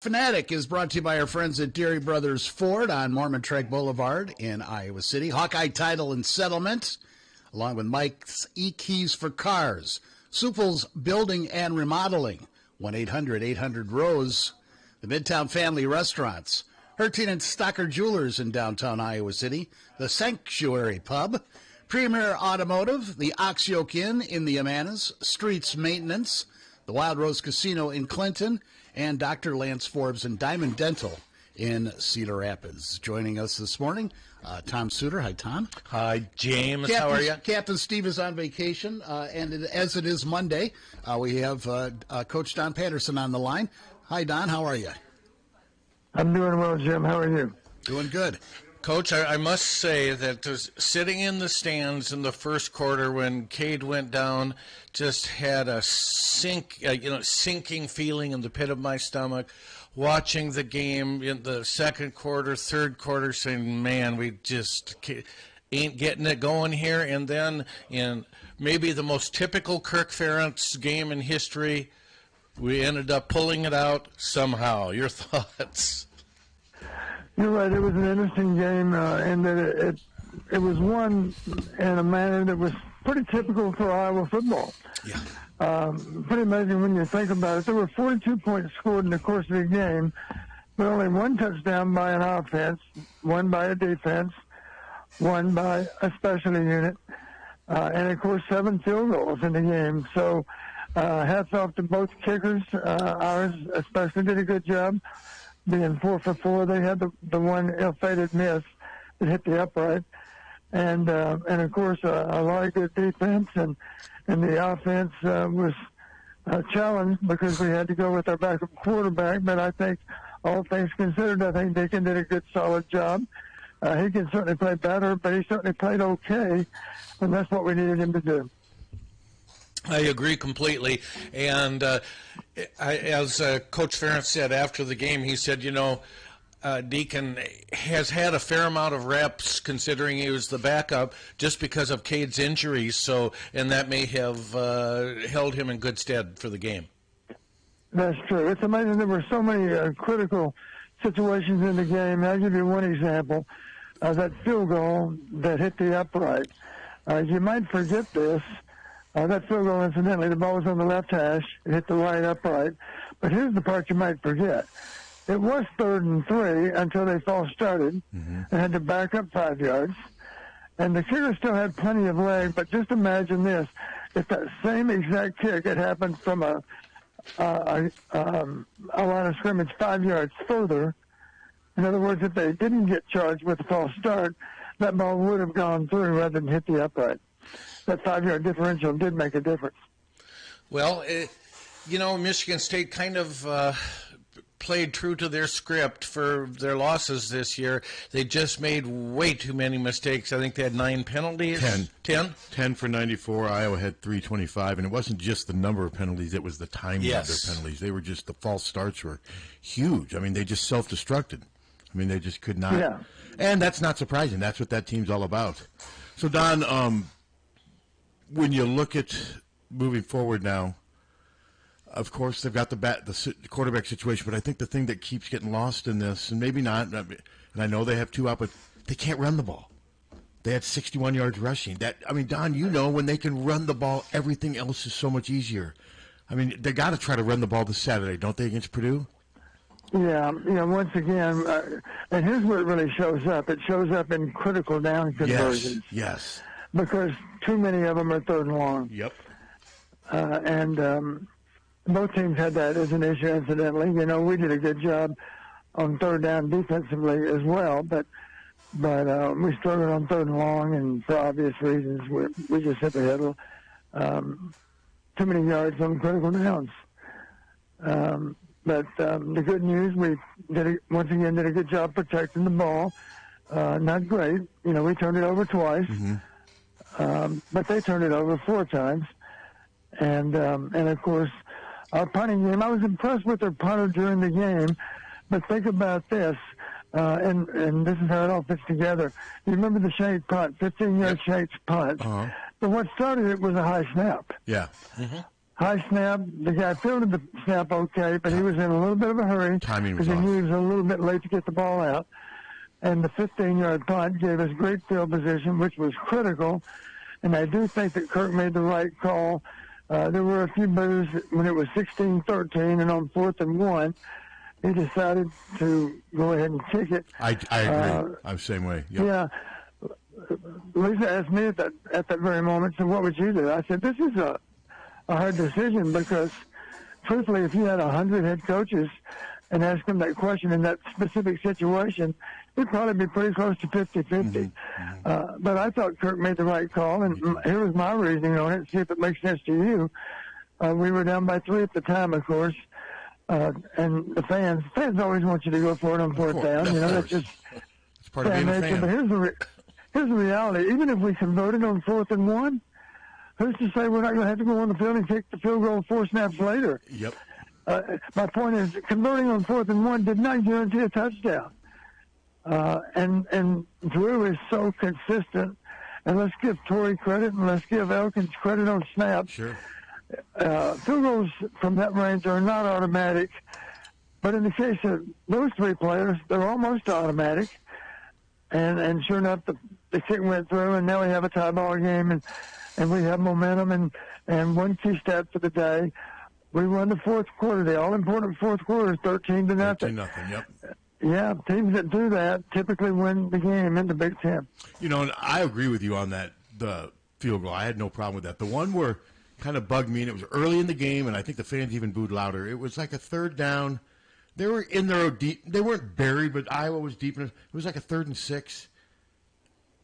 Hawkfanatic is brought to you by our friends at Deary Brothers Ford on Mormon Trek Boulevard in Iowa City. Hawkeye Title and Settlement, along with Mike's E-Keys for Cars. Supel's Building and Remodeling, 1-800-800-ROSE. The Midtown Family Restaurants. Hertin and Stocker Jewelers in downtown Iowa City. The Sanctuary Pub. Premier Automotive. The Ox Yoke Inn in the Amanas. Streets Maintenance. The Wild Rose Casino in Clinton. And Dr. Lance Forbes and Diamond Dental in Cedar Rapids. Joining us this morning, Tom Suter. Hi, Tom. Hi, James. How are you? Captain Steve is on vacation, as it is Monday, we have Coach Don Patterson on the line. Hi, Don. How are you? I'm doing well, Jim. How are you? Doing good. Coach, I must say that sitting in the stands in the first quarter when Cade went down, just had a sinking feeling in the pit of my stomach. Watching the game in the second quarter, third quarter, saying, "Man, we just ain't getting it going here." And then in maybe the most typical Kirk Ferentz game in history, we ended up pulling it out somehow. Your thoughts? You're right. It was an interesting game, in that it was won in a manner that was pretty typical for Iowa football. Yeah. Pretty amazing when you think about it. There were 42 points scored in the course of the game, but only one touchdown by an offense, one by a defense, one by a specialty unit, and of course 7 field goals in the game. So hats off to both kickers. Ours especially did a good job. Being 4 for 4, they had the one ill-fated miss that hit the upright, and of course a lot of good defense, and the offense was challenged because we had to go with our backup quarterback. But I think, all things considered, I think Deacon did a good, solid job. He can certainly play better, but he certainly played okay, and that's what we needed him to do. I agree completely. And as Coach Ferentz said after the game, he said, Deacon has had a fair amount of reps considering he was the backup just because of Cade's injuries. So, and that may have held him in good stead for the game. That's true. It's amazing. There were so many critical situations in the game. I'll give you one example. That field goal that hit the upright. You might forget this. That field goal, incidentally, the ball was on the left hash. It hit the right upright. But here's the part you might forget. It was 3rd and 3 until they false started and had to back up 5 yards. And the kicker still had plenty of leg, but just imagine this. If that same exact kick had happened from a line of scrimmage 5 yards further, in other words, if they didn't get charged with a false start, that ball would have gone through rather than hit the upright. That 5-yard differential did make a difference. Well, Michigan State kind of played true to their script for their losses this year. They just made way too many mistakes. I think they had 9 penalties. 10? 10 for 94. Iowa had 325. And it wasn't just the number of penalties, it was the timing of their penalties. They were just, the false starts were huge. I mean, they just self-destructed. I mean, they just could not. Yeah. And that's not surprising. That's what that team's all about. So, Don, when you look at moving forward now, of course, they've got the quarterback situation, but I think the thing that keeps getting lost in this, and maybe not, and I know they have 2 out, but they can't run the ball. They had 61 yards rushing. Don, when they can run the ball, everything else is so much easier. I mean, they got to try to run the ball this Saturday, don't they, against Purdue? Yeah, once again, and here's where it really shows up. It shows up in critical down conversions. Yes. Because too many of them are 3rd and long. Yep. And both teams had that as an issue, incidentally. We did a good job on 3rd down defensively as well, but we struggled on 3rd and long, and for obvious reasons, we just simply had too many yards on critical downs. But the good news, we once again did a good job protecting the ball. Not great. We turned it over twice. But they turned it over 4 times. And of course, our punting game, I was impressed with their punter during the game. But think about this, and this is how it all fits together. You remember the shake punt, 15-yard shake punt. But what started it was a high snap. Yeah. high snap. The guy fielded the snap okay, but he was in a little bit of a hurry Timing was because he off. knew he was a little bit late to get the ball out. And the 15-yard punt gave us great field position, which was critical. And I do think that Kirk made the right call. There were a few boos when it was 16-13, and on 4th and 1, he decided to go ahead and kick it. I agree. I'm the same way. Yep. Yeah. Lisa asked me at that very moment, so what would you do? I said, this is a hard decision because, truthfully, if you had 100 head coaches and asked them that question in that specific situation, it'd probably be pretty close to 50-50. But I thought Kirk made the right call, and here was my reasoning on it, see if it makes sense to you. We were down by 3 at the time, of course, and the fans always want you to go for it on 4th down. You know, that's just it's part of being a fan. But here's the reality. Even if we converted on 4th and 1, who's to say we're not going to have to go on the field and kick the field goal 4 snaps later? Yep. My point is, converting on 4th and 1 did not guarantee a touchdown. And Drew is so consistent. And let's give Torrey credit, and let's give Elkins credit on snaps. Sure. Field goals from that range are not automatic. But in the case of those 3 players, they're almost automatic. And sure enough, the kick went through, and now we have a tie ball game, and we have momentum. And one key stat for the day, we won the 4th quarter. The all-important 4th quarter is 13-0. 13-0, yep. Yeah, teams that do that typically win the game in the Big Ten. You know, and I agree with you on that, the field goal. I had no problem with that. The one where kind of bugged me, and it was early in the game, and I think the fans even booed louder. It was like a 3rd down. They were in there deep. They weren't buried, but Iowa was deep. It was like a 3rd and 6.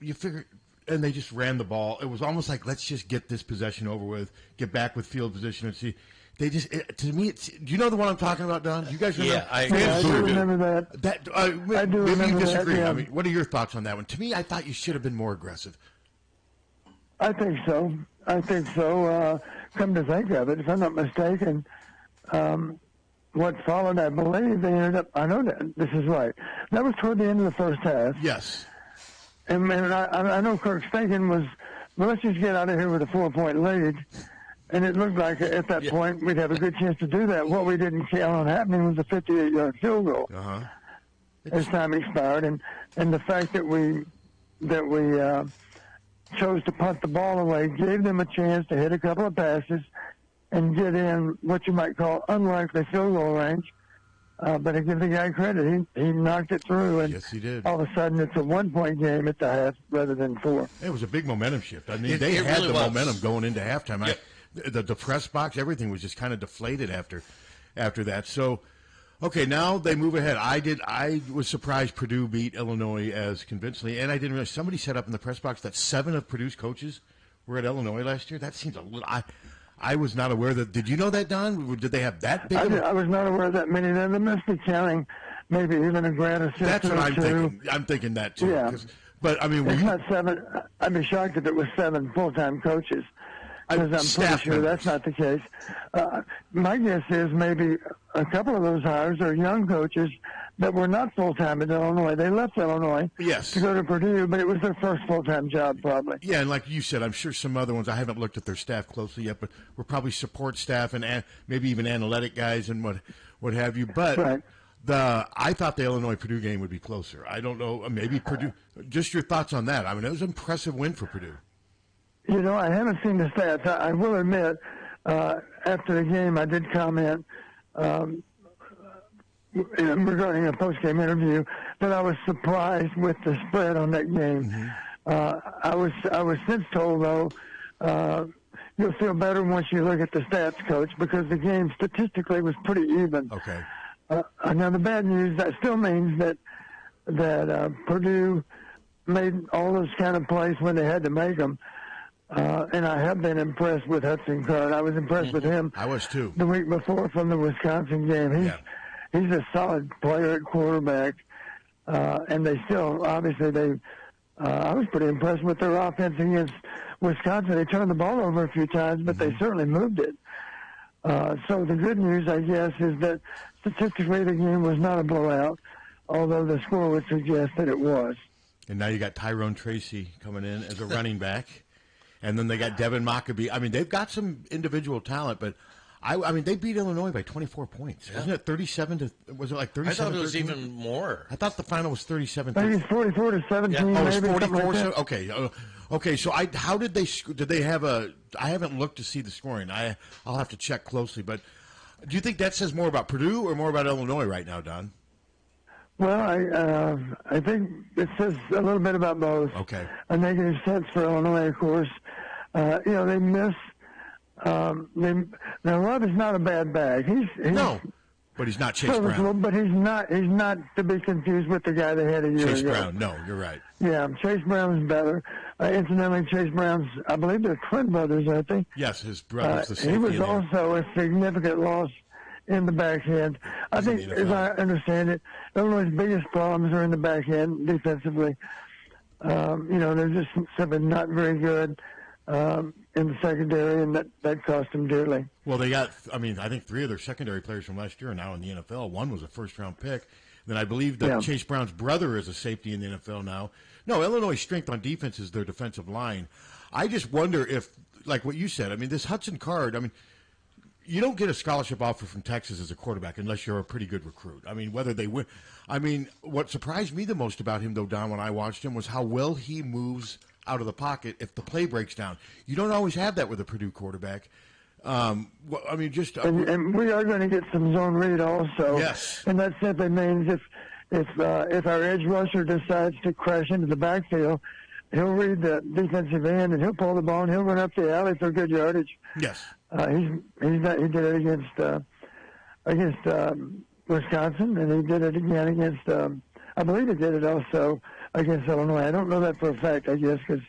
You figure, and they just ran the ball. It was almost like, let's just get this possession over with, get back with field position, and see. They just, to me, do you know the one I'm talking about, Don? You guys remember? Yeah, I do remember that. I do maybe remember you disagree. that, yeah. I mean, what are your thoughts on that one? To me, I thought you should have been more aggressive. I think so. Come to think of it, if I'm not mistaken, what followed, I believe, they ended up, I know that this is right. That was toward the end of the first half. Yes. And I know Kirk's thinking was, well, let's just get out of here with a 4-point lead. And it looked like at that point we'd have a good chance to do that. What we didn't count on happening was a 58-yard field goal as time expired. And the fact that we chose to punt the ball away gave them a chance to hit a couple of passes and get in what you might call unlikely field goal range. But I give the guy credit. He knocked it through. And yes, he did. all of a sudden it's a 1-point game at the half rather than 4. It was a big momentum shift. I mean, they had really the momentum going into halftime. Yep. The press box, everything was just kind of deflated after that. So, okay, now they move ahead. I was surprised Purdue beat Illinois as convincingly, and I didn't realize somebody set up in the press box that 7 of Purdue's coaches were at Illinois last year. That seems a little. I was not aware that. Did you know that, Don? Did they have that big? I was not aware of that many. They must be counting maybe even a grad assistant. That's what I'm two. thinking. I'm thinking that too. Yeah. But I mean, it's not 7. I'd be shocked if it was 7 full-time coaches. Because I'm pretty sure that's not the case. My guess is maybe a couple of those hires are young coaches that were not full-time at Illinois. They left Illinois to go to Purdue, but it was their first full-time job probably. Yeah, and like you said, I'm sure some other ones, I haven't looked at their staff closely yet, but were probably support staff and maybe even analytic guys and what have you. But I thought the Illinois-Purdue game would be closer. I don't know, maybe Purdue. Just your thoughts on that. I mean, it was an impressive win for Purdue. You know, I haven't seen the stats. I will admit, after the game, I did comment regarding a post-game interview that I was surprised with the spread on that game. I was since told, though, you'll feel better once you look at the stats, Coach, because the game statistically was pretty even. Okay. Now, the bad news, that still means that Purdue made all those kind of plays when they had to make them. And I have been impressed with Hudson Card. I was impressed with him. I was too. The week before from the Wisconsin game. He's a solid player at quarterback. And they still, obviously, I was pretty impressed with their offense against Wisconsin. They turned the ball over a few times, but they certainly moved it. So the good news, I guess, is that statistically the game was not a blowout, although the score would suggest that it was. And now you got Tyrone Tracy coming in as a running back. And then they got Devin Maccabee. I mean, they've got some individual talent, but I mean, they beat Illinois by 24 points. Yeah. Wasn't it 37 to? Was it like 37? I thought it was even more. I thought the final was 37. I think it's 44 to 17. Yeah. Oh, it's maybe, 44. like Okay. Okay. So how did they? Did they have a? I haven't looked to see the scoring. I'll have to check closely. But do you think that says more about Purdue or more about Illinois right now, Don? Well, I think it says a little bit about both. Okay. A negative sense for Illinois, of course. They miss. Now, Love is not a bad bag. He's no, but he's not Chase Brown. But he's not to be confused with the guy they had a year ago. Chase Brown, no, you're right. Yeah, Chase Brown's better. Incidentally, Chase Brown's, I believe they're twin brothers, aren't they? Yes, his brother's the safety. He was also a significant loss in the back end. I think, as I understand it, Illinois' biggest problems are in the back end defensively. They're just simply not very good in the secondary, and that cost them dearly. Well, they got, I think 3 of their secondary players from last year are now in the NFL. One was a first-round pick. Then I believe that Chase Brown's brother is a safety in the NFL now. No, Illinois' strength on defense is their defensive line. I just wonder if, like what you said, this Hudson Card, you don't get a scholarship offer from Texas as a quarterback unless you're a pretty good recruit. Whether they win. What surprised me the most about him, though, Don, when I watched him, was how well he moves out of the pocket if the play breaks down. You don't always have that with a Purdue quarterback. And we are going to get some zone read also. Yes. And that simply means if our edge rusher decides to crash into the backfield, he'll read the defensive end and he'll pull the ball and he'll run up the alley for good yardage. Yes. He did it against Wisconsin, and he did it again against. I believe he did it also against Illinois. I don't know that for a fact, I guess, because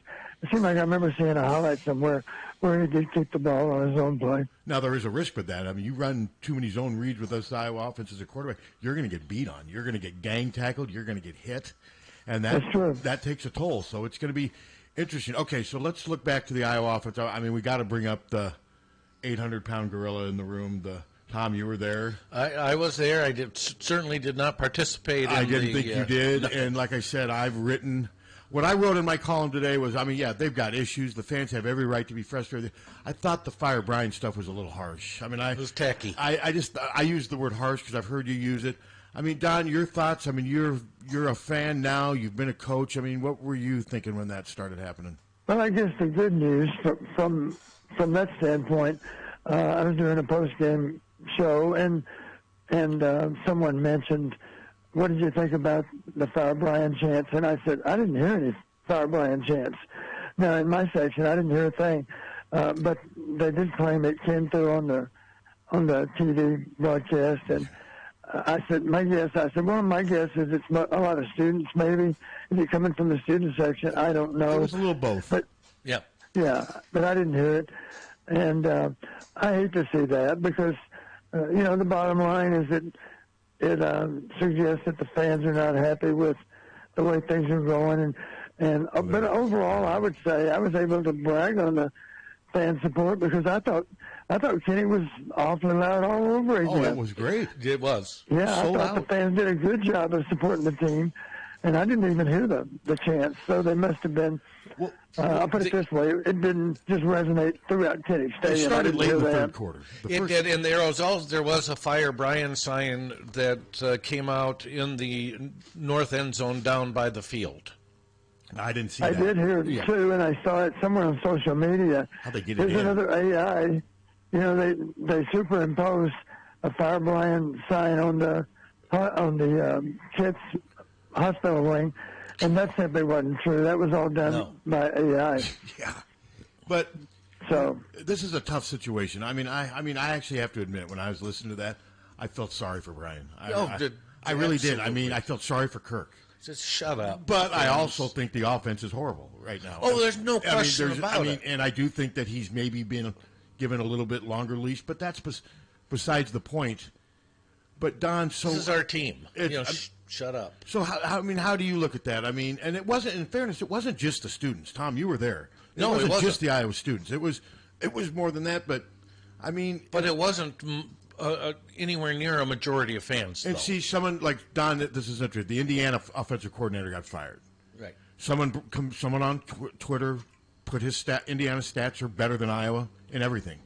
it seemed like I remember seeing a highlight somewhere where he did keep the ball on his own play. Now, there is a risk with that. You run too many zone reads with this Iowa offense as a quarterback, you're going to get beat on. You're going to get gang tackled. You're going to get hit. And that's true. That takes a toll. So it's going to be interesting. Okay, so let's look back to the Iowa offense. We got to bring up the 800-pound gorilla in the room, Tom, you were there. I was there. I certainly did not participate. I didn't think you did. And like I said, what I wrote in my column today was, they've got issues. The fans have every right to be frustrated. I thought the Fire Brian stuff was a little harsh. It was tacky. I used the word harsh because I've heard you use it. Don, your thoughts? You're a fan now. You've been a coach. What were you thinking when that started happening? Well, I guess the good news from that standpoint, I was doing a post-game show, and someone mentioned, what did you think about the Fire Brian chants? And I said, I didn't hear any Fire Brian chants. Now, in my section, I didn't hear a thing, but they did claim it came through on the TV broadcast, and I said, my guess is it's a lot of students, maybe. Is it coming from the student section? I don't know. It was a little both. But, yeah, but I didn't hear it. And I hate to see that because, the bottom line is that it suggests that the fans are not happy with the way things are going. But overall, I would say I was able to brag on the fan support because I thought Kenny was awfully loud all over again. Oh, it was great. It was. Yeah, I thought the fans did a good job of supporting the team. And I didn't even hear the chants, so they must have been. Well, I'll put it this way: it didn't just resonate throughout Kenny Stadium. It started late in the third quarter. It did, and there was a Fire Brian sign that came out in the north end zone down by the field. I didn't see that. I did hear it too, and I saw it somewhere on social media. How they get it There's in? another AI. They superimpose a Fire Brian sign on the kids' hospital wing, and that simply wasn't true. That was all done by AI. Yeah, but so this is a tough situation. I actually have to admit, when I was listening to that, I felt sorry for Brian. I really did. I felt sorry for Kirk. Just shut up. But I also think the offense is horrible right now. Oh, there's no question about it. And I do think that he's maybe been given a little bit longer leash, but that's besides the point. But Don, this is our team. Shut up. So how do you look at that? And it wasn't. In fairness, it wasn't just the students. Tom, you were there. It wasn't just the Iowa students. It was more than that. But but it wasn't anywhere near a majority of fans. And see, someone like Don. This is interesting. The Indiana offensive coordinator got fired. Right. Someone on Twitter put Indiana's stats are better than Iowa in everything.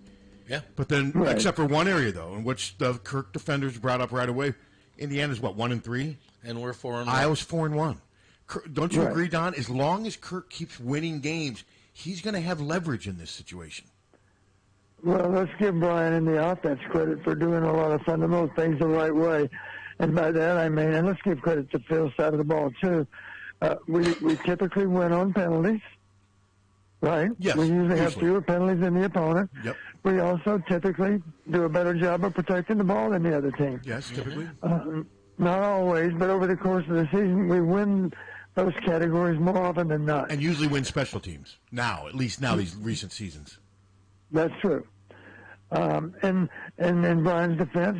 Yeah. But then, except for one area, though, in which the Kirk defenders brought up right away, Indiana's, 1-3? And we're 4-1. Iowa's 4-1. Don't you agree, Don? As long as Kirk keeps winning games, he's going to have leverage in this situation. Well, let's give Brian and the offense credit for doing a lot of fundamental things the right way. And by that I mean, and let's give credit to Phil's side of the ball, too. We typically win on penalties, right? Yes. We usually have fewer penalties than the opponent. Yep. We also typically do a better job of protecting the ball than the other team. Yes, typically. Not always, but over the course of the season, we win those categories more often than not. And usually win special teams. Now, at least now, these recent seasons. That's true. And in Brian's defense,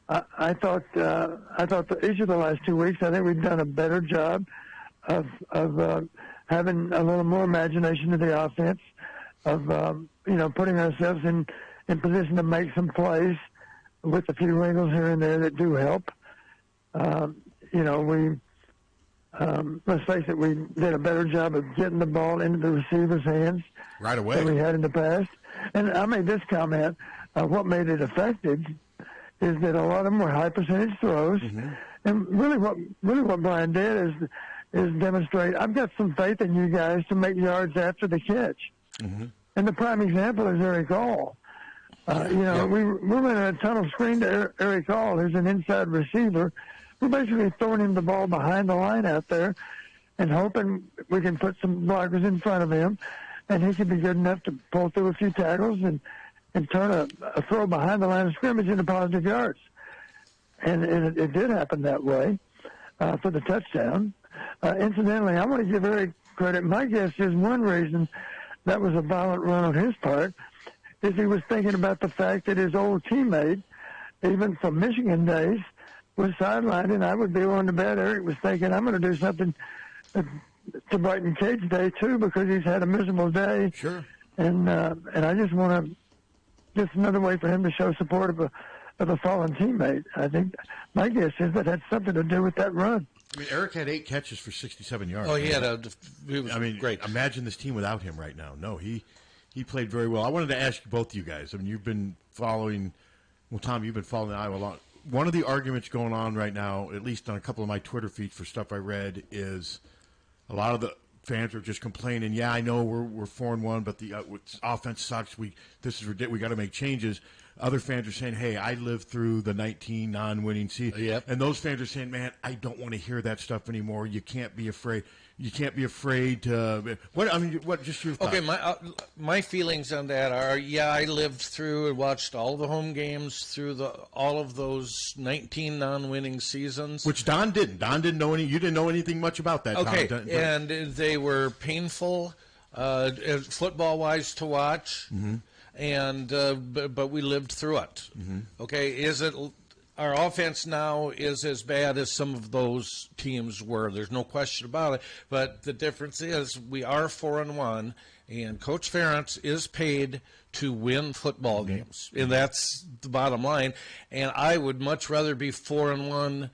I thought each of the last 2 weeks, I think we've done a better job of having a little more imagination to the offense, of putting ourselves in position to make some plays with a few wrinkles here and there that do help. Let's face it, we did a better job of getting the ball into the receiver's hands right away than we had in the past. And I made this comment: what made it effective is that a lot of them were high percentage throws. Mm-hmm. And really what Brian did is demonstrate, I've got some faith in you guys to make yards after the catch. Mm-hmm. And the prime example is Eric Hall. We're running a tunnel screen to Eric Hall, who's an inside receiver. We're basically throwing him the ball behind the line out there and hoping we can put some blockers in front of him, and he can be good enough to pull through a few tackles and turn a throw behind the line of scrimmage into positive yards. And it did happen that way for the touchdown. Incidentally, I want to give Eric credit. My guess is one reason that was a violent run on his part is he was thinking about the fact that his old teammate, even from Michigan days, was sidelined, and I would be willing to bet Eric was thinking, I'm going to do something to brighten Cade's day, too, because he's had a miserable day. Sure. And I just want to, just another way for him to show support of a fallen teammate. I think my guess is that had something to do with that run. I mean, Eric had 8 catches for 67 yards. Oh, he was great. Imagine this team without him right now. No, he played very well. I wanted to ask both you guys. I mean, you've been following, Tom, you've been following Iowa a lot. One of the arguments going on right now, at least on a couple of my Twitter feeds for stuff I read, is a lot of the fans are just complaining. Yeah, I know we're 4-1, but the offense sucks. This is ridiculous. We got to make changes. Other fans are saying, "Hey, I lived through the 19 non-winning season," and those fans are saying, "Man, I don't want to hear that stuff anymore. You can't be afraid. You can't be afraid to." What? Just your thoughts. Okay, my feelings on that are, I lived through and watched all the home games through all of those 19 non-winning seasons. Which Don didn't. Don didn't know any. You didn't know anything much about that. Okay, Don. And they were painful, football-wise to watch. Mm-hmm. And but we lived through it. Mm-hmm. Okay, our offense now is as bad as some of those teams were. There's no question about it. But the difference is we are 4-1, and Coach Ferentz is paid to win football games, and that's the bottom line. And I would much rather be 4-1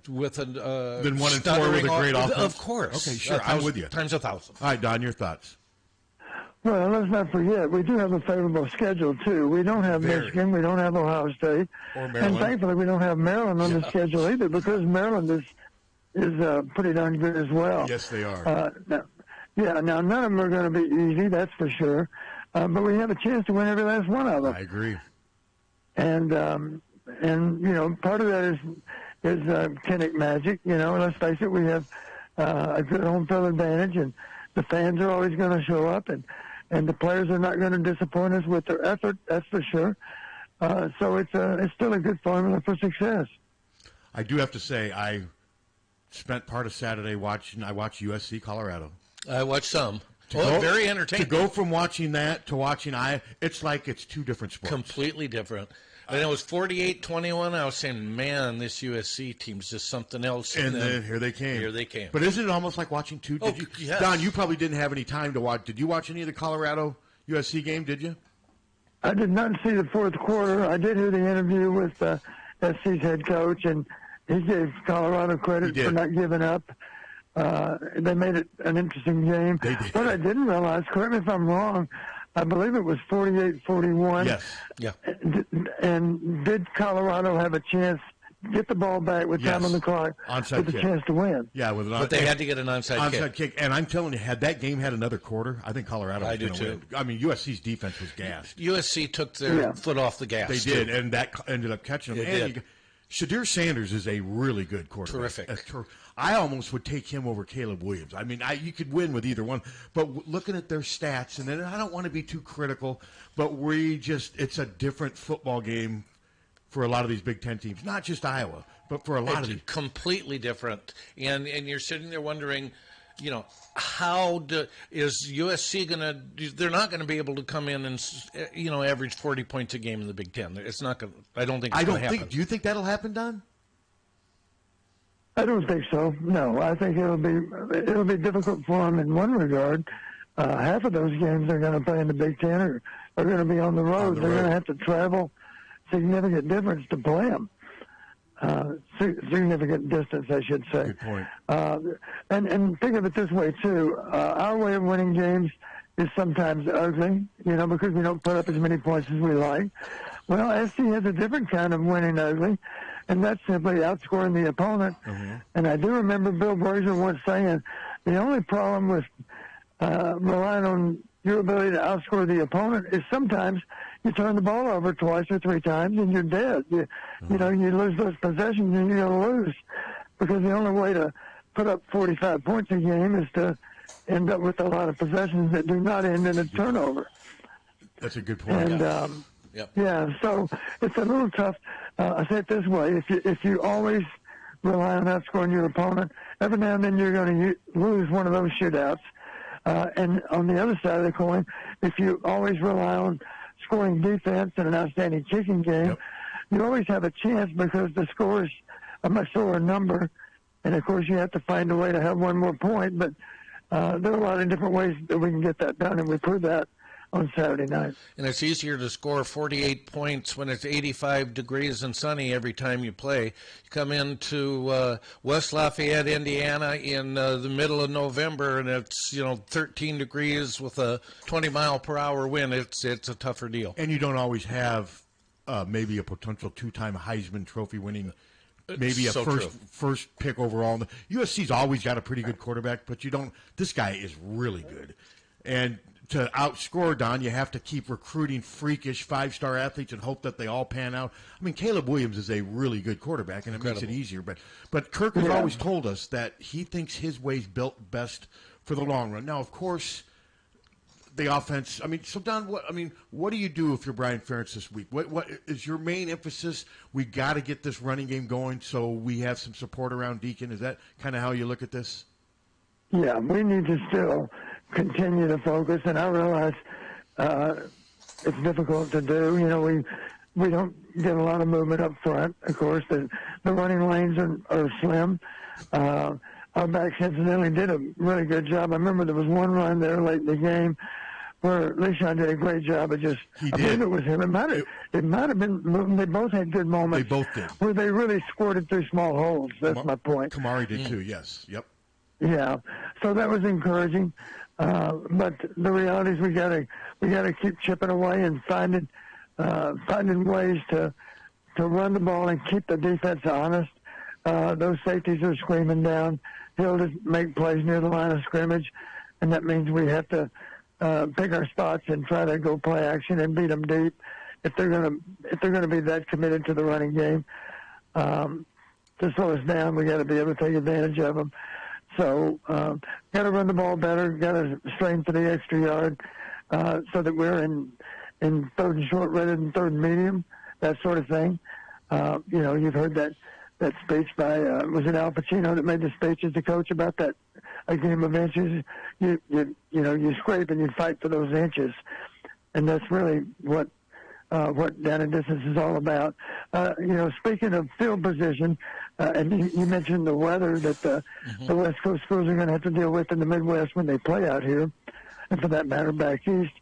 with a than 1-4 with a great offense. Of course. Okay, sure. I'm with you. Times 1,000. All right, Don, your thoughts. Well, let's not forget, we do have a favorable schedule, too. We don't have Michigan. We don't have Ohio State. Or Maryland. And thankfully, we don't have Maryland on the schedule either, because Maryland is pretty darn good as well. Yes, they are. Now none of them are going to be easy, that's for sure. But we have a chance to win every last one of them. I agree. And part of that is Kinnick magic. Let's face it, we have a good home field advantage, and the fans are always going to show up, and the players are not going to disappoint us with their effort, that's for sure. So it's still a good formula for success. I do have to say, I spent part of Saturday watched USC Colorado. I watched some. Very entertaining. To go from watching that to watching it's like it's two different sports. Completely different. And it was 48-21. I was saying, man, this USC team's just something else. And then here they came. But isn't it almost like watching two? Yes. Don, you probably didn't have any time to watch. Did you watch any of the Colorado USC game, did you? I did not see the fourth quarter. I did hear the interview with SC's head coach, and he gave Colorado credit for not giving up. They made it an interesting game. They did. What I didn't realize, correct me if I'm wrong, I believe it was 48-41. Yes. Yeah. And did Colorado have a chance get the ball back with time on the clock onside with a kick. chance to win? Yeah, with an But they had to get an onside kick. And I'm telling you, had that game had another quarter, I think Colorado was going to win. I mean, USC's defense was gassed. USC took their foot off the gas. They did, and that ended up catching them. It did. Shadir Sanders is a really good quarterback. Terrific. I almost would take him over Caleb Williams. I mean, you could win with either one. But looking at their stats, and then I don't want to be too critical, but it's a different football game for a lot of these Big Ten teams. Not just Iowa, but for a lot of these. Completely different. And you're sitting there wondering, is USC going to – they're not going to be able to come in and, average 40 points a game in the Big Ten. It's not going – I don't think it's going to happen. Do you think that'll happen, Don? I don't think so. No, I think it'll be difficult for them in one regard. Half of those games they're going to play in the Big Ten are going to be on the road. They're going to have to travel significant difference to play them. Significant distance, I should say. Good point. And think of it this way too: our way of winning games is sometimes ugly, because we don't put up as many points as we like. Well, SC has a different kind of winning ugly, and that's simply outscoring the opponent. Mm-hmm. And I do remember Bill Brazier once saying, the only problem with relying on your ability to outscore the opponent is sometimes you turn the ball over twice or three times and you're dead. You lose those possessions and you're going to lose, because the only way to put up 45 points a game is to end up with a lot of possessions that do not end in a turnover. That's a good point. And yeah, so it's a little tough. I say it this way: if you always rely on outscoring your opponent, every now and then you're going to lose one of those shootouts. And on the other side of the coin, if you always rely on scoring defense and an outstanding kicking game, you always have a chance, because the score is a much lower number. And, of course, you have to find a way to have one more point. But there are a lot of different ways that we can get that done, and we proved that on Saturday night. And it's easier to score 48 points when it's 85 degrees and sunny every time you play. You come into West Lafayette, Indiana in the middle of November, and it's 13 degrees with a 20-mile-per-hour wind. It's a tougher deal. And you don't always have maybe a potential two-time Heisman Trophy winning, maybe first pick overall. USC's always got a pretty good quarterback, but you don't. This guy is really good, and to outscore, Don, you have to keep recruiting freakish five-star athletes and hope that they all pan out. I mean, Caleb Williams is a really good quarterback, and it makes it easier. But Kirk has always told us that he thinks his way's built best for the long run. Now, of course, the offense. I mean, so Don, what do you do if you're Brian Ferentz this week? What is your main emphasis? We got to get this running game going, so we have some support around Deacon. Is that kind of how you look at this? Yeah, we need to still continue to focus, and I realize it's difficult to do. We don't get a lot of movement up front. Of course, the running lanes are slim. Our backs incidentally did a really good job. I remember there was one run there late in the game where Leishon did a great job of just. He did. I believe it was him. It might have been. They both had good moments. They both did. Where they really squirted through small holes. That's my point. Kamari did too. Yes. Yep. Yeah, so that was encouraging. But the reality is we gotta keep chipping away and finding ways to run the ball and keep the defense honest. Those safeties are screaming down. He'll just make plays near the line of scrimmage, and that means we have to pick our spots and try to go play action and beat them deep if they're gonna be that committed to the running game. To slow us down, we got to be able to take advantage of them. So, got to run the ball better, got to strain for the extra yard, so that we're in third and short rather than third and medium, that sort of thing. You've heard that speech by, was it Al Pacino that made the speech as the coach about that, a game of inches? You scrape and you fight for those inches. And that's really what down and distance is all about. Speaking of field position, and you mentioned the weather that the West Coast schools are going to have to deal with in the Midwest when they play out here, and for that matter, back east.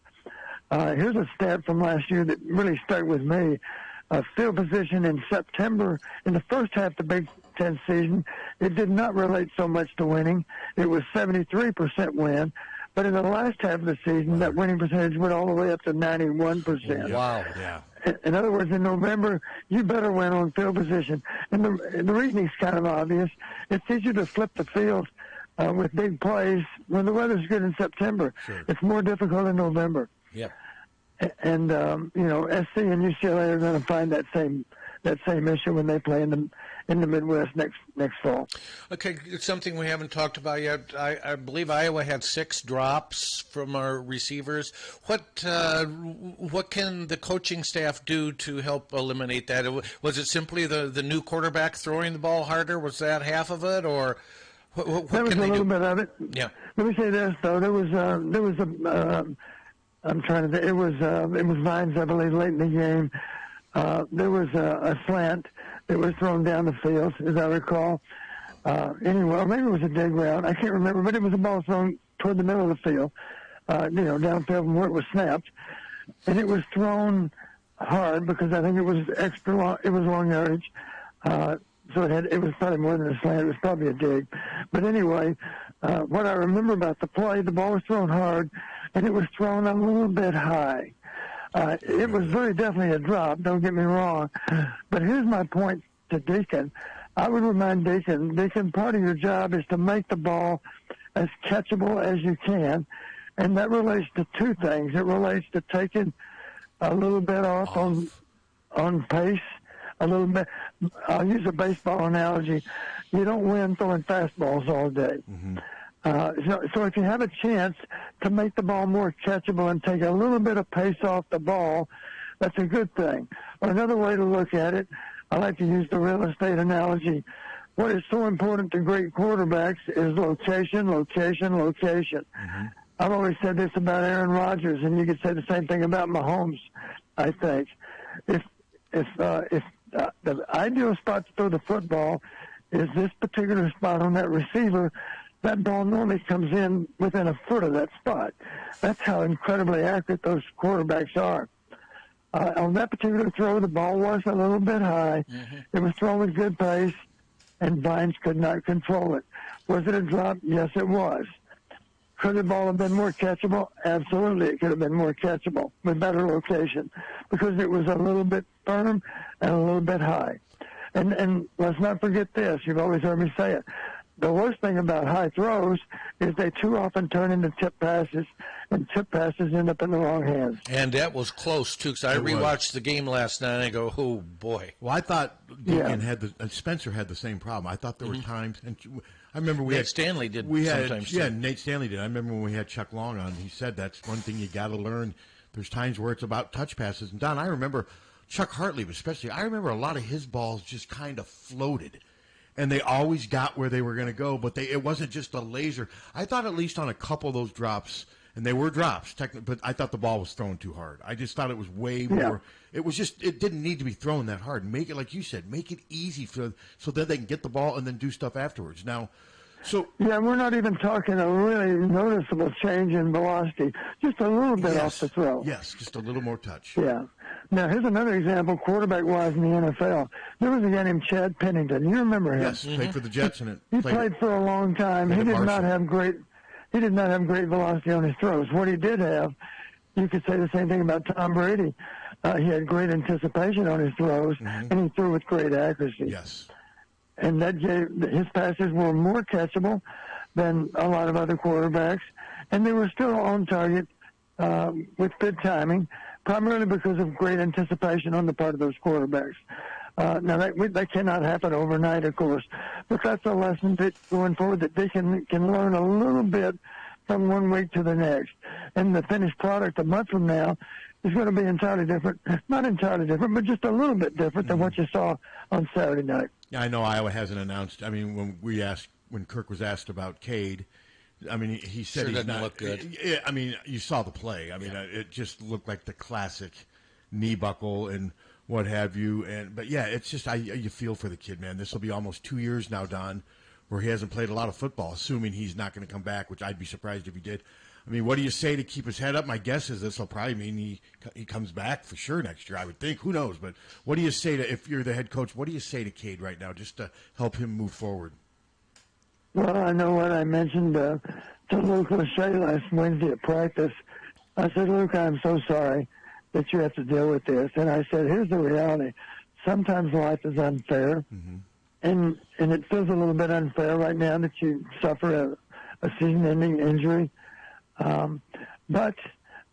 Here's a stat from last year that really stuck with me. Field position in September, in the first half, the Big 2010 season, it did not relate so much to winning. It was 73% win. But in the last half of the season, that winning percentage went all the way up to 91%. Wow. Yeah. In other words, in November, you better win on field position. And the reasoning's kind of obvious. It's easier to flip the field with big plays when the weather's good in September. Sure. It's more difficult in November. Yep. And SC and UCLA are going to find that same issue when they play in the Midwest next fall. Okay, it's something we haven't talked about yet. I believe Iowa had 6 drops from our receivers. What can the coaching staff do to help eliminate that? Was it simply the new quarterback throwing the ball harder? Was that half of it, or what that was can a they little do? bit of it. Yeah. Let me say this though. There was I'm trying to think. It was Vines, I believe, late in the game. There was a slant that was thrown down the field, as I recall. Anyway, maybe it was a dig route. I can't remember, but it was a ball thrown toward the middle of the field, downfield from where it was snapped. And it was thrown hard because I think it was extra long. It was long yardage. So it was probably more than a slant. It was probably a dig. But anyway, what I remember about the play, the ball was thrown hard, and it was thrown a little bit high. It was very definitely a drop, don't get me wrong. But here's my point to Deacon. I would remind Deacon, part of your job is to make the ball as catchable as you can, and that relates to 2 things. It relates to taking a little bit off on pace, a little bit. I'll use a baseball analogy. You don't win throwing fastballs all day. Mm-hmm. So if you have a chance to make the ball more catchable and take a little bit of pace off the ball, that's a good thing. Or another way to look at it, I like to use the real estate analogy. What is so important to great quarterbacks is location, location, location. Mm-hmm. I've always said this about Aaron Rodgers, and you could say the same thing about Mahomes, I think. If the ideal spot to throw the football is this particular spot on that receiver, that ball normally comes in within a foot of that spot. That's how incredibly accurate those quarterbacks are. On that particular throw, the ball was a little bit high. Mm-hmm. It was thrown with good pace, and Vines could not control it. Was it a drop? Yes, it was. Could the ball have been more catchable? Absolutely, it could have been more catchable with better location because it was a little bit firm and a little bit high. And let's not forget this. You've always heard me say it. The worst thing about high throws is they too often turn into tip passes, and tip passes end up in the wrong hands. And that was close, too, because I rewatched the game last night, and I go, oh, boy. Well, I thought Deacon Spencer had the same problem. I thought there were times, and I remember Nate Stanley did sometimes. Yeah, Nate Stanley did. I remember when we had Chuck Long on, he said that's one thing you got to learn. There's times where it's about touch passes. And, Don, I remember Chuck Hartley especially. I remember a lot of his balls just kind of floated. And they always got where they were going to go, but it wasn't just a laser. I thought at least on a couple of those drops, and they were drops, but I thought the ball was thrown too hard. I just thought it was way more. It was just, it didn't need to be thrown that hard. Make it, like you said, make it easy so that they can get the ball and then do stuff afterwards. Now, yeah, we're not even talking a really noticeable change in velocity, just a little bit off the throw. Yes, just a little more touch. Yeah. Now, here's another example, quarterback-wise in the NFL. There was a guy named Chad Pennington. You remember him? Yes, played for the Jets. He played for a long time. He did not have great velocity on his throws. What he did have, you could say the same thing about Tom Brady. He had great anticipation on his throws, and he threw with great accuracy. Yes. And that his passes were more catchable than a lot of other quarterbacks, and they were still on target with good timing, primarily because of great anticipation on the part of those quarterbacks. Now, that cannot happen overnight, of course, but that's a lesson that going forward that they can learn a little bit from one week to the next. And the finished product a month from now is going to be entirely different. Not entirely different, but just a little bit different than what you saw on Saturday night. Yeah, I know Iowa hasn't announced. I mean, when Kirk was asked about Cade, I mean, he said he's not look good. I mean, you saw the play. I mean, it just looked like the classic knee buckle and what have you. But yeah, it's just you feel for the kid, man. This will be almost 2 years now, Don, where he hasn't played a lot of football, assuming he's not going to come back, which I'd be surprised if he did. I mean, what do you say to keep his head up? My guess is this will probably mean he comes back for sure next year, I would think. Who knows? But what do you say to, if you're the head coach, what do you say to Cade right now just to help him move forward? Well, I know what I mentioned to Luke Lachey last Wednesday at practice. I said, Luke, I'm so sorry that you have to deal with this. And I said, here's the reality. Sometimes life is unfair, and it feels a little bit unfair right now that you suffer a season-ending injury. But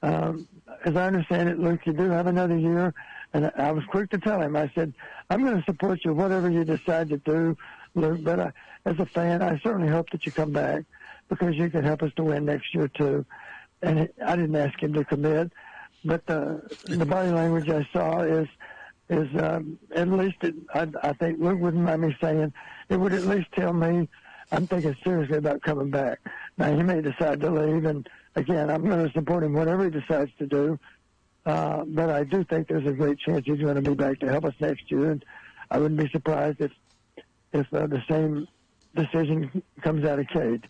as I understand it, Luke, you do have another year. And I was quick to tell him, I said, I'm going to support you, whatever you decide to do, Luke. But as a fan, I certainly hope that you come back because you can help us to win next year, too. And I didn't ask him to commit. But the body language I saw is at least I think Luke wouldn't mind me saying it would at least tell me I'm thinking seriously about coming back. Now he may decide to leave, and again I'm going to support him whatever he decides to do. But I do think there's a great chance he's going to be back to help us next year, and I wouldn't be surprised if the same decision comes out of Cade.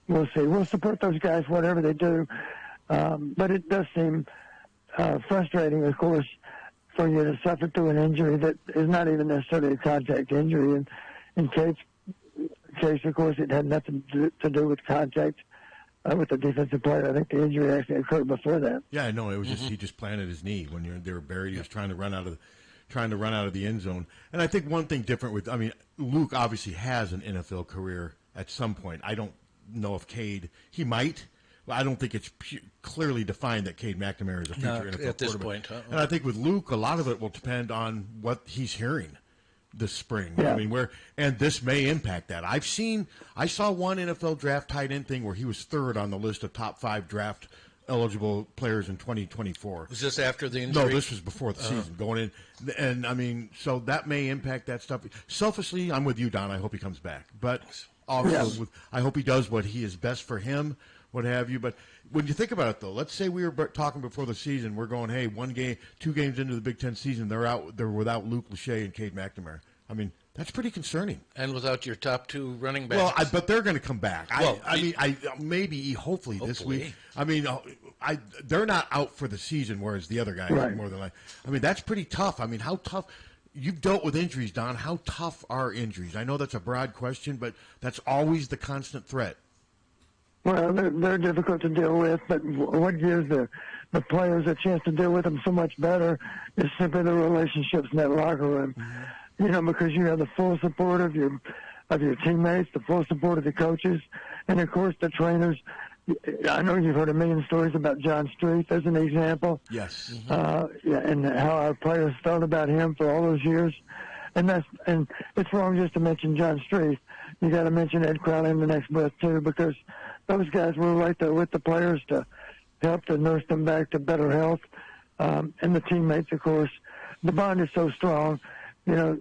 We'll see. We'll support those guys whatever they do. But it does seem frustrating, of course, for you to suffer through an injury that is not even necessarily a contact injury. And in Cade's case, of course, it had nothing to do with contact with the defensive player. I think the injury actually occurred before that. Yeah, I know. It was just he just planted his knee when they were buried. He was trying to run out of the end zone. And I think one thing different with, I mean, Luke obviously has an NFL career at some point. I don't know if Cade, he might. Well, I don't think it's clearly defined that Cade McNamara is a future NFL at this quarterback. point. And I think with Luke, a lot of it will depend on what he's hearing this spring. Yeah. I mean, and this may impact that. I saw one NFL draft tight end thing where he was third on the list of top 5 draft eligible players in 2024. Was this after the injury? No, this was before the season going in. And I mean, so that may impact that stuff. Selfishly, I'm with you, Don. I hope he comes back. But also, I hope he does what he is best for him, what have you. But when you think about it, though, let's say we were talking before the season. We're going, hey, 2 games into the Big Ten season, they're without Luke Lachey and Cade McNamara. I mean, that's pretty concerning. And without your top 2 running backs. Well, but they're going to come back. Well, Hopefully this week. I mean, they're not out for the season, whereas the other guys are more than like. I mean, that's pretty tough. I mean, how tough? You've dealt with injuries, Don. How tough are injuries? I know that's a broad question, but that's always the constant threat. Well, they're difficult to deal with, but what gives the players a chance to deal with them so much better is simply the relationships in that locker room. You know, because you have the full support of your teammates, the full support of the coaches, and of course the trainers. I know you've heard a million stories about John Street as an example. Yes. And how our players felt about him for all those years. And it's wrong just to mention John Street. You got to mention Ed Crowley in the next breath too, because those guys were right there with the players to help to nurse them back to better health. And the teammates, of course, the bond is so strong. You know,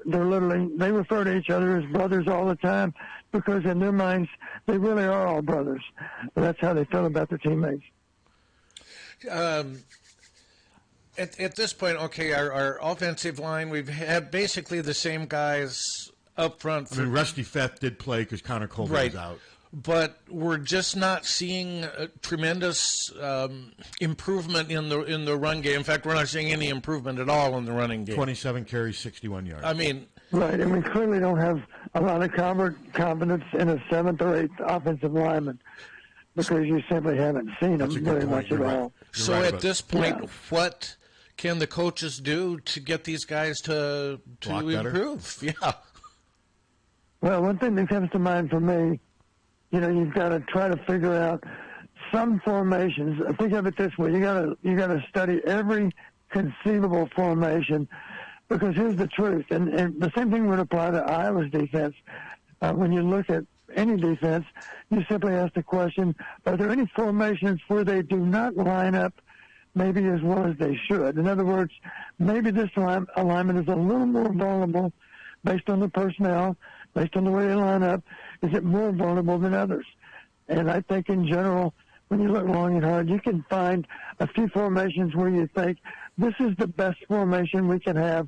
they refer to each other as brothers all the time because in their minds, they really are all brothers. That's how they feel about their teammates. At this point, okay, our offensive line, we've had basically the same guys up front. I mean, Rusty Feth did play because Connor Colvin was out. But we're just not seeing a tremendous improvement in the run game. In fact, we're not seeing any improvement at all in the running game. 27 carries, 61 yards. I mean, right, and we clearly don't have a lot of confidence in a 7th or 8th offensive lineman because you simply haven't seen them very much at all. So at this point, what can the coaches do to get these guys to improve? Yeah. Well, one thing that comes to mind for me, you know, you've got to try to figure out some formations. Think of it this way: you got to study every conceivable formation, because here's the truth, and the same thing would apply to Iowa's defense. When you look at any defense, you simply ask the question: are there any formations where they do not line up maybe as well as they should? In other words, maybe this alignment is a little more vulnerable based on the personnel, based on the way they line up. Is it more vulnerable than others? And I think in general, when you look long and hard, you can find a few formations where you think this is the best formation we can have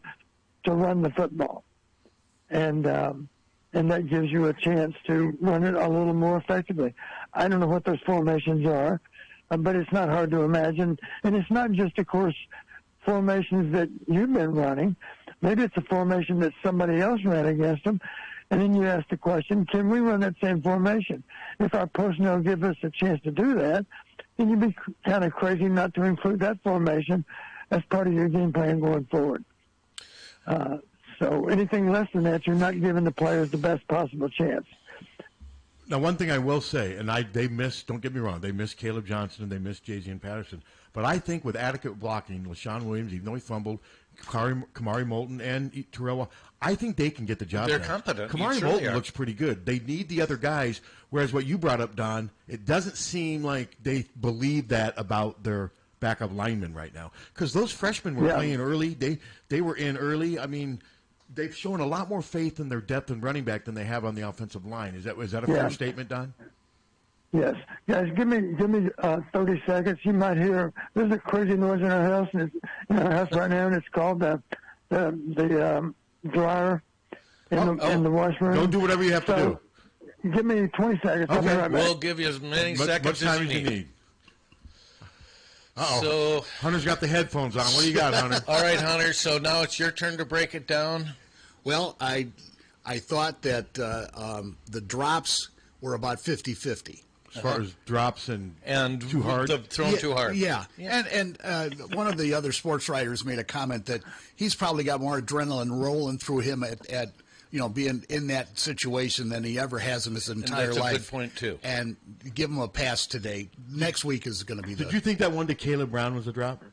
to run the football. And and that gives you a chance to run it a little more effectively. I don't know what those formations are, but it's not hard to imagine. And it's not just, of course, formations that you've been running. Maybe it's a formation that somebody else ran against them. And then you ask the question, can we run that same formation? If our personnel give us a chance to do that, then you'd be kind of crazy not to include that formation as part of your game plan going forward. So anything less than that, you're not giving the players the best possible chance. Now, one thing I will say, and they missed, don't get me wrong, they missed Caleb Johnson and they missed J.Z. Patterson. But I think with adequate blocking, LaShawn Williams, even though he fumbled, Kamari Moulton and Terrell, I think they can get the job done. They're competent. Kamari Moulton looks pretty good. They need the other guys, whereas what you brought up, Don, it doesn't seem like they believe that about their backup linemen right now. Because those freshmen were playing early. They were in early. I mean, they've shown a lot more faith in their depth and running back than they have on the offensive line. Is that a fair statement, Don? Yes. Guys, give me 30 seconds. You might hear, there's a crazy noise in our house, and it's in our house right now, and it's called the dryer in the washroom. Don't do whatever you have to do. Give me 20 seconds. Okay. I'll be right back. We'll give you as many seconds as you need. Uh-oh. So Hunter's got the headphones on. What do you got, Hunter? All right, Hunter. So now it's your turn to break it down. Well, I thought that the drops were about 50-50. As far as drops and too hard? Thrown too hard. Yeah. And one of the other sports writers made a comment that he's probably got more adrenaline rolling through him at being in that situation than he ever has in his entire life. That's a good point, too. And give him a pass today. Next week is going to be Did you think that one to Caleb Brown was a drop?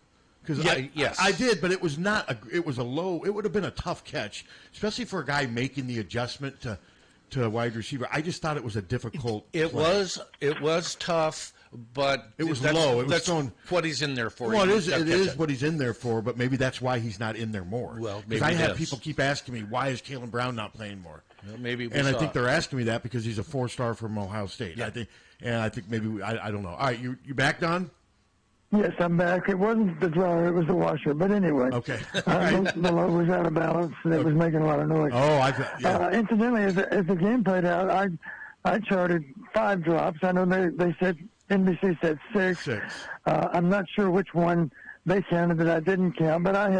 Because yes. I did, but it was not. It was a low. It would have been a tough catch, especially for a guy making the adjustment to a wide receiver. I just thought it was a difficult play. It was tough, but it was low. That's what he's in there for. Well, it is what he's in there for, but maybe that's why he's not in there more. Well, maybe I have people keep asking me, why is Caleb Brown not playing more? Well, maybe I think they're asking me that because he's a 4-star from Ohio State. Yeah. I think maybe I don't know. All right, you back, Don? Yes, I'm back. It wasn't the dryer, it was the washer. But anyway, okay. The load was out of balance, and it was making a lot of noise. Oh, incidentally, as the game played out, I charted 5 drops. I know they said NBC said 6. I'm not sure which one they counted that I didn't count, but I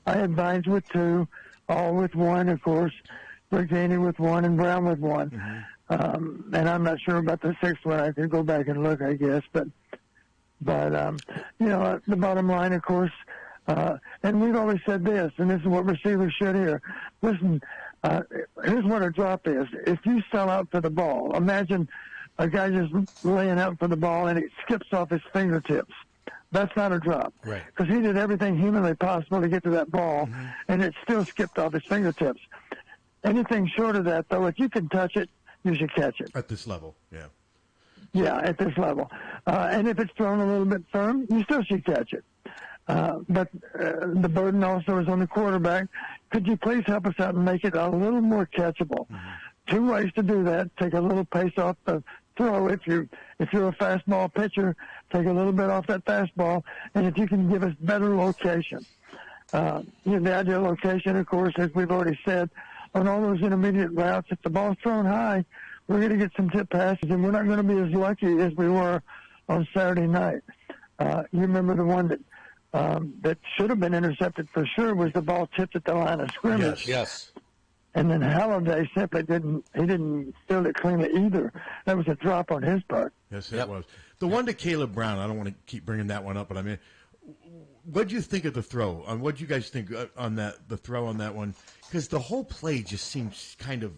had Vines with 2, all with 1, of course, Brickany with 1, and Brown with 1. Mm-hmm. And I'm not sure about the 6th one. I could go back and look, I guess, but the bottom line, of course, and we've always said this, and this is what receivers should hear. Listen, here's what a drop is. If you sell out for the ball, imagine a guy just laying out for the ball and it skips off his fingertips. That's not a drop. Right. Because he did everything humanly possible to get to that ball, and it still skipped off his fingertips. Anything short of that, though, if you can touch it, you should catch it. At this level, yeah. Yeah, at this level. And if it's thrown a little bit firm, you still should catch it. But the burden also is on the quarterback. Could you please help us out and make it a little more catchable? Mm-hmm. 2 ways to do that. Take a little pace off the throw. If you're a fastball pitcher, take a little bit off that fastball. And if you can give us better location. The ideal location, of course, as we've already said, on all those intermediate routes, if the ball's thrown high, we're going to get some tip passes, and we're not going to be as lucky as we were on Saturday night. You remember the one that should have been intercepted for sure was the ball tipped at the line of scrimmage. Yes. And then Halliday simply didn't field it cleanly either. That was a drop on his part. Yes, it was. The one to Caleb Brown, I don't want to keep bringing that one up, but I mean, what do you think of the throw? What do you guys think on the throw on that one? Because the whole play just seems kind of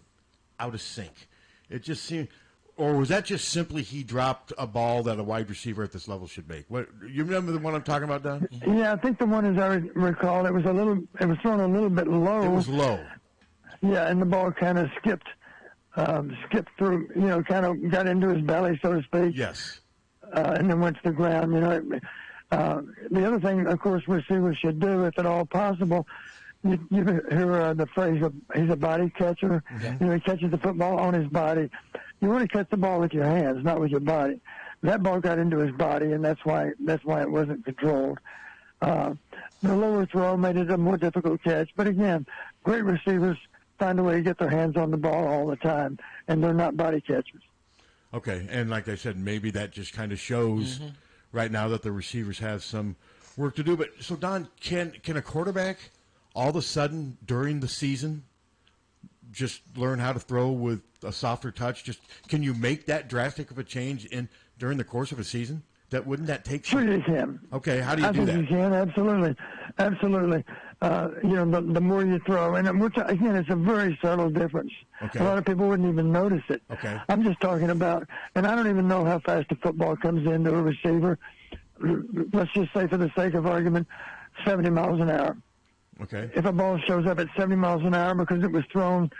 out of sync. It just seemed, or was that just simply he dropped a ball that a wide receiver at this level should make? What you remember the one I'm talking about, Don? Yeah, I think the one, as I recall, it was thrown a little bit low. It was low. Yeah, and the ball kind of skipped through, kind of got into his belly, so to speak. Yes. And then went to the ground. The other thing, of course, receivers should do, if at all possible, you hear the phrase, he's a body catcher. Mm-hmm. He catches the football on his body. You want to catch the ball with your hands, not with your body. That ball got into his body, and that's why it wasn't controlled. The lower throw made it a more difficult catch. But again, great receivers find a way to get their hands on the ball all the time, and they're not body catchers. Okay, and like I said, maybe that just kind of shows right now that the receivers have some work to do. But so, Don, can a quarterback all of a sudden during the season just learn how to throw with a softer touch? Just can you make that drastic of a change during the course of a season? Wouldn't that take? Sure, you can. Okay, how do you do that? I think you can, absolutely. The more you throw, and again, it's a very subtle difference. Okay. A lot of people wouldn't even notice it. Okay. I'm just talking about, and I don't even know how fast the football comes into a receiver. Let's just say, for the sake of argument, 70 miles an hour. Okay. If a ball shows up at 70 miles an hour because it was thrown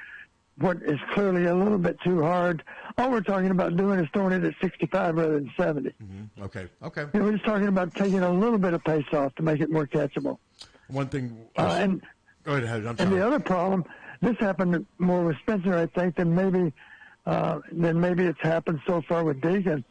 what is clearly a little bit too hard, all we're talking about doing is throwing it at 65 rather than 70. Mm-hmm. Okay. We're just talking about taking a little bit of pace off to make it more catchable. One thing. Go ahead. I'm sorry. And the other problem, this happened more with Spencer, I think, than maybe it's happened so far with Deacon.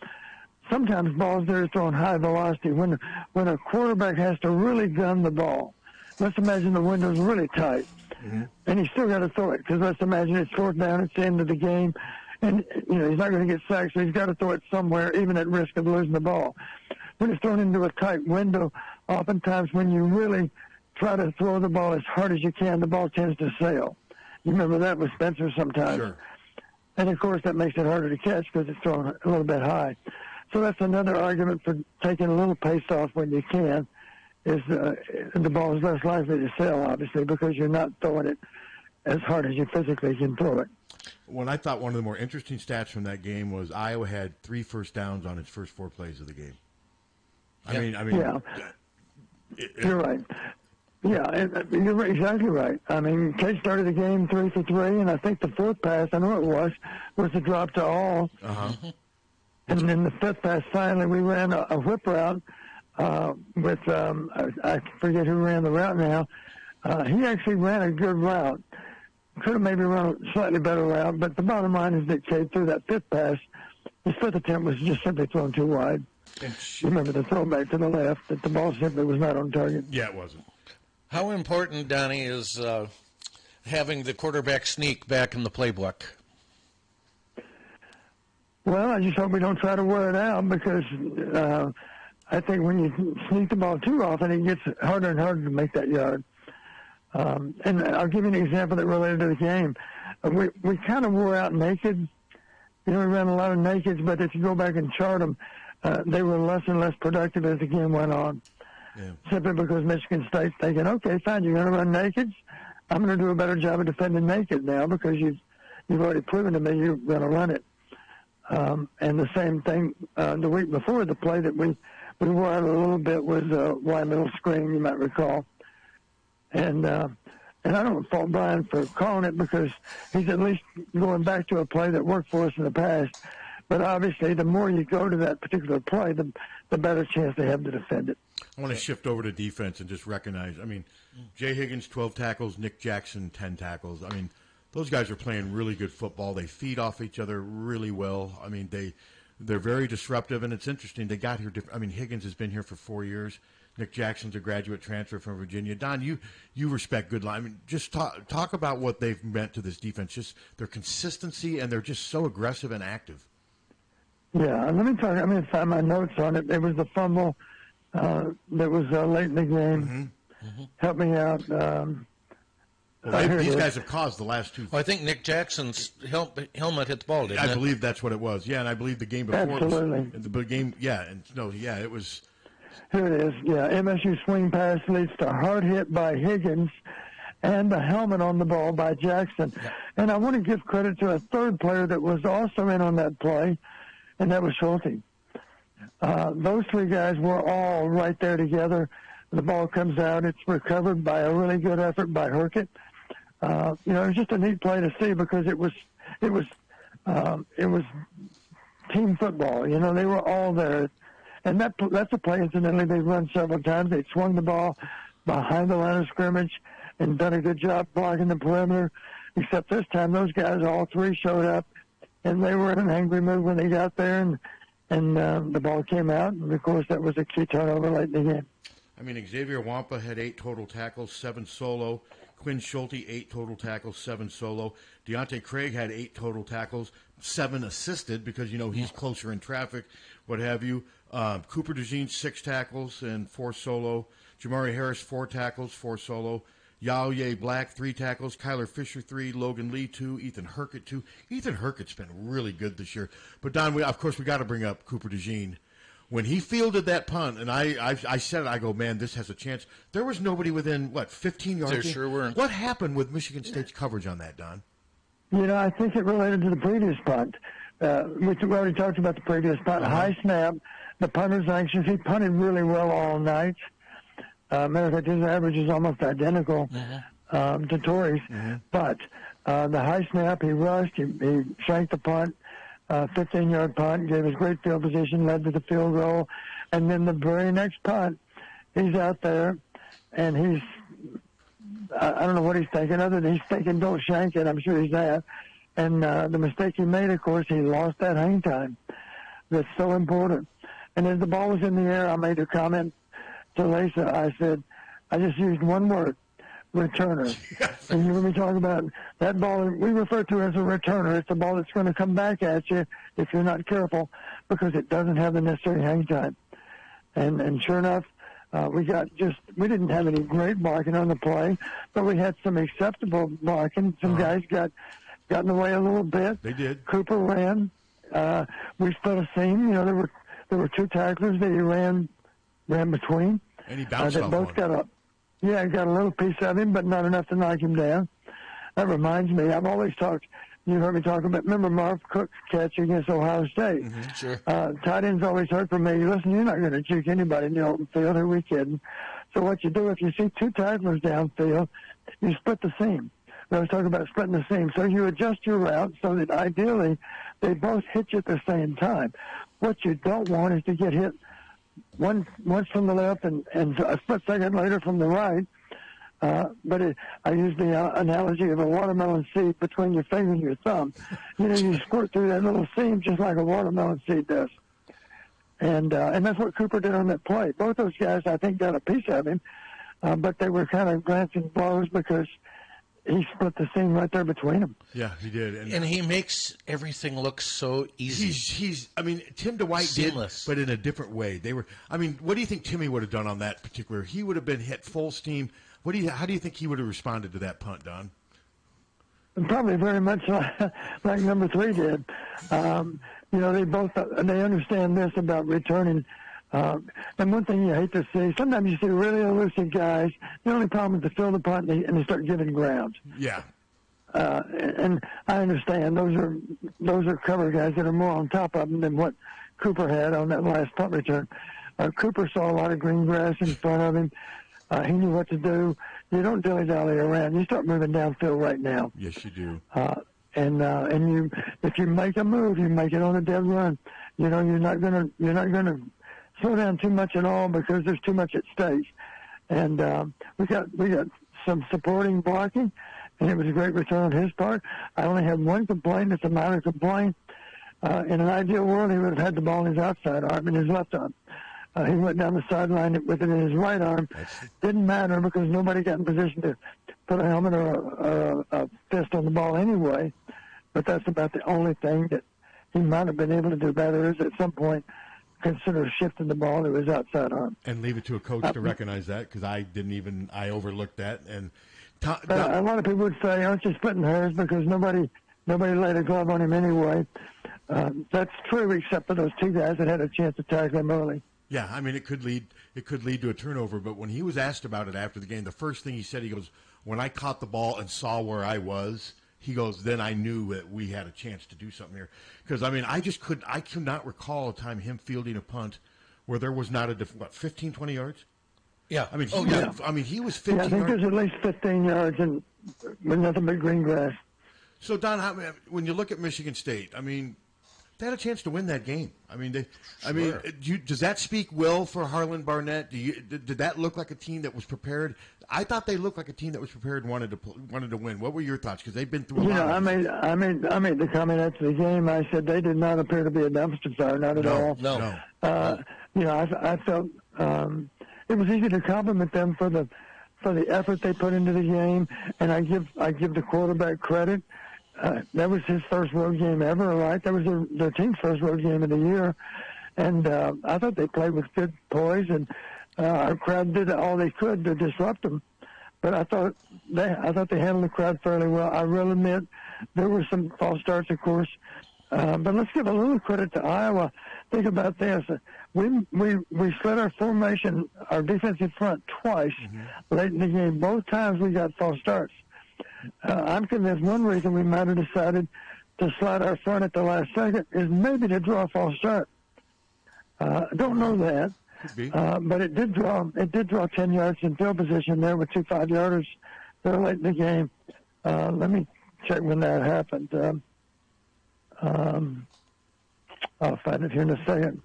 Sometimes balls that are thrown high velocity. When a quarterback has to really gun the ball, let's imagine the window's really tight. Mm-hmm. And he's still got to throw it, because let's imagine it's fourth down, it's the end of the game, and he's not going to get sacked, so he's got to throw it somewhere, even at risk of losing the ball. When it's thrown into a tight window, oftentimes when you really try to throw the ball as hard as you can, the ball tends to sail. You remember that with Spencer sometimes. Sure. And, of course, that makes it harder to catch because it's thrown a little bit high. So that's another argument for taking a little pace off when you can. Is the ball is less likely to sail, obviously, because you're not throwing it as hard as you physically can throw it. When I thought one of the more interesting stats from that game was Iowa had 3 first downs on its first 4 plays of the game. I mean, yeah, you're right. Yeah, you're exactly right. I mean, Cade started the game 3 for 3, and I think the 4th pass, I know it was a drop to all. Uh-huh. And then the 5th pass, finally, we ran a whip route. With I forget who ran the route now. He actually ran a good route. Could have maybe run a slightly better route, but the bottom line is that Cade threw that 5th pass. His 5th attempt was just simply thrown too wide. Remember the throwback to the left, that the ball simply was not on target. Yeah, it wasn't. How important, Donnie, is having the quarterback sneak back in the playbook? Well, I just hope we don't try to wear it out, because I think when you sneak the ball too often, it gets harder and harder to make that yard. And I'll give you an example that related to the game. We kind of wore out naked. We ran a lot of nakeds, but if you go back and chart them, they were less and less productive as the game went on. Yeah. Simply because Michigan State's thinking, okay, fine, you're going to run nakeds. I'm going to do a better job of defending naked now, because you've already proven to me you're going to run it. And the same thing the week before, the play that we wore out a little bit was wide middle screen, you might recall. And I don't fault Brian for calling it, because he's at least going back to a play that worked for us in the past. But obviously, the more you go to that particular play, the better chance they have to defend it. I want to shift over to defense and just recognize, Jay Higgins, 12 tackles, Nick Jackson, 10 tackles. Those guys are playing really good football. They feed off each other really well. They're very disruptive, and it's interesting. They got here Higgins has been here for 4 years. Nick Jackson's a graduate transfer from Virginia. Don, you respect good line. Just talk about what they've meant to this defense, just their consistency, and they're just so aggressive and active. Yeah, let me talk. I'm going to find my notes on it. It was the fumble that was late in the game. Mm-hmm. Help me out. These guys have caused the last 2. Well, I think Nick Jackson's helmet hit the ball, didn't it? I believe that's what it was. Yeah, and I believe the game before Absolutely. It was. Here it is. Yeah, MSU swing pass leads to a hard hit by Higgins and the helmet on the ball by Jackson. Yeah. And I want to give credit to a third player that was also in on that play, and that was Schulte. Those 3 guys were all right there together. The ball comes out. It's recovered by a really good effort by Herkett. It was just a neat play to see, because it was team football. They were all there. And that's a play, incidentally, they've run several times. They swung the ball behind the line of scrimmage and done a good job blocking the perimeter, except this time those guys, all 3, showed up, and they were in an angry mood when they got there, and the ball came out, and, of course, that was a key turnover late in the game. Xavier Wampa had 8 total tackles, 7 solo. Quinn Schulte, 8 total tackles, 7 solo. Deontay Craig had 8 total tackles, 7 assisted because, he's closer in traffic, what have you. Cooper DeJean, 6 tackles and 4 solo. Jamari Harris, 4 tackles, 4 solo. Yao Black, 3 tackles. Kyler Fisher, 3. Logan Lee, 2. Ethan Herkett, 2. Ethan Herkett's been really good this year. But, Don, we got to bring up Cooper DeJean. When he fielded that punt, and I said it, I go, man, this has a chance. There was nobody within, 15 yards? There sure weren't. What happened with Michigan State's coverage on that, Don? I think it related to the previous punt. We already talked about the previous punt. High snap. The punter's anxious. He punted really well all night. Matter of fact, his average is almost identical to Torrey's. But the high snap, he rushed. He shanked the punt. 15-yard punt, gave us great field position, led to the field goal. And then the very next punt, he's out there, and he's, I don't know what he's thinking, other than he's thinking, don't shank it. I'm sure he's that. And the mistake he made, of course, he lost that hang time. That's so important. And as the ball was in the air, I made a comment to Lisa. I said, I just used one word, returner. And you heard me talk about that ball we refer to as a returner. It's a ball that's going to come back at you if you're not careful because it doesn't have the necessary hang time. And sure enough, we didn't have any great blocking on the play, but we had some acceptable blocking. Some guys got in the way a little bit. They did. Cooper ran. We split a seam. There were 2 tacklers that he ran between. And he bounced off both one. got up. Yeah, got a little piece of him, but not enough to knock him down. That reminds me, I've always talked, you heard me talk about, remember Marv Cook's catch against Ohio State? Sure. Tight ends always heard from me, listen, you're not going to juke anybody in the open field, who we kidding? So what you do, if you see 2 tacklers downfield, you split the seam. I was talking about splitting the seam. So you adjust your route so that ideally they both hit you at the same time. What you don't want is to get hit once from the left and a split second later from the right. But I use the analogy of a watermelon seed between your finger and your thumb. You squirt through that little seam just like a watermelon seed does. And that's what Cooper did on that play. Both those guys, I think, got a piece of him, but they were kind of glancing blows because he split the seam right there between them. Yeah, he did. And he makes everything look so easy. Tim DeWhite Seamless. did, but in a different way. What do you think Timmy would have done on that particular? He would have been hit full steam. How do you think he would have responded to that punt, Don? Probably very much like number 3 did. They understand this about returning. And one thing you hate to see, sometimes you see really elusive guys. The only problem is to fill the punt and they start giving ground. Yeah. And I understand those are cover guys that are more on top of them than what Cooper had on that last punt return. Cooper saw a lot of green grass in front of him. He knew what to do. You don't dilly-dally around. You start moving downfield right now. Yes, you do. And if you make a move, you make it on a dead run. You're not gonna slow down too much at all because there's too much at stake. And we got some supporting blocking, and it was a great return on his part. I only had one complaint. It's a minor complaint. In an ideal world, he would have had the ball in his outside arm, in his left arm. He went down the sideline with it in his right arm. Didn't matter because nobody got in position to put a helmet or a fist on the ball anyway. But that's about the only thing that he might have been able to do better is at some point consider shifting the ball to his outside arm. And leave it to a coach to recognize that because I overlooked that. And a lot of people would say, aren't you splitting hairs because nobody laid a glove on him anyway. That's true except for those 2 guys that had a chance to tackle him early. Yeah, it could lead to a turnover. But when he was asked about it after the game, the first thing he said, he goes, when I caught the ball and saw where I was, he goes, then I knew that we had a chance to do something here. Because, I could not recall a time him fielding a punt where there was not 15, 20 yards? Yeah. He was 15 yards. I think there's at least 15 yards and with nothing but green grass. So, Don, when you look at Michigan State, they had a chance to win that game. Does that speak well for Harlan Barnett? Did that look like a team that was prepared? I thought they looked like a team that was prepared and wanted to win. What were your thoughts? Because they've been through a lot. I made the comment after the game. I said they did not appear to be a dumpster fire, not at all. No. I felt it was easy to compliment them for for the effort they put into the game, and I give the quarterback credit. That was his first road game ever, right? That was their team's first road game of the year, and I thought they played with good poise, and our crowd did all they could to disrupt them. But I thought they handled the crowd fairly well. I will admit there were some false starts, of course, but let's give a little credit to Iowa. Think about this: we slid our formation, our defensive front twice late in the game. Both times we got false starts. I'm convinced one reason we might have decided to slide our front at the last second is maybe to draw a false start. I don't know that, but it did draw 10 yards in field position there with 2 5-yarders there late in the game. Let me check when that happened. I'll find it here in a second.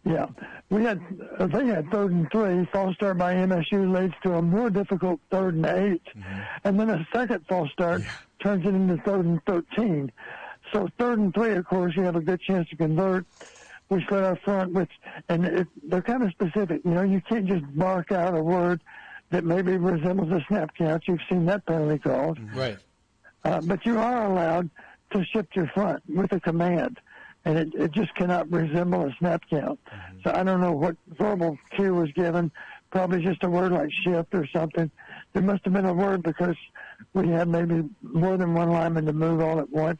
Yeah, they had 3rd and 3. False start by MSU leads to a more difficult 3rd and 8, and then a second false start turns it into 3rd and 13. So 3rd and 3, of course, you have a good chance to convert. We slid our front, they're kind of specific. You know, you can't just bark out a word that maybe resembles a snap count. You've seen that penalty called, right? But you are allowed to shift your front with a command. And it just cannot resemble a snap count. So I don't know what verbal cue was given, probably just a word like shift or something. There must have been a word because we had maybe more than one lineman to move all at once.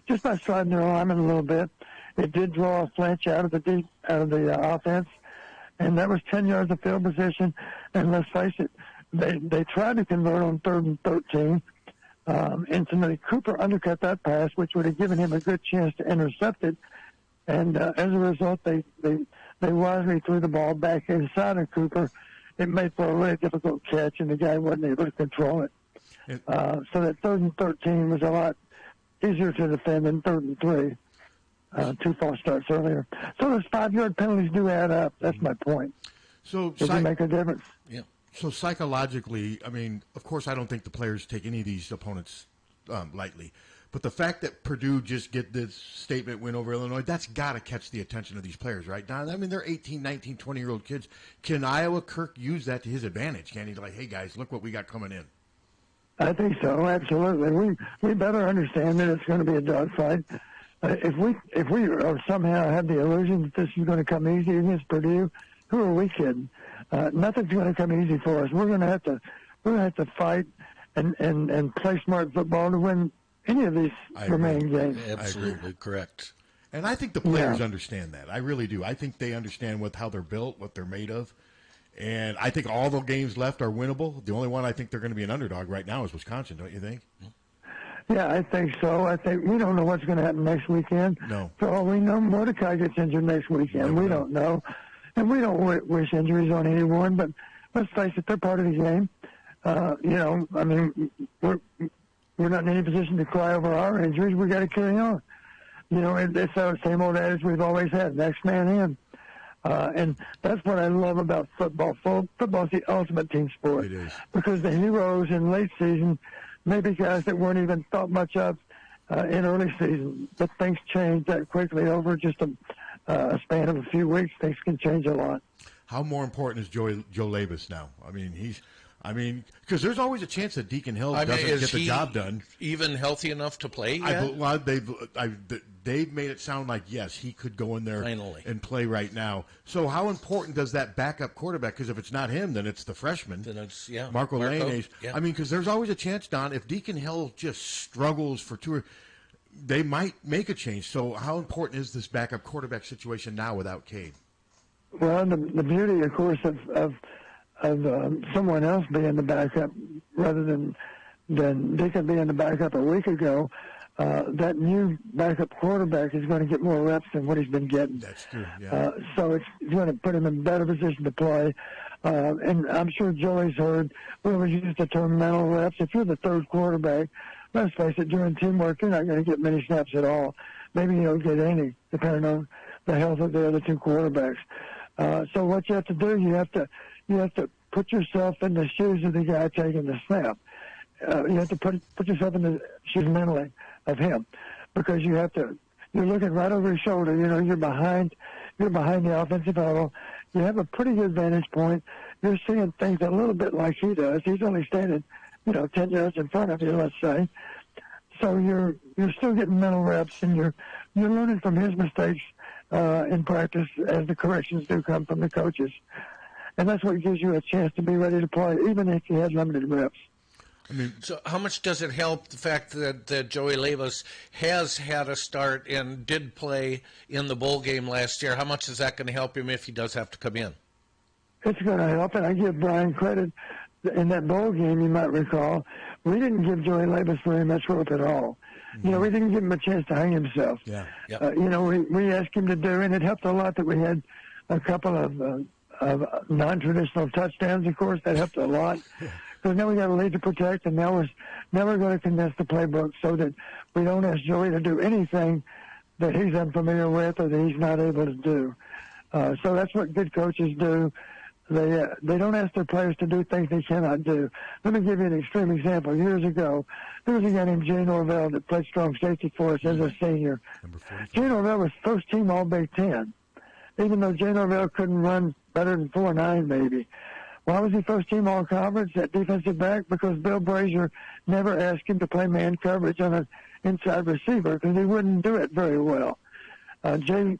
Just by sliding their lineman a little bit, it did draw a flinch out of the offense, and that was 10 yards of field position. And let's face it, they tried to convert on 3rd and 13. Instantly, Cooper undercut that pass, which would have given him a good chance to intercept it. And as a result, they wisely threw the ball back inside of Cooper. It made for a really difficult catch, and the guy wasn't able to control it. So that 3rd and 13 was a lot easier to defend than 3rd and 3. 2 false starts earlier. So those 5-yard penalties do add up. That's my point. So does it make a difference? Yeah. So psychologically, I mean, of course, I don't think the players take any of these opponents lightly. But the fact that Purdue just get this statement win over Illinois, that's got to catch the attention of these players, right? Now, I mean, they're 18, 19, 20-year-old kids. Can Iowa Kirk use that to his advantage? Can he, like, hey, guys, look what we got coming in? I think so, absolutely. We better understand that it's going to be a dogfight. If we somehow have the illusion that this is going to come easy against Purdue, who are we kidding? Nothing's going to come easy for us. We're going to have to fight and play smart football to win any of these remaining games. Absolutely correct. And I think the players understand that. I really do. I think they understand how they're built, what they're made of. And I think all the games left are winnable. The only one I think they're going to be an underdog right now is Wisconsin, don't you think? Yeah, I think so. I think we don't know what's going to happen next weekend. No. For all we know, Mordecai gets injured next weekend. We don't know. And we don't wish injuries on anyone, but let's face it, they're part of the game. I mean, we're not in any position to cry over our injuries. We got to carry on. You know, it's the same old adage we've always had: next man in. And that's what I love about football. Football's the ultimate team sport. It is. Because the heroes in late season may be guys that weren't even thought much of in early season, but things change that quickly over just a span of a few weeks. Things can change a lot. How more important is Joe Labus now? I mean, because there's always a chance that Deacon Hill doesn't get the job done. Even healthy enough to play yet? They've made it sound like, yes, he could go in there Finally. and play right now. So how important does that backup quarterback, because if it's not him, then it's the freshman. Then it's, Marco Lane. Yeah. I mean, because there's always a chance, Don, if Deacon Hill just struggles for they might make a change. So how important is this backup quarterback situation now without Cade? Well, the beauty, of course, of someone else being the backup rather than Deacon being the backup a week ago, that new backup quarterback is going to get more reps than what he's been getting. That's true, yeah. So it's going to put him in a better position to play. And I'm sure Joey's heard, we always use the term mental reps. If you're the third quarterback, let's face it, during teamwork, you're not going to get many snaps at all. Maybe you don't get any, depending on the health of the other two quarterbacks. So what you have to do, you have to put yourself in the shoes of the guy taking the snap. You have to put yourself in the shoes mentally of him, because you're looking right over his shoulder. You know, you're behind the offensive huddle. You have a pretty good vantage point. you're seeing things a little bit like he does. He's only standing, 10 yards in front of you, let's say. So you're still getting mental reps, and you're learning from his mistakes in practice as the corrections do come from the coaches. And that's what gives you a chance to be ready to play, even if you had limited reps. So how much does it help the fact that Joey Levis has had a start and did play in the bowl game last year? How much is that going to help him if he does have to come in? It's going to help, and I give Brian credit. In that bowl game, you might recall, we didn't give Joey Levis very much rope at all. Mm-hmm. We didn't give him a chance to hang himself. Yeah. Yep. We asked him to do, and it helped a lot that we had a couple of non-traditional touchdowns, of course. That helped a lot. Because now we got a lead to protect, and now we're going to condense the playbook so that we don't ask Joey to do anything that he's unfamiliar with or that he's not able to do. So that's what good coaches do. They don't ask their players to do things they cannot do. Let me give you an extreme example. Years ago, there was a guy named Jay Norvell that played strong safety for us as a senior. Jay Norvell was first team All Big Ten, even though Jay Norvell couldn't run better than 4.9 maybe. Why was he first team all conference at defensive back? Because Bill Brazier never asked him to play man coverage on an inside receiver because he wouldn't do it very well. Jay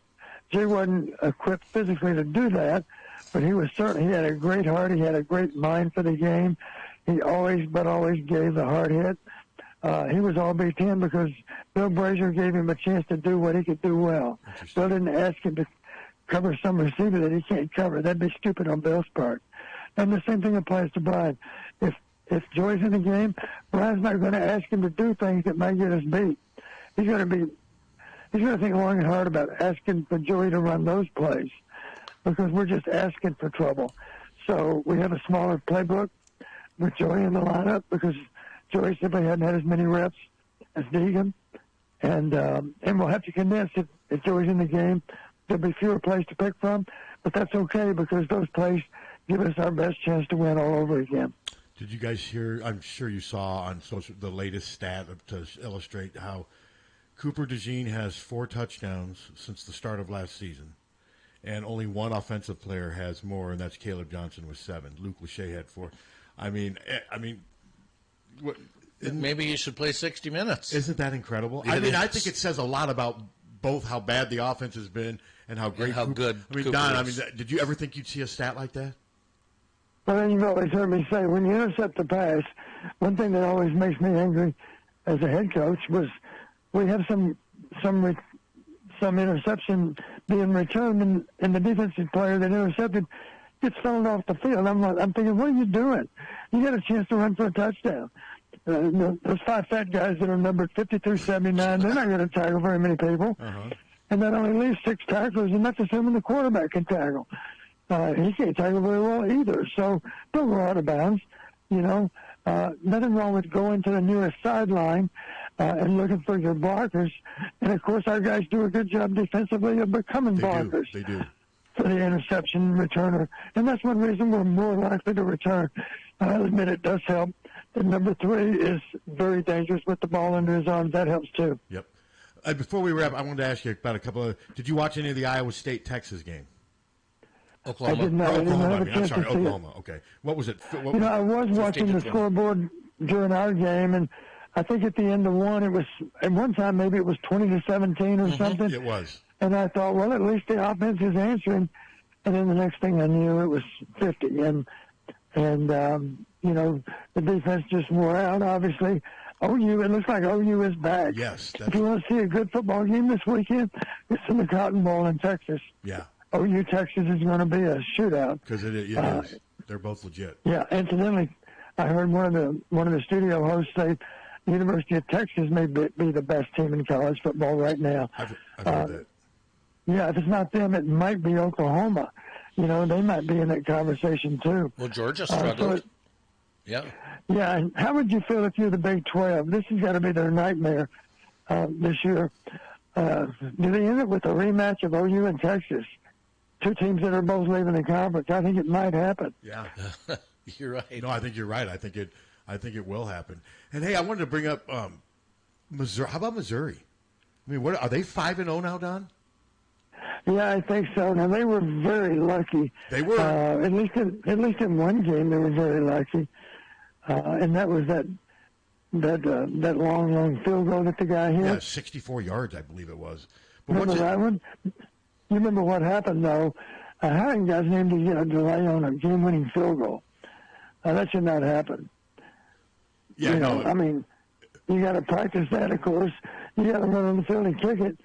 wasn't equipped physically to do that, but he had a great heart. He had a great mind for the game. He always gave the hard hit. He was all Big Ten because Bill Brazier gave him a chance to do what he could do well. Bill didn't ask him to cover some receiver that he can't cover. That'd be stupid on Bill's part. And the same thing applies to Brian. If Joey's in the game, Brian's not going to ask him to do things that might get us beat. He's going to think long and hard about asking for Joey to run those plays because we're just asking for trouble. So we have a smaller playbook with Joey in the lineup because Joey simply hadn't had as many reps as Deegan. And we'll have to condense if Joey's in the game. There'll be fewer plays to pick from, but that's okay because those plays give us our best chance to win all over again. Did you guys hear? I'm sure you saw on social the latest stat to illustrate how Cooper DeJean has 4 touchdowns since the start of last season, and only one offensive player has more, and that's Caleb Johnson with 7. Luke Lachey had 4. I mean, what? Maybe he should play 60 minutes. Isn't that incredible? I think it says a lot about both how bad the offense has been and how great, and how good. Cooper Don. is. Did you ever think you'd see a stat like that? Well, then you've always heard me say, when you intercept the pass, one thing that always makes me angry as a head coach was we have some interception being returned, and the defensive player that intercepted gets thrown off the field. I'm thinking, what are you doing? You got a chance to run for a touchdown. Those 5 fat guys that are numbered 50 through 79, they're not going to tackle very many people. Uh-huh. And that only leaves 6 tacklers, and that's assuming the quarterback can tackle. He can't tackle very well either, so don't go out of bounds. Nothing wrong with going to the nearest sideline and looking for your blockers. And, of course, our guys do a good job defensively of becoming blockers. They do. For the interception returner. And that's one reason we're more likely to return. I'll admit it does help. And number 3 is very dangerous with the ball under his arms. That helps, too. Yep. Before we wrap, I wanted to ask you about a couple of – did you watch any of the Iowa State-Texas game? Oklahoma. I did not. Oklahoma. Okay. What was it? I was watching the scoreboard during our game, and I think at the end of one, it was at one time maybe it was 20-17 or something. It was. And I thought, well, at least the offense is answering. And then the next thing I knew, it was 50. And the defense just wore out. Obviously, OU. It looks like OU is back. Yes. If you want to see a good football game this weekend, it's in the Cotton Bowl in Texas. Yeah. OU Texas is going to be a shootout because it is. They're both legit. Yeah. Incidentally, I heard one of the studio hosts say the University of Texas may be the best team in college football right now. I've heard that. Yeah, if it's not them, it might be Oklahoma. They might be in that conversation too. Well, Georgia struggled. Yeah. Yeah, and how would you feel if you're the Big 12? This has got to be their nightmare this year. Do they end up with a rematch of OU and Texas? 2 teams that are both leaving the conference. I think it might happen. Yeah, you're right. No, I think you're right. I think it will happen. And hey, I wanted to bring up Missouri. How about Missouri? I mean, what are they 5-0 now, Don? Yeah, I think so. Now they were very lucky. They were. At least in one game they were very lucky, and that was that long field goal that the guy hit. Yeah, 64 yards, I believe it was. But Remember that one? You remember what happened though? Hiring guys named to get a delay on a game-winning field goal. That should not happen. Yeah, I mean, you got to practice that, of course. You got to run on the field and kick it.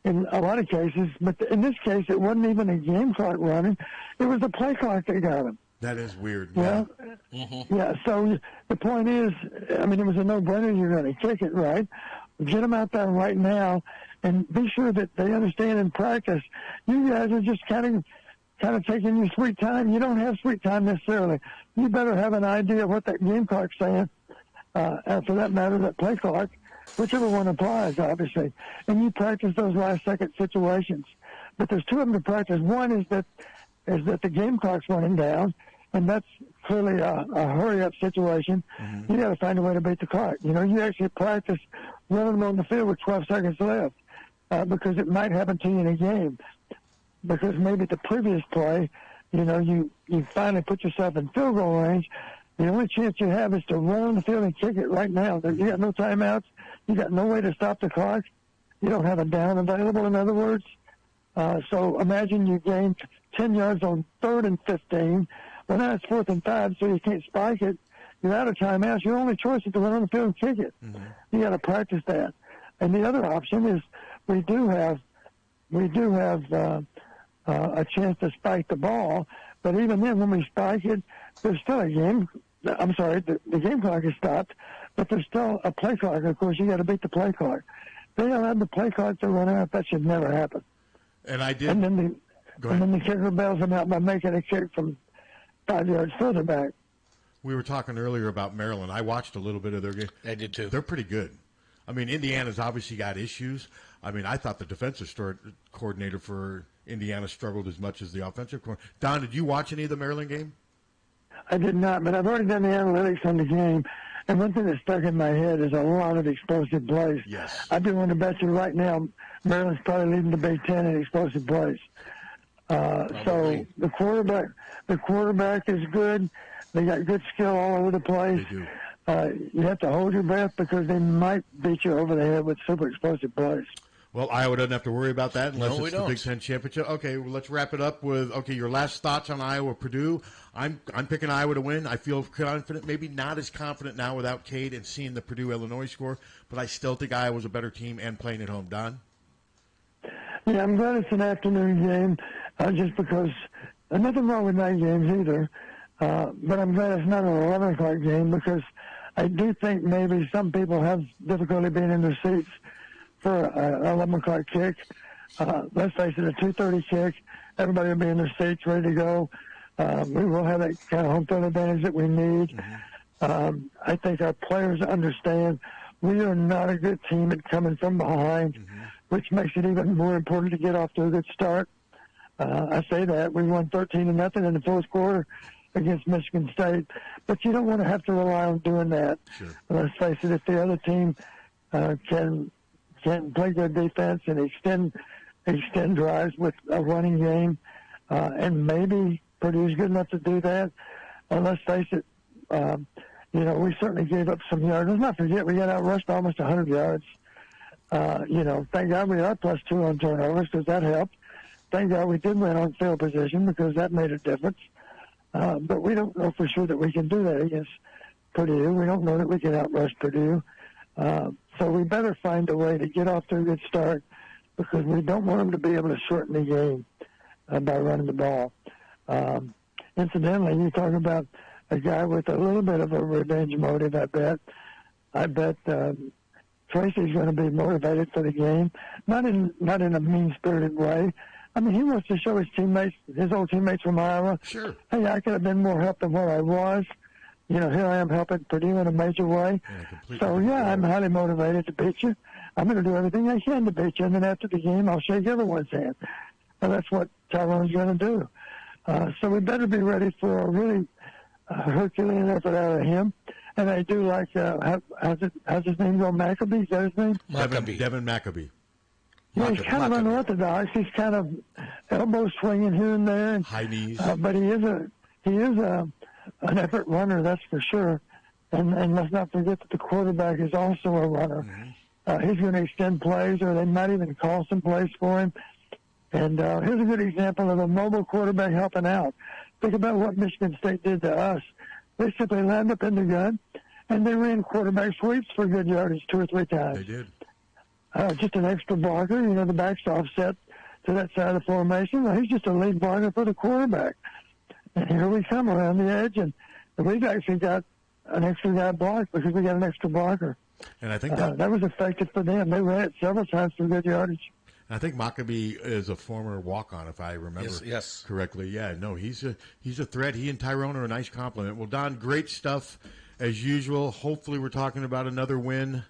In a lot of cases, but in this case, it wasn't even a game clock running. It was the play clock that got him. That is weird. Well, yeah. So the point is, I mean, it was a no-brainer. You're going to kick it, right? Get them out there right now, and be sure that they understand in practice. You guys are just kind of taking your sweet time. You don't have sweet time necessarily. You better have an idea of what that game clock's saying, and for that matter, that play clock. Whichever one applies, obviously. And you practice those last-second situations. But there's two of them to practice. One is that the game clock's running down, and that's clearly a hurry-up situation. You got to find a way to beat the clock. You know, you actually practice running them on the field with 12 seconds left because it might happen to you in a game. Because maybe the previous play, you know, you finally put yourself in field goal range. The only chance you have is to run on the field and kick it right now. You got no timeouts. You got no way to stop the clock. You don't have a down available, in other words. So imagine you gained 10 yards on 3rd and 15. Well, now it's 4th and 5, so you can't spike it. You're out of timeouts. Your only choice is to run on the field and kick it. You got to practice that. And the other option is we do have a chance to spike the ball, but even then, when we spike it, there's still a game. I'm sorry, the game clock is stopped, but there's still a play clock. Of course, you got to beat the play clock. They allowed the play clock to run out. That should never happen. And I did. And then the kicker bails them out by making a kick from 5 yards further back. We were talking earlier about Maryland. I watched a little bit of their game. I did too. They're pretty good. I mean, Indiana's obviously got issues. I mean, I thought the defensive coordinator for Indiana struggled as much as the offensive coordinator. Don, did you watch any of the Maryland game? I did not, but I've already done the analytics on the game. And one thing that stuck in my head is a lot of explosive plays. Yes. I'd be willing to bet you right now Maryland's probably leading the Big Ten in explosive plays. So the quarterback is good. They got good skill all over the place. They do. You have to hold your breath because they might beat you over the head with super explosive plays. Well, Iowa doesn't have to worry about that unless No, we it's the don't. Big Ten championship. Okay, well, let's wrap it up with your last thoughts on Iowa-Purdue. I'm picking Iowa to win. I feel confident, maybe not as confident now without Cade and seeing the Purdue-Illinois score, but I still think Iowa's a better team and playing at home. Don? Yeah, I'm glad it's an afternoon game just because nothing wrong with night games either, but I'm glad it's not an 11 o'clock game because I do think maybe some people have difficulty being in their seats for an 11 o'clock kick. Let's face it, a 2:30 kick, everybody will be in their seats ready to go. We will have that kind of home field advantage that we need. I think our players understand we are not a good team at coming from behind, which makes it even more important to get off to a good start. I say that. We won 13-0 in the fourth quarter against Michigan State, but you don't want to have to rely on doing that. Sure. Let's face it, if the other team can play good defense and extend drives with a running game, and maybe Purdue's good enough to do that. Let's face it, we certainly gave up some yards. Let's not forget we got outrushed almost 100 yards. Thank God we are +2 on turnovers because that helped. Thank God we did win on field position because that made a difference. But we don't know for sure that we can do that against Purdue. We don't know that we can outrush Purdue. So we better find a way to get off to a good start because we don't want them to be able to shorten the game by running the ball. Incidentally, you talk about a guy with a little bit of a revenge motive, I bet Tracy's going to be motivated for the game, not in a mean-spirited way. I mean, he wants to show his old teammates from Iowa, Sure. Hey, I could have been more help than what I was. Here I am helping Purdue in a major way. So, I'm highly motivated to beat you. I'm going to do everything I can to beat you, and then after the game, I'll shake everyone's hand. And that's what Tyrone's going to do. So we better be ready for a really Herculean effort out of him. And I do like, how's his name go? Maccabee? Is that his name? Maccabee. Devin Maccabee. Yeah, he's kind of unorthodox. He's kind of elbow swinging here and there, and high knees. But he is an effort runner, that's for sure. And let's not forget that the quarterback is also a runner. Mm-hmm. He's going to extend plays, or they might even call some plays for him. And here's a good example of a mobile quarterback helping out. Think about what Michigan State did to us. They simply lined up in the gun, and they ran quarterback sweeps for good yardage 2 or 3 times. They did. Just an extra blocker. You know, the back's offset to that side of the formation. Well, he's just a lead blocker for the quarterback. And here we come around the edge, and we've actually got an extra guy blocked because we got an extra blocker. And I think that was effective for them. They ran it several times for good yardage. I think Maccabee is a former walk-on, if I remember yes. correctly. Yeah, no, he's a threat. He and Tyrone are a nice compliment. Well, Don, great stuff as usual. Hopefully we're talking about another win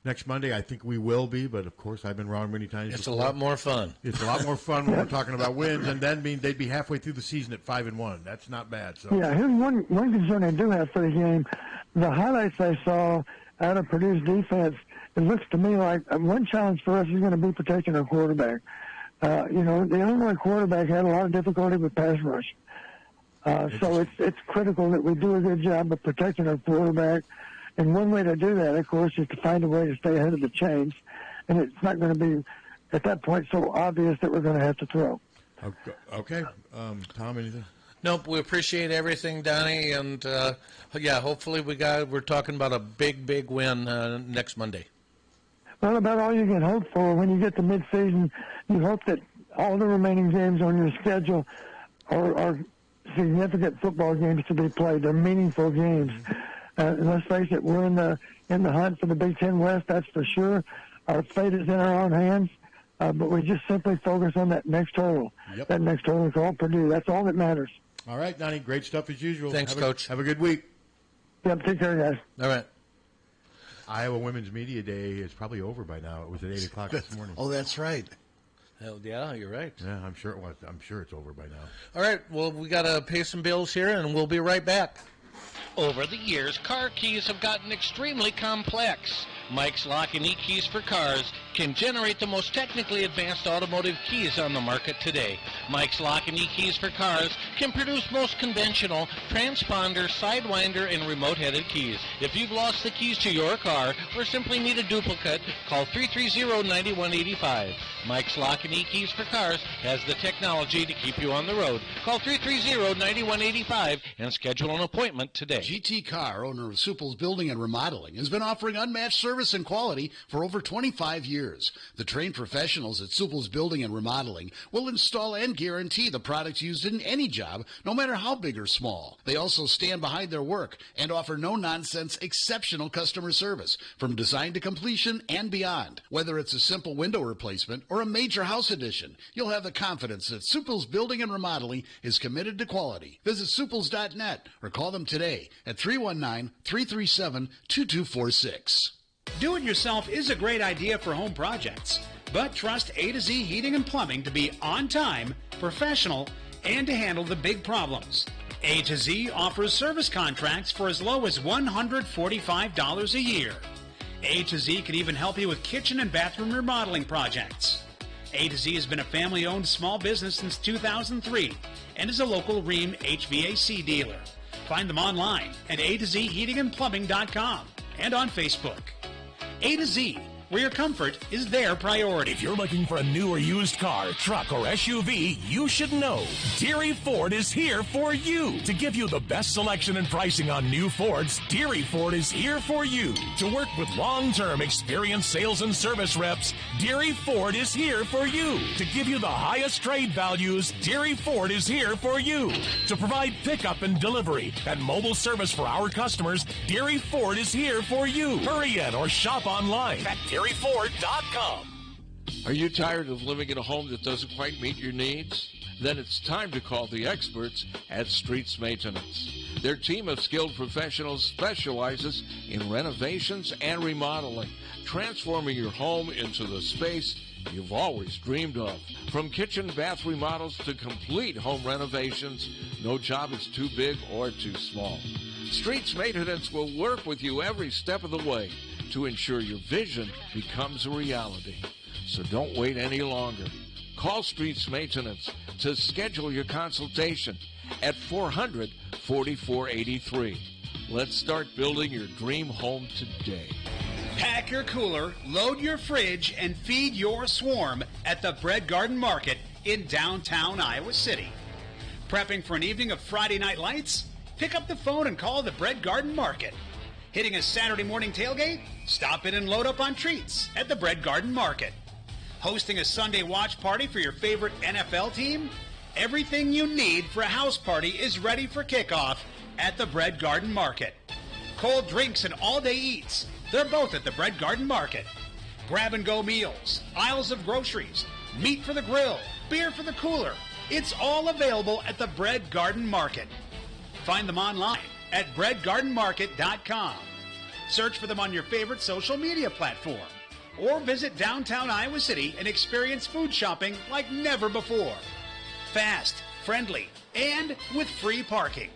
next Monday. I think we will be, but of course I've been wrong many times. It's a lot more fun. It's a lot more fun when we're talking about wins, and then mean they'd be halfway through the season at 5-1. That's not bad. So yeah, here's one concern I do have for the game. The highlights I saw out of Purdue's defense, it looks to me like one challenge for us is going to be protecting our quarterback. You know, the Illinois quarterback had a lot of difficulty with pass rush. So it's critical that we do a good job of protecting our quarterback. And one way to do that, of course, is to find a way to stay ahead of the chains. And it's not going to be, at that point, so obvious that we're going to have to throw. Okay. Tom, anything? Nope, we appreciate everything, Donnie, and hopefully we're talking about a big win next Monday. Well, about all you can hope for when you get to midseason, you hope that all the remaining games on your schedule are significant football games to be played. They're meaningful games. And let's face it, we're in the hunt for the Big Ten West, that's for sure. Our fate is in our own hands, but we just simply focus on that next hurdle. Yep. That next hurdle is all Purdue. That's all that matters. All right, Donnie, great stuff as usual. Thanks, Coach. Have a good week. Yep, take care, guys. All right. Iowa Women's Media Day is probably over by now. It was at 8 o'clock this morning. Oh, that's right. Hell yeah, you're right. Yeah, I'm sure it was. I'm sure it's over by now. All right, well, we got to pay some bills here, and we'll be right back. Over the years, car keys have gotten extremely complex. Mike's Lock and E-Keys for Cars can generate the most technically advanced automotive keys on the market today. Mike's Lock and E-Keys for Cars can produce most conventional transponder, sidewinder, and remote-headed keys. If you've lost the keys to your car or simply need a duplicate, call 330-9185. Mike's Lock and E-Keys for Cars has the technology to keep you on the road. Call 330-9185 and schedule an appointment today. GT Carr, owner of Supple's Building and Remodeling, has been offering unmatched service and quality for over 25 years. The trained professionals at Supple's Building and Remodeling will install and guarantee the products used in any job, no matter how big or small. They also stand behind their work and offer no-nonsense, exceptional customer service from design to completion and beyond. Whether it's a simple window replacement or a major house addition, you'll have the confidence that Supple's Building and Remodeling is committed to quality. Visit Supples.net or call them today at 319-337-2246. Do-it-yourself is a great idea for home projects, but trust A to Z Heating and Plumbing to be on time, professional, and to handle the big problems. A to Z offers service contracts for as low as $145 a year. A to Z can even help you with kitchen and bathroom remodeling projects. A to Z has been a family-owned small business since 2003 and is a local Rheem HVAC dealer. Find them online at A2ZHeatingandPlumbing.com and on Facebook. A to Z, where your comfort is their priority. If you're looking for a new or used car, truck, or SUV, you should know Deary Ford is here for you. To give you the best selection and pricing on new Fords, Deary Ford is here for you. To work with long-term experienced sales and service reps, Deary Ford is here for you. To give you the highest trade values, Deary Ford is here for you. To provide pickup and delivery and mobile service for our customers, Deary Ford is here for you. Hurry in or shop online at DearyFord.com. Are you tired of living in a home that doesn't quite meet your needs? Then it's time to call the experts at Streets Maintenance. Their team of skilled professionals specializes in renovations and remodeling, transforming your home into the space you've always dreamed of. From kitchen and bath remodels to complete home renovations, no job is too big or too small. Streets Maintenance will work with you every step of the way to ensure your vision becomes a reality. So don't wait any longer. Call Streets Maintenance to schedule your consultation at 400-4483. Let's start building your dream home today. Pack your cooler, load your fridge, and feed your swarm at the Bread Garden Market in downtown Iowa City. Prepping for an evening of Friday Night Lights? Pick up the phone and call the Bread Garden Market. Hitting a Saturday morning tailgate? Stop in and load up on treats at the Bread Garden Market. Hosting a Sunday watch party for your favorite NFL team? Everything you need for a house party is ready for kickoff at the Bread Garden Market. Cold drinks and all-day eats, they're both at the Bread Garden Market. Grab-and-go meals, aisles of groceries, meat for the grill, beer for the cooler. It's all available at the Bread Garden Market. Find them online at breadgardenmarket.com. Search for them on your favorite social media platform. Or visit downtown Iowa City and experience food shopping like never before. Fast, friendly, and with free parking.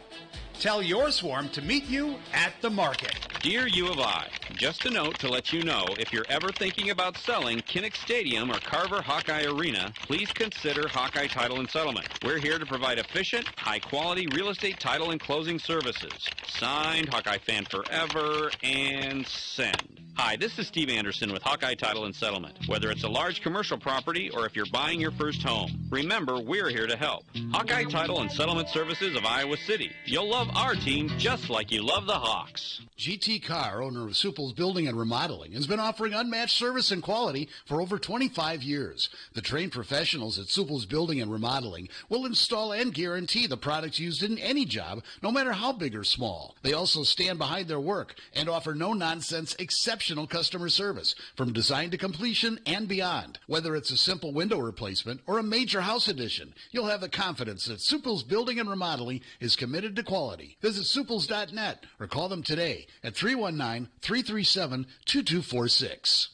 Tell your swarm to meet you at the market. Dear U of I, just a note to let you know if you're ever thinking about selling Kinnick Stadium or Carver Hawkeye Arena, please consider Hawkeye Title and Settlement. We're here to provide efficient, high-quality real estate title and closing services. Signed, Hawkeye Fan Forever, and send. Hi, this is Steve Anderson with Hawkeye Title and Settlement. Whether it's a large commercial property or if you're buying your first home, remember we're here to help. Hawkeye Title and Settlement Services of Iowa City. You'll love our team just like you love the Hawks. GT Carr, owner of Supple's Building and Remodeling, has been offering unmatched service and quality for over 25 years. The trained professionals at Supple's Building and Remodeling will install and guarantee the products used in any job, no matter how big or small. They also stand behind their work and offer no-nonsense, exceptional customer service from design to completion and beyond. Whether it's a simple window replacement or a major house addition, you'll have the confidence that Supple's Building and Remodeling is committed to quality. Visit supples.net or call them today at 319-337-2246.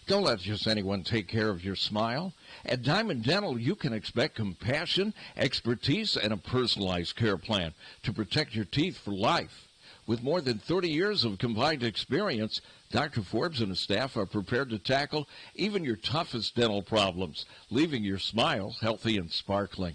Don't let just anyone take care of your smile. At Diamond Dental, you can expect compassion, expertise, and a personalized care plan to protect your teeth for life. With more than 30 years of combined experience, Dr. Forbes and his staff are prepared to tackle even your toughest dental problems, leaving your smile healthy and sparkling.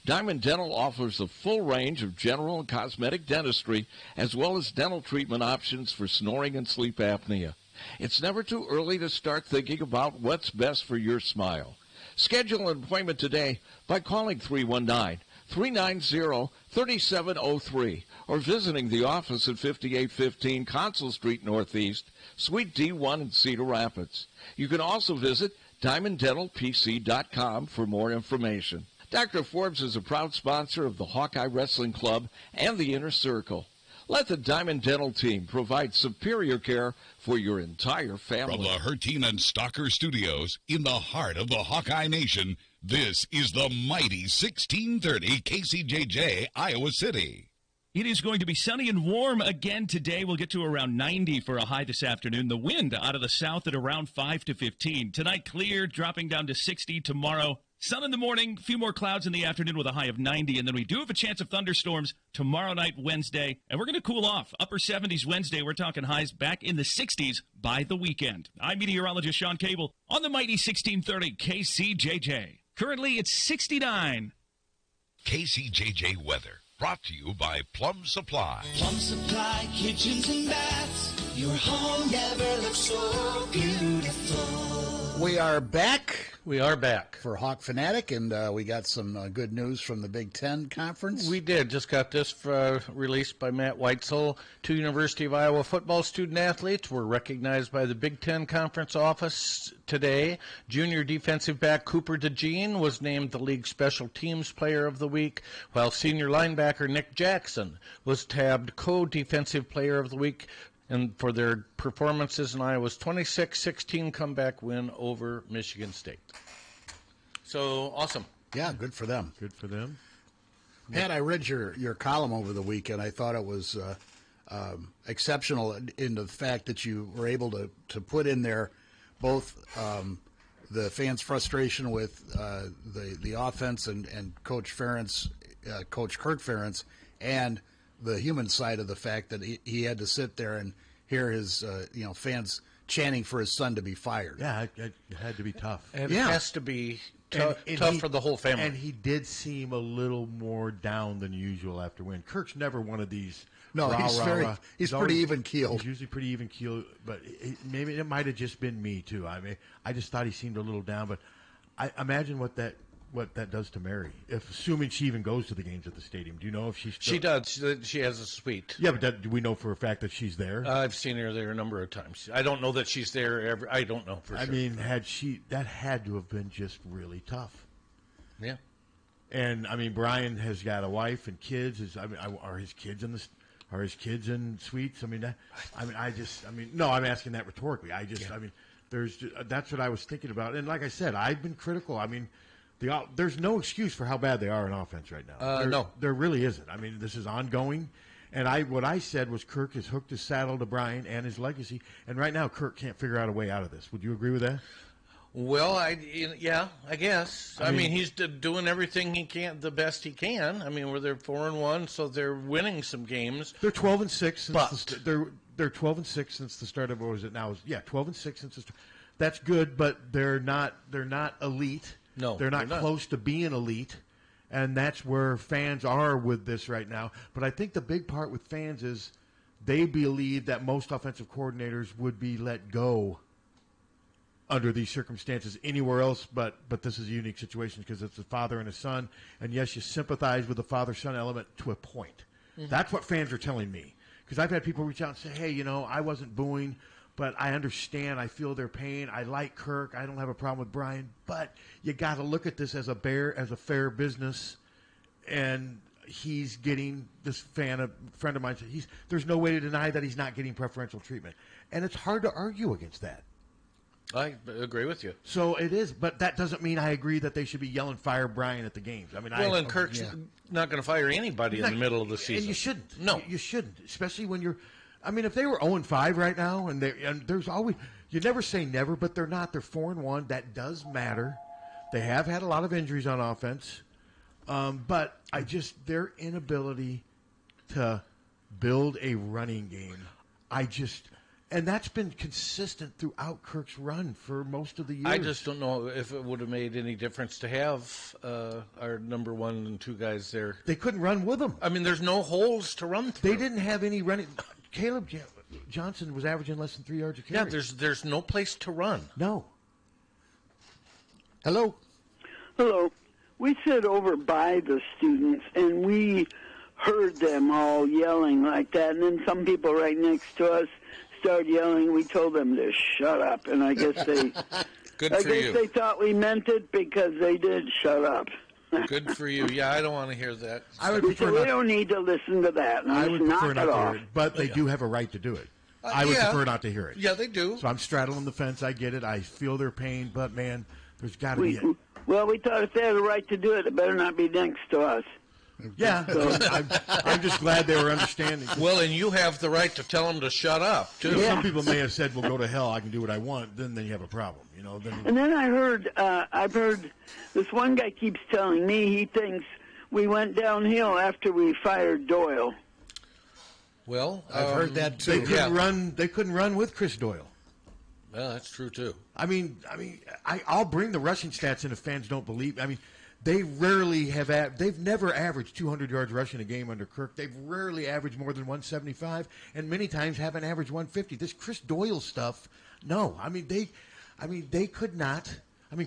Diamond Dental offers a full range of general and cosmetic dentistry, as well as dental treatment options for snoring and sleep apnea. It's never too early to start thinking about what's best for your smile. Schedule an appointment today by calling 319-390-3703 or visiting the office at 5815 Consul Street Northeast, Suite D1 in Cedar Rapids. You can also visit DiamondDentalPC.com for more information. Dr. Forbes is a proud sponsor of the Hawkeye Wrestling Club and the Inner Circle. Let the Diamond Dental team provide superior care for your entire family. From the Hertine and Stalker Studios in the heart of the Hawkeye Nation, this is the mighty 1630 KCJJ, Iowa City. It is going to be sunny and warm again today. We'll get to around 90 for a high this afternoon. The wind out of the south at around 5 to 15. Tonight clear, dropping down to 60 tomorrow. Sun in the morning, a few more clouds in the afternoon with a high of 90, and then we do have a chance of thunderstorms tomorrow night, Wednesday, and we're going to cool off. Upper 70s Wednesday, we're talking highs back in the 60s by the weekend. I'm meteorologist Sean Cable on the mighty 1630 KCJJ. Currently, it's 69. KCJJ weather, brought to you by Plum Supply. Plum Supply, kitchens and baths. Your home never looks so beautiful. We are back. We are back For Hawkfanatic, and we got some good news from the Big Ten Conference. We did. Just got this released by Matt Weitzel. 2 University of Iowa football student-athletes were recognized by the Big Ten Conference office today. Junior defensive back Cooper DeJean was named the league special teams player of the week, while senior linebacker Nick Jackson was tabbed co-defensive player of the week and for their performances in Iowa's 26-16 comeback win over Michigan State. So, awesome. Yeah, good for them. Good for them. Pat, I read your column over the weekend. I thought it was exceptional in the fact that you were able to put in there both the fans' frustration with the offense and Coach Ferentz, Coach Kirk Ferentz, and the human side of the fact that he had to sit there and hear his fans chanting for his son to be fired. Yeah, it had to be tough. And Yeah. it has to be tough for the whole family. And he did seem a little more down than usual after win. Kirk's never one of these. No, he's pretty even keeled. He's usually pretty even keeled, but maybe it might have just been me too. I mean, I just thought he seemed a little down. But I imagine what that does to Mary, assuming she even goes to the games at the stadium. Do you know if she's still... She does. She has a suite. Yeah, but do we know for a fact that she's there? I've seen her there a number of times. I don't know that she's there I don't know for sure. I mean, that had to have been just really tough. Yeah. And I mean, Brian has got a wife and kids. Are his kids in suites? No, I'm asking that rhetorically. That's what I was thinking about. And like I said, I've been critical. I mean, there's no excuse for how bad they are in offense right now. No, there really isn't. I mean, this is ongoing. And what I said was Kirk has hooked his saddle to Brian and his legacy. And right now, Kirk can't figure out a way out of this. Would you agree with that? Well, I guess. I mean, he's doing everything he can, the best he can. I mean, they're 4-1, so they're winning some games. They're 12-6. They're 12-6 since the start of, what was it now? 12-6 since the start. That's good, but they're not elite. No, they're not close to being elite, and that's where fans are with this right now. But I think the big part with fans is they believe that most offensive coordinators would be let go under these circumstances anywhere else, but this is a unique situation because it's a father and a son, and yes, you sympathize with the father-son element to a point. Mm-hmm. That's what fans are telling me, because I've had people reach out and say, hey, I wasn't booing, but I understand, I feel their pain, I like Kirk, I don't have a problem with Brian, but you got to look at this as a fair business, and he's getting this friend of mine said there's no way to deny that he's not getting preferential treatment, and it's hard to argue against that. I agree with you. So it is, but that doesn't mean I agree that they should be yelling "Fire Brian" at the games. I mean, and Kirk's not going to fire anybody in the middle of the season. And you shouldn't. No, you shouldn't, especially when you're. I mean, if they were 0-5 right now, and there's always you never say never, but they're not. They're 4-1. That does matter. They have had a lot of injuries on offense, but their inability to build a running game. And that's been consistent throughout Kirk's run for most of the years. I just don't know if it would have made any difference to have our number 1 and 2 guys there. They couldn't run with them. I mean, there's no holes to run through. They didn't have any running. Caleb Johnson was averaging less than 3 yards a carry. Yeah, there's no place to run. No. Hello. We sit over by the students, and we heard them all yelling like that, and then some people right next to us started yelling. We told them to shut up, and I guess they they thought we meant it because they did shut up. Good for you. Yeah, I don't want to hear that. We don't need to listen to that. I would prefer not to hear it, but they do have a right to do it. I would prefer not to hear it. Yeah, they do. So I'm straddling the fence. I get it. I feel their pain, but man, there's got to be. Well, we thought if they had a right to do it, it better not be next to us. Yeah, I'm just glad they were understanding. Well, and you have the right to tell them to shut up, too. Yeah. Some people may have said, well, go to hell, I can do what I want, then you have a problem. And then I've heard this one guy keeps telling me he thinks we went downhill after we fired Doyle. Well, I've heard that, too. They couldn't run with Chris Doyle. Well, that's true, too. I'll bring the rushing stats in if fans don't believe. They rarely have. They've never averaged 200 yards rushing a game under Kirk. They've rarely averaged more than 175, and many times haven't averaged 150. This Chris Doyle stuff, no. They could not.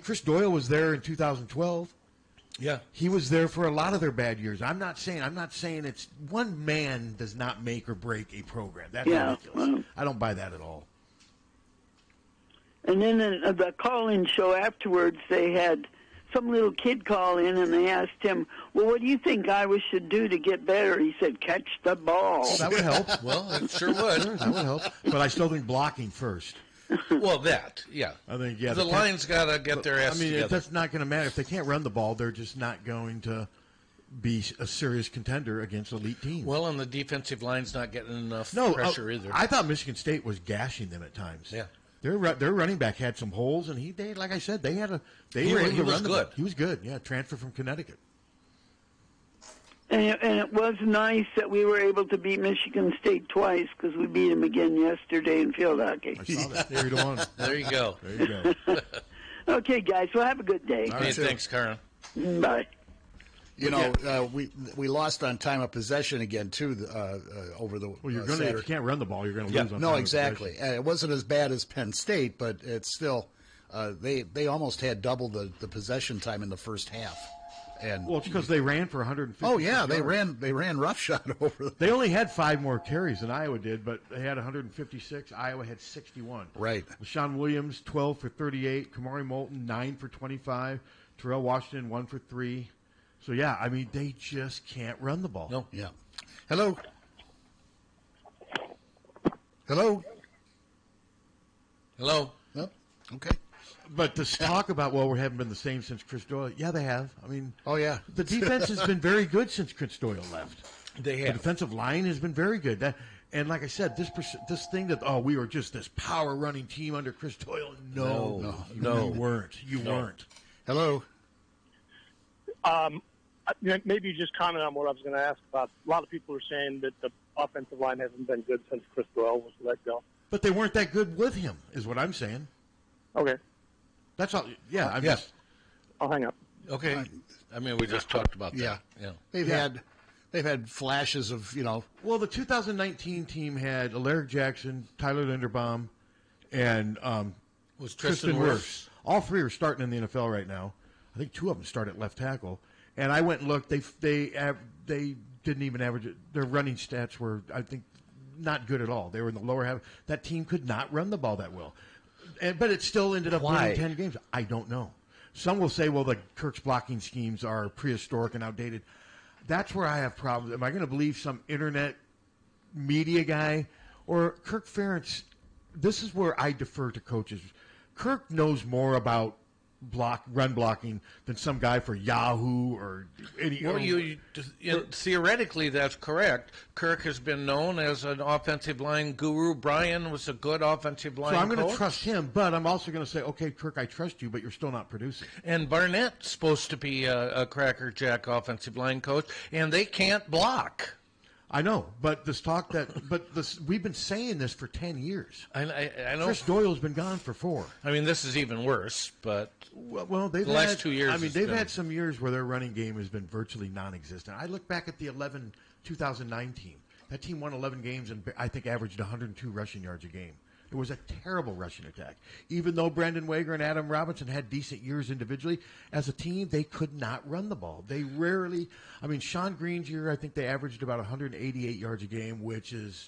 Chris Doyle was there in 2012. Yeah, he was there for a lot of their bad years. I'm not saying it's one man does not make or break a program. That's ridiculous. I don't buy that at all. And then the call-in show afterwards, they had some little kid call in, and they asked him, well, what do you think Iowa should do to get better? He said, catch the ball. Well, that would help. Well, it sure would. That would help. But I still think blocking first. Well, yeah. I think, the line's got to get their ass together. That's not going to matter. If they can't run the ball, they're just not going to be a serious contender against elite teams. Well, and the defensive line's not getting enough pressure either. I thought Michigan State was gashing them at times. Yeah. Their running back had some holes, and he like I said, he was good. He was good. Yeah, transfer from Connecticut. And it was nice that we were able to beat Michigan State twice because we beat them again yesterday in field hockey. I saw that. 3-1. There you go. There you go. Okay, guys. Well, have a good day. Hey, thanks, Karen. Bye. You know, we lost on time of possession again too over the. Well, you're going to if you can't run the ball, you're going to lose. On no, time exactly. It wasn't as bad as Penn State, but it's still they almost had double the possession time in the first half. And well, it's because they ran for 150. Oh yeah, they ran roughshod over them. They only had 5 more carries than Iowa did, but they had 156. Iowa had 61. Right. LaShawn Williams 12 for 38. Kamari Moulton 9 for 25. Terrell Washington 1 for 3. So yeah, I mean they just can't run the ball. No. Yeah. Hello. Hello. Hello. Yep. Okay. But to talk about, we haven't been the same since Chris Doyle. Yeah, they have. I mean, oh yeah, the defense has been very good since Chris Doyle left. They have. The defensive line has been very good. And like I said, this thing that we were just this power running team under Chris Doyle. No, you weren't. You weren't. Hello. Maybe you just comment on what I was going to ask about. A lot of people are saying that the offensive line hasn't been good since Chris Doyle was let go. But they weren't that good with him, is what I'm saying. Okay. That's all. Yeah, I'll hang up. Okay. I mean, we just talked about that. Yeah. They've had flashes of, Well, the 2019 team had Alaric Jackson, Tyler Linderbaum, and was Tristan Wirfs. All 3 are starting in the NFL right now. I think 2 of them start at left tackle. And I went and looked. They didn't even average it. Their running stats were, I think, not good at all. They were in the lower half. That team could not run the ball that well. But it still ended up winning 10 games. I don't know. Some will say, well, the Kirk's blocking schemes are prehistoric and outdated. That's where I have problems. Am I going to believe some internet media guy? Or Kirk Ferentz, this is where I defer to coaches. Kirk knows more about run blocking than some guy for Yahoo or any. Well, theoretically, that's correct. Kirk has been known as an offensive line guru. Brian was a good offensive line coach. So I'm going to trust him, but I'm also going to say, okay, Kirk, I trust you, but you're still not producing. And Barnett's supposed to be a crackerjack offensive line coach, and they can't block. I know, but we've been saying this for 10 years. I know. Chris Doyle's been gone for 4. I mean, this is even worse, but they've the last 2 years. I mean, they've had some years where their running game has been virtually non-existent. I look back at the 2009 team. That team won 11 games and I think averaged 102 rushing yards a game. It was a terrible rushing attack. Even though Brendan Wager and Adam Robinson had decent years individually, as a team, they could not run the ball. They rarely. I mean, Sean Green's year, I think they averaged about 188 yards a game,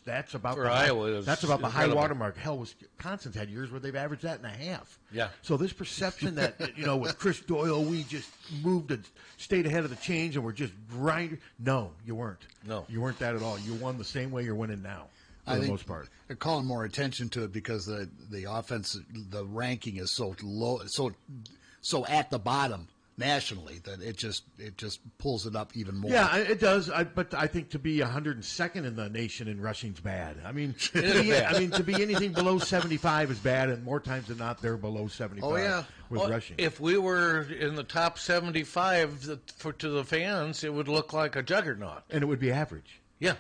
that's about for Iowa. That's about the high watermark. Hell, Wisconsin's had years where they've averaged that and a half. Yeah. So this perception that with Chris Doyle, we just moved and stayed ahead of the change and we're just grinding. No, you weren't. No, you weren't that at all. You won the same way you're winning now. For the most part, they're calling more attention to it because the offense, the ranking is so low, so at the bottom nationally that it just pulls it up even more. Yeah, it does. But I think to be 102nd in the nation in rushing's bad. I mean, to be anything below 75 is bad, and more times than not, they're below 75. Oh yeah, with rushing. If we were in the top 75 to the fans, it would look like a juggernaut, and it would be average. Yeah.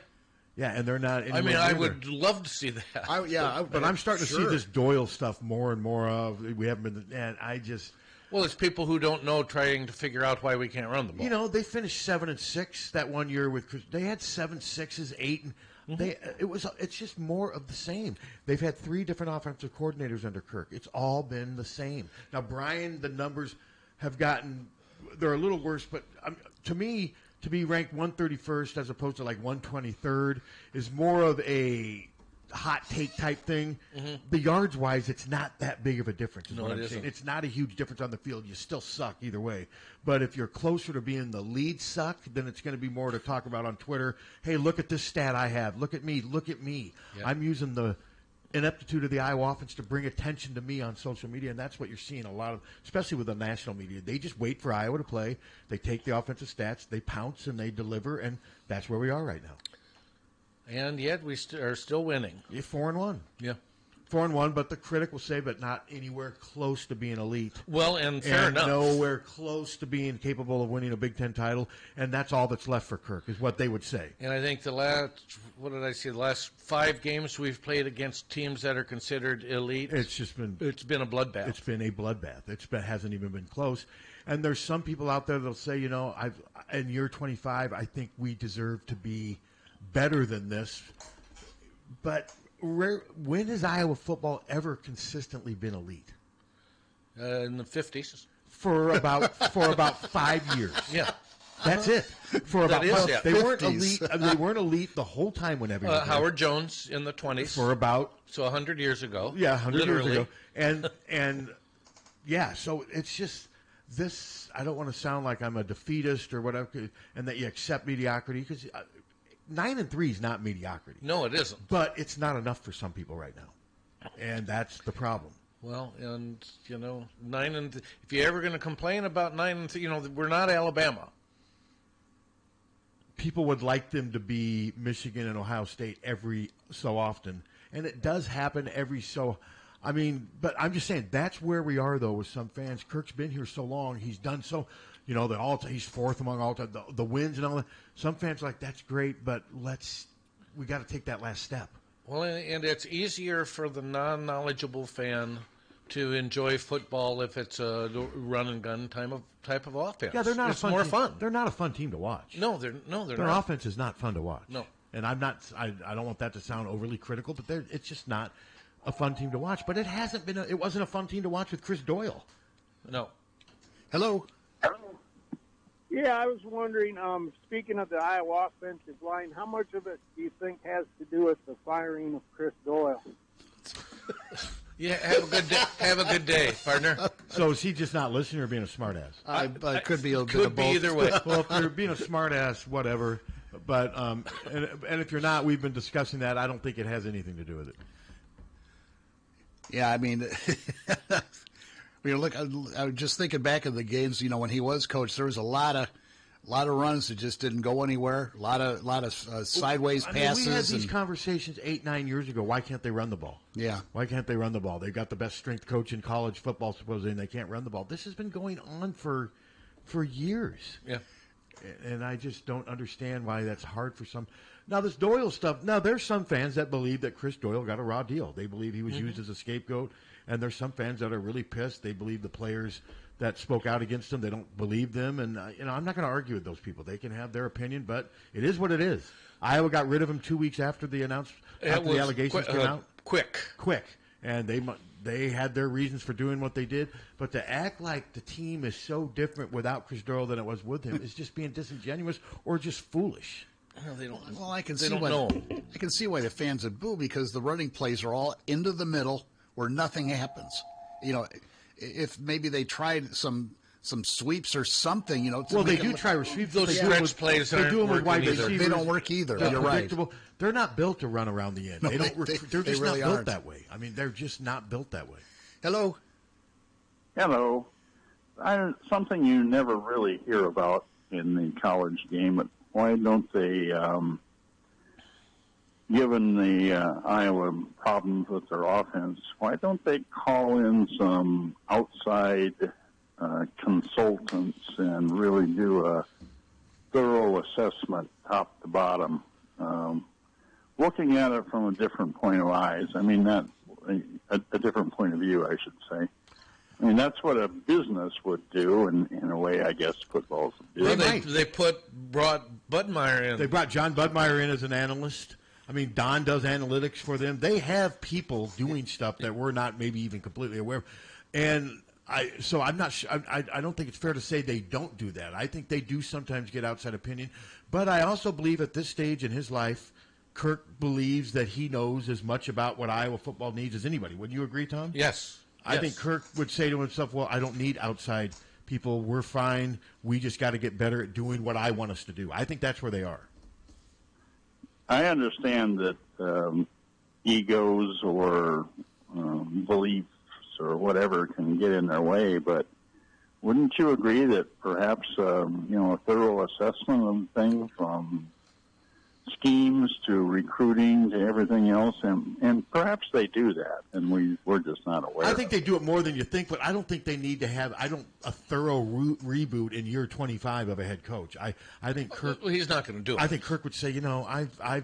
Yeah, and they're not. I mean, I would love to see that. But I'm starting to see this Doyle stuff more and more of. We haven't been, and I just. Well, it's people who don't know trying to figure out why we can't run the ball. They finished 7-6 that one year with. They had 7 6s, 8, and It's just more of the same. They've had 3 different offensive coordinators under Kirk. It's all been the same. Now, Brian, the numbers have gotten. They're a little worse, but to me. To be ranked 131st as opposed to like 123rd is more of a hot take type thing. Mm-hmm. The yards wise, it's not that big of a difference. Is what I'm saying. It's not a huge difference on the field. You still suck either way. But if you're closer to being the lead suck, then it's going to be more to talk about on Twitter. Hey, look at this stat I have. Look at me. Look at me. Yep. I'm using the ineptitude of the Iowa offense to bring attention to me on social media, and that's what you're seeing a lot of, especially with the national media. They just wait for Iowa to play. They take the offensive stats, they pounce, and they deliver, and that's where we are right now. And yet we are still winning. You're 4-1. Yeah. 4-1, but the critic will say, but not anywhere close to being elite. Well, and fair enough. Nowhere close to being capable of winning a Big Ten title, and that's all that's left for Kirk, is what they would say. And I think the last 5 games we've played against teams that are considered elite, it's been a bloodbath. It's been a bloodbath. It hasn't even been close. And there's some people out there that'll say, in year 25, I think we deserve to be better than this. But when has Iowa football ever consistently been elite? In the 50s. For about 5 years. Yeah. That's it. They weren't elite. They weren't elite the whole time whenever. Howard Jones in the 20s. For about 100 years ago. Yeah, 100 years ago. And yeah, so it's just this. I don't want to sound like I'm a defeatist or whatever, and that you accept mediocrity, because 9-3 is not mediocrity. No, it isn't. But it's not enough for some people right now, and that's the problem. Well, and 9 if you're ever going to complain about 9-3, we're not Alabama. People would like them to be Michigan and Ohio State every so often, and it does happen every so. But I'm just saying that's where we are, though, with some fans. Kirk's been here so long; he's done so. He's fourth among all time. The wins and all that. Some fans are like, that's great, but we got to take that last step. Well, and it's easier for the non-knowledgeable fan to enjoy football if it's a run and gun type of offense. Yeah, they're not. It's more fun. They're not a fun team to watch. No, they're not. Their offense is not fun to watch. No, and I'm not. I don't want that to sound overly critical, but it's just not a fun team to watch. But it hasn't been. It wasn't a fun team to watch with Chris Doyle. No. Hello. Yeah, I was wondering, speaking of the Iowa offensive line, how much of it do you think has to do with the firing of Chris Doyle? Yeah, have a good day, partner. So is he just not listening or being a smartass? I could be a bit could of be both. either way. Well, if you're being a smartass, whatever. But and if you're not, we've been discussing that. I don't think it has anything to do with it. Yeah, look, I was just thinking back of the games. When he was coach, there was a lot of runs that just didn't go anywhere. A lot of sideways passes. We had these conversations 8-9 years ago. Why can't they run the ball? Yeah. Why can't they run the ball? They've got the best strength coach in college football, supposedly, and they can't run the ball. This has been going on for years. Yeah. And I just don't understand why that's hard for some. Now, this Doyle stuff, there's some fans that believe that Chris Doyle got a raw deal. They believe he was used as a scapegoat, and there's some fans that are really pissed. They believe the players that spoke out against him, they don't believe them. And, I'm not going to argue with those people. They can have their opinion, but it is what it is. Iowa got rid of him 2 weeks after the allegations came out. Quick. And they had their reasons for doing what they did, but to act like the team is so different without Chris Doyle than it was with him is just being disingenuous or just foolish. No, they don't. Well, I can they see don't why know. I can see why the fans would boo, because the running plays are all into the middle where nothing happens. If maybe they tried some sweeps or something, Well, they do try sweeps. Those stretch plays they do them with wide receivers. They don't work either. You're right. They're not built to run around the end. No, they're just really not built aren't. that way. They're just not built that way. Hello. Hello. Something you never really hear about in the college game, but why don't they, given the Iowa problems with their offense, why don't they call in some outside consultants and really do a thorough assessment top to bottom, looking at it from a different point of eyes? Not a different point of view, I should say. That's what a business would do, and in a way, I guess football's a business. They brought Budmeyer in. They brought John Budmeyer in as an analyst. Don does analytics for them. They have people doing stuff that we're not maybe even completely aware of. And I'm not sure. I don't think it's fair to say they don't do that. I think they do sometimes get outside opinion. But I also believe at this stage in his life, Kirk believes that he knows as much about what Iowa football needs as anybody. Would you agree, Tom? Yes. I think Kirk would say to himself, well, I don't need outside people. We're fine. We just got to get better at doing what I want us to do. I think that's where they are. I understand that egos or beliefs or whatever can get in their way, but wouldn't you agree that perhaps a thorough assessment of things from schemes to recruiting to everything else, and perhaps they do that, and we're just not aware. I think they do it more than you think, but I don't think they need to have a thorough reboot in year 25 of a head coach. I think Kirk. Well, he's not going to do it. I think Kirk would say, I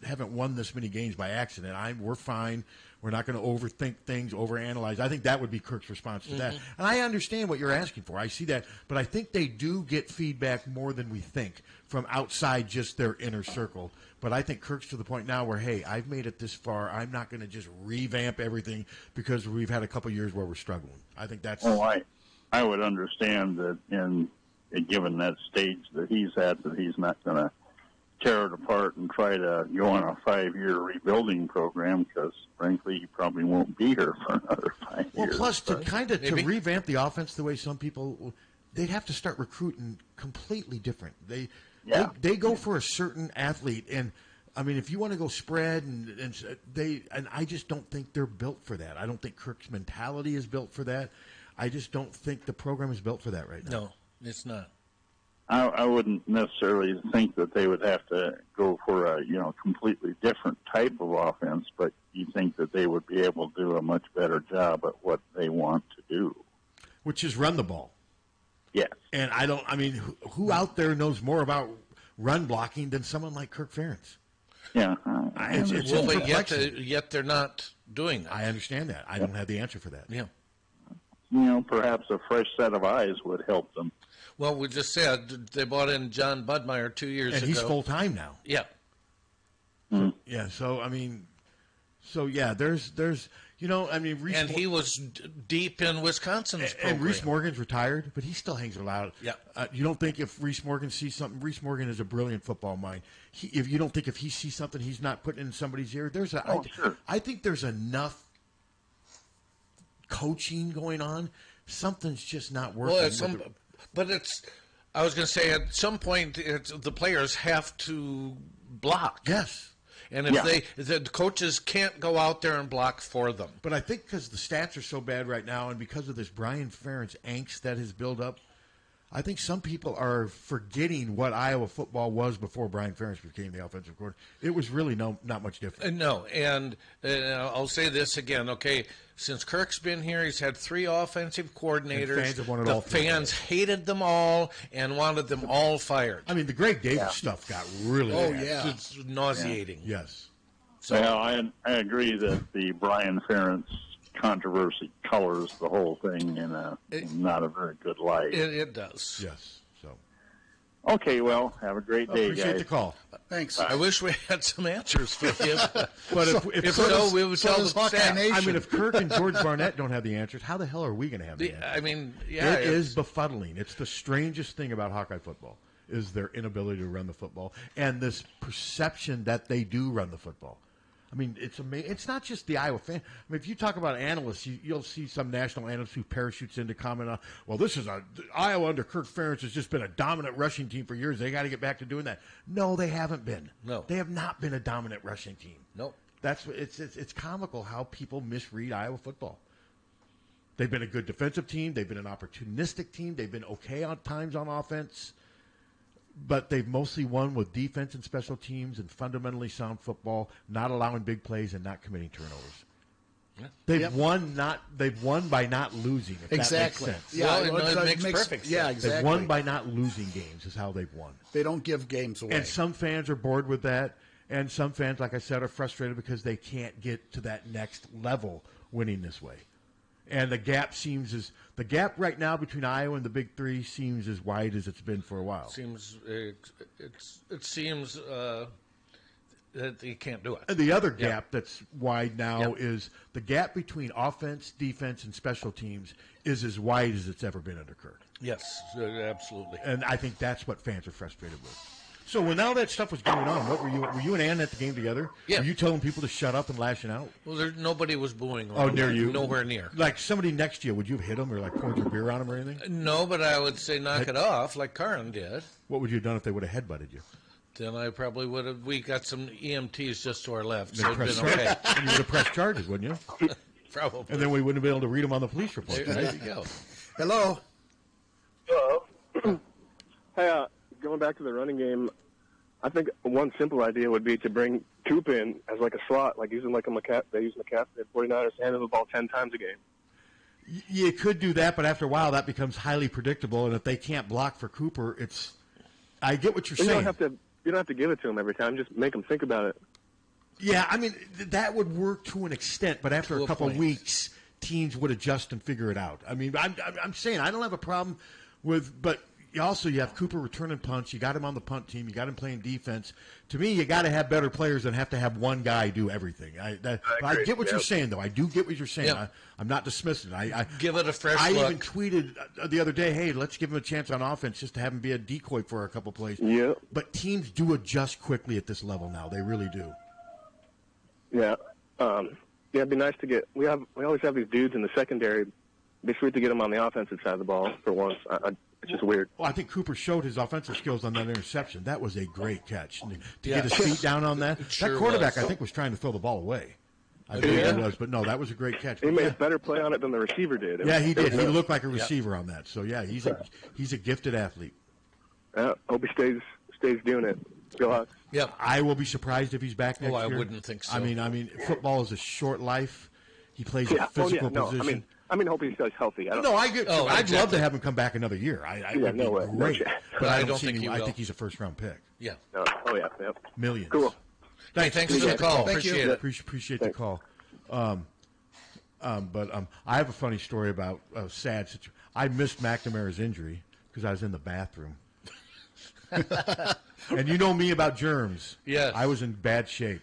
haven't won this many games by accident. We're fine. We're not going to overthink things, overanalyze. I think that would be Kirk's response to that. And I understand what you're asking for. I see that. But I think they do get feedback more than we think from outside just their inner circle. But I think Kirk's to the point now where, hey, I've made it this far. I'm not going to just revamp everything because we've had a couple years where we're struggling. I think that's... Oh, I would understand that given that stage that he's at, that he's not going to tear it apart and try to go on a 5-year rebuilding program because, frankly, he probably won't be here for another 5 years. Well, plus to revamp the offense the way some people, they'd have to start recruiting completely different. They go for a certain athlete, and I mean, if you want to go spread, and I just don't think they're built for that. I don't think Kirk's mentality is built for that. I just don't think the program is built for that right now. No, it's not. I wouldn't necessarily think that they would have to go for a completely different type of offense, but you think that they would be able to do a much better job at what they want to do, which is run the ball. Yes. And who out there knows more about run blocking than someone like Kirk Ferentz? Yeah. But yet they're not doing that. I understand that. I don't have the answer for that. Yeah. Perhaps a fresh set of eyes would help them. Well, we just said they brought in John Budmeyer 2 years ago. And he's full-time now. Yeah. Yeah, there's Reese and he was deep in Wisconsin's program. And Reese Morgan's retired, but he still hangs around. Yeah. You don't think if Reese Morgan sees something, Reese Morgan is a brilliant football mind. If you don't think if he sees something he's not putting in somebody's ear, sure. I think there's enough coaching going on. Something's just not working. I was going to say, at some point, the players have to block. Yes. And if the coaches can't go out there and block for them. But I think because the stats are so bad right now and because of this Brian Ferentz angst that has built up, I think some people are forgetting what Iowa football was before Brian Ferentz became the offensive coordinator. It was really not much different. No, and I'll say this again, okay, since Kirk's been here, he's had 3 offensive coordinators. And fans have wanted all 3. Fans hated them all and wanted them all fired. I mean, the Greg Davis stuff got really bad. It's nauseating. Yeah. Yes. So I agree that the Brian Ferentz controversy colors the whole thing in not a very good light. It does. Yes. So. Okay, well, have a great day, appreciate guys. the call. Thanks. I wish we had some answers for you. But if so, we would tell the Hawkeye staff. Nation. I mean, if Kirk and George Barnett don't have the answers, how the hell are we going to have the answers? I mean, it is befuddling. It's the strangest thing about Hawkeye football is their inability to run the football and this perception that they do run the football. I mean, it's amazing. It's not just the Iowa fan. I mean, if you talk about analysts, you'll see some national analyst who parachutes in to comment on, well, Iowa under Kirk Ferentz has just been a dominant rushing team for years. They got to get back to doing that. No, they haven't been. No. They have not been a dominant rushing team. Nope. It's comical how people misread Iowa football. They've been a good defensive team. They've been an opportunistic team. They've been okay at times on offense. But they've mostly won with defense and special teams and fundamentally sound football, not allowing big plays and not committing turnovers. Yeah. They've won by not losing. If Exactly. That makes sense. Yeah, it makes perfect sense. Yeah, exactly. They've won by not losing games is how they've won. They don't give games away. And some fans are bored with that, and some fans, like I said, are frustrated because they can't get to that next level winning this way. And the gap right now between Iowa and the Big Three seems as wide as it's been for a while. It seems that you can't do it. And the other gap that's wide now is the gap between offense, defense, and special teams is as wide as it's ever been under Kirk. Yes, absolutely. And I think that's what fans are frustrated with. So when all that stuff was going on, what were you and Ann at the game together? Yeah. Were you telling people to shut up and lashing out? Well, nobody was booing. Near you? Nowhere near. Like somebody next to you, would you have hit them or like poured your beer on them or anything? No, but I would say knock it off like Karin did. What would you have done if they would have headbutted you? Then I probably would have. We got some EMTs just to our left, so it'd press been okay. And you would have pressed charges, wouldn't you? Probably. And then we wouldn't have been able to read them on the police report. There you go. Hello. Hello. Hey, going back to the running game, I think one simple idea would be to bring Coop in as like a slot, like using like a McCaffrey. They use McCaffrey at 49ers to handle the ball 10 times a game. You could do that, but after a while, that becomes highly predictable. And if they can't block for Cooper, it's. I get what you're saying. You don't have to give it to him every time. Just make him think about it. Yeah, I mean that would work to an extent, but after a couple of weeks, teams would adjust and figure it out. I mean, I'm saying I don't have a problem with, but also you have Cooper returning punts. You got him on the punt team. You got him playing defense. To me, you got to have better players than have to have one guy do everything. I get what you're saying, though. I do get what you're saying. Yep. I'm not dismissing it. I give it a fresh look. look. I even tweeted the other day, hey, let's give him a chance on offense just to have him be a decoy for a couple plays. Yeah. But teams do adjust quickly at this level now. They really do. Yeah. It'd be nice to get. We always have these dudes in the secondary. It'd be sweet to get them on the offensive side of the ball for once. It's just weird. Well, I think Cooper showed his offensive skills on that interception. That was a great catch. To get his feet down on that. Sure that quarterback, was. I think, was trying to throw the ball away. I believe it was, but no, that was a great catch. He made a better play on it than the receiver did. Yeah, he did. He looked like a receiver on that. So yeah, he's a gifted athlete. Hope he stays doing it. Go Hawks. Yeah, I will be surprised if he's back next year. I wouldn't think so. I mean, football is a short life. He plays a physical position. I hope he stays healthy. I'd love to have him come back another year. Would be great. But I don't think I think he's a first-round pick. Yeah. Yep. Millions. Cool. Thanks for the call. Appreciate it. Appreciate the call. But I have a funny story about a sad situation. I missed McNamara's injury because I was in the bathroom. And you know me about germs. Yes. I was in bad shape.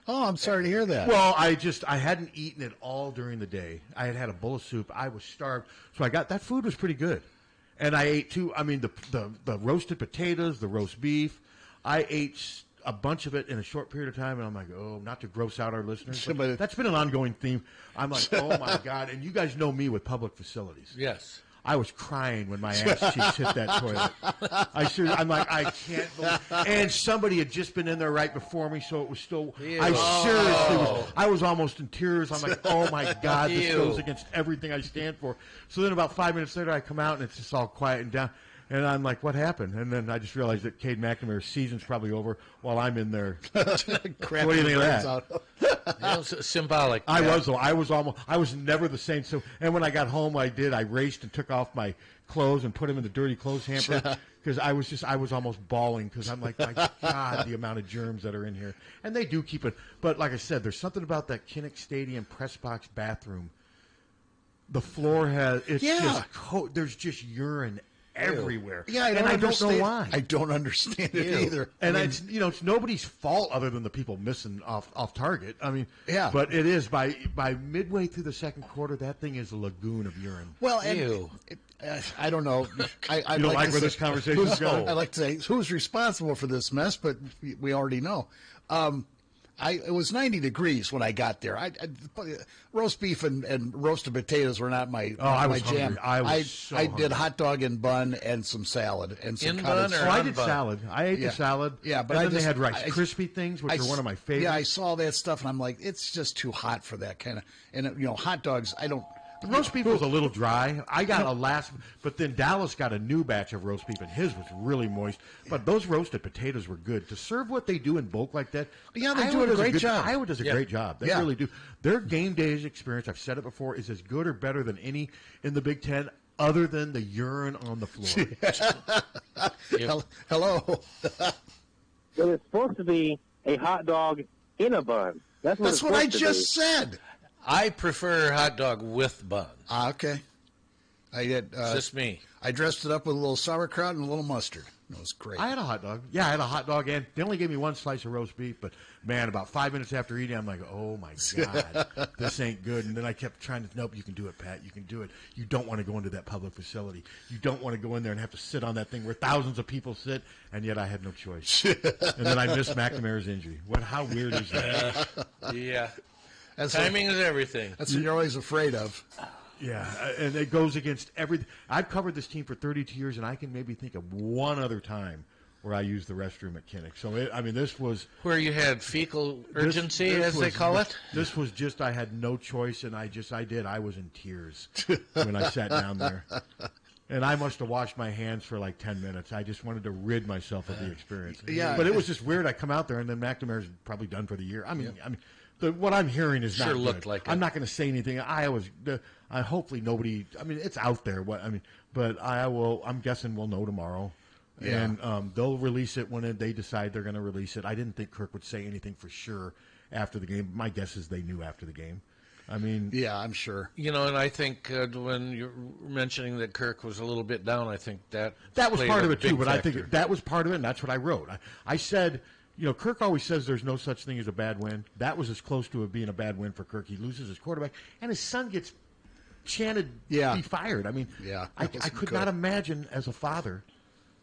Oh, I'm sorry to hear that. Well, I hadn't eaten it all during the day. I had a bowl of soup. I was starved. So that food was pretty good. And I ate too. I mean, the roasted potatoes, the roast beef. I ate a bunch of it in a short period of time, and I'm like, oh, not to gross out our listeners. But that's been an ongoing theme. I'm like, oh my God. And you guys know me with public facilities. Yes. I was crying when my ass cheeks hit that toilet. I'm like, I can't believe. And somebody had just been in there right before me, so it was still. Seriously I was almost in tears. I'm like, oh my God, this goes against everything I stand for. So then about 5 minutes later, I come out and it's just all quiet and down. And I'm like, what happened? And then I just realized that Cade McNamara's season's probably over while I'm in there. What do you think of that? Symbolic. I was never the same. So, and when I got home, I raced and took off my clothes and put them in the dirty clothes hamper because I was almost bawling because I'm like, my God, the amount of germs that are in here. And they do keep it. But like I said, there's something about that Kinnick Stadium press box bathroom. The floor there's just urine everywhere. Yeah, I don't know why. I don't understand it either. And it's nobody's fault other than the people missing off target. I mean, yeah. But it is by midway through the second quarter, that thing is a lagoon of urine. Well, I don't know. You don't like where this conversation is going? I like to say who's responsible for this mess, but we already know. It was 90 degrees when I got there. Roast beef and roasted potatoes were not my jam. I did hot dog and bun and some salad and some bun or I did salad. I ate the salad. Yeah, but then they had Rice Krispie things, which are one of my favorites. Yeah, I saw that stuff and I'm like, it's just too hot for that kind of. And hot dogs, I don't. The roast beef was a little dry. I got but then Dallas got a new batch of roast beef, and his was really moist. But those roasted potatoes were good. To serve what they do in bulk like that, yeah, they do a great job. Iowa does a great job. They really do. Their game days experience, I've said it before, is as good or better than any in the Big Ten, other than the urine on the floor. Hello. So it's supposed to be a hot dog in a bun. That's what I just said. I prefer hot dog with bun. Okay. I did. Just me. I dressed it up with a little sauerkraut and a little mustard. It was great. I had a hot dog. Yeah, I had a hot dog, and they only gave me one slice of roast beef. But, man, about 5 minutes after eating, I'm like, oh, my God, this ain't good. And then I kept trying to, nope, you can do it, Pat. You can do it. You don't want to go into that public facility. You don't want to go in there and have to sit on that thing where thousands of people sit, and yet I had no choice. And then I missed McNamara's injury. How weird is that? Yeah. Timing is everything. That's what you're always afraid of. Yeah, and it goes against everything. I've covered this team for 32 years, and I can maybe think of one other time where I used the restroom at Kinnick. So, this was... Where you had fecal urgency, as they call it? This was just, I had no choice, and I did. I was in tears when I sat down there. And I must have washed my hands for like 10 minutes. I just wanted to rid myself of the experience. Yeah. But it was just weird. I come out there, and then McNamara's probably done for the year. I mean, what I'm hearing is not Sure good. looked like I'm it. not going to say anything. Hopefully nobody. I mean, it's out there. But I'm guessing we'll know tomorrow. Yeah. And they'll release it when they decide they're going to release it. I didn't think Kirk would say anything for sure after the game. My guess is they knew after the game. I mean, yeah, I'm sure. You know, and I think when you're mentioning that Kirk was a little bit down, I think that was played part a of it too. big But factor. I think that was part of it, and that's what I wrote. I said, Kirk always says there's no such thing as a bad win. That was as close to it being a bad win for Kirk. He loses his quarterback, and his son gets chanted to be fired. I mean, I could not imagine as a father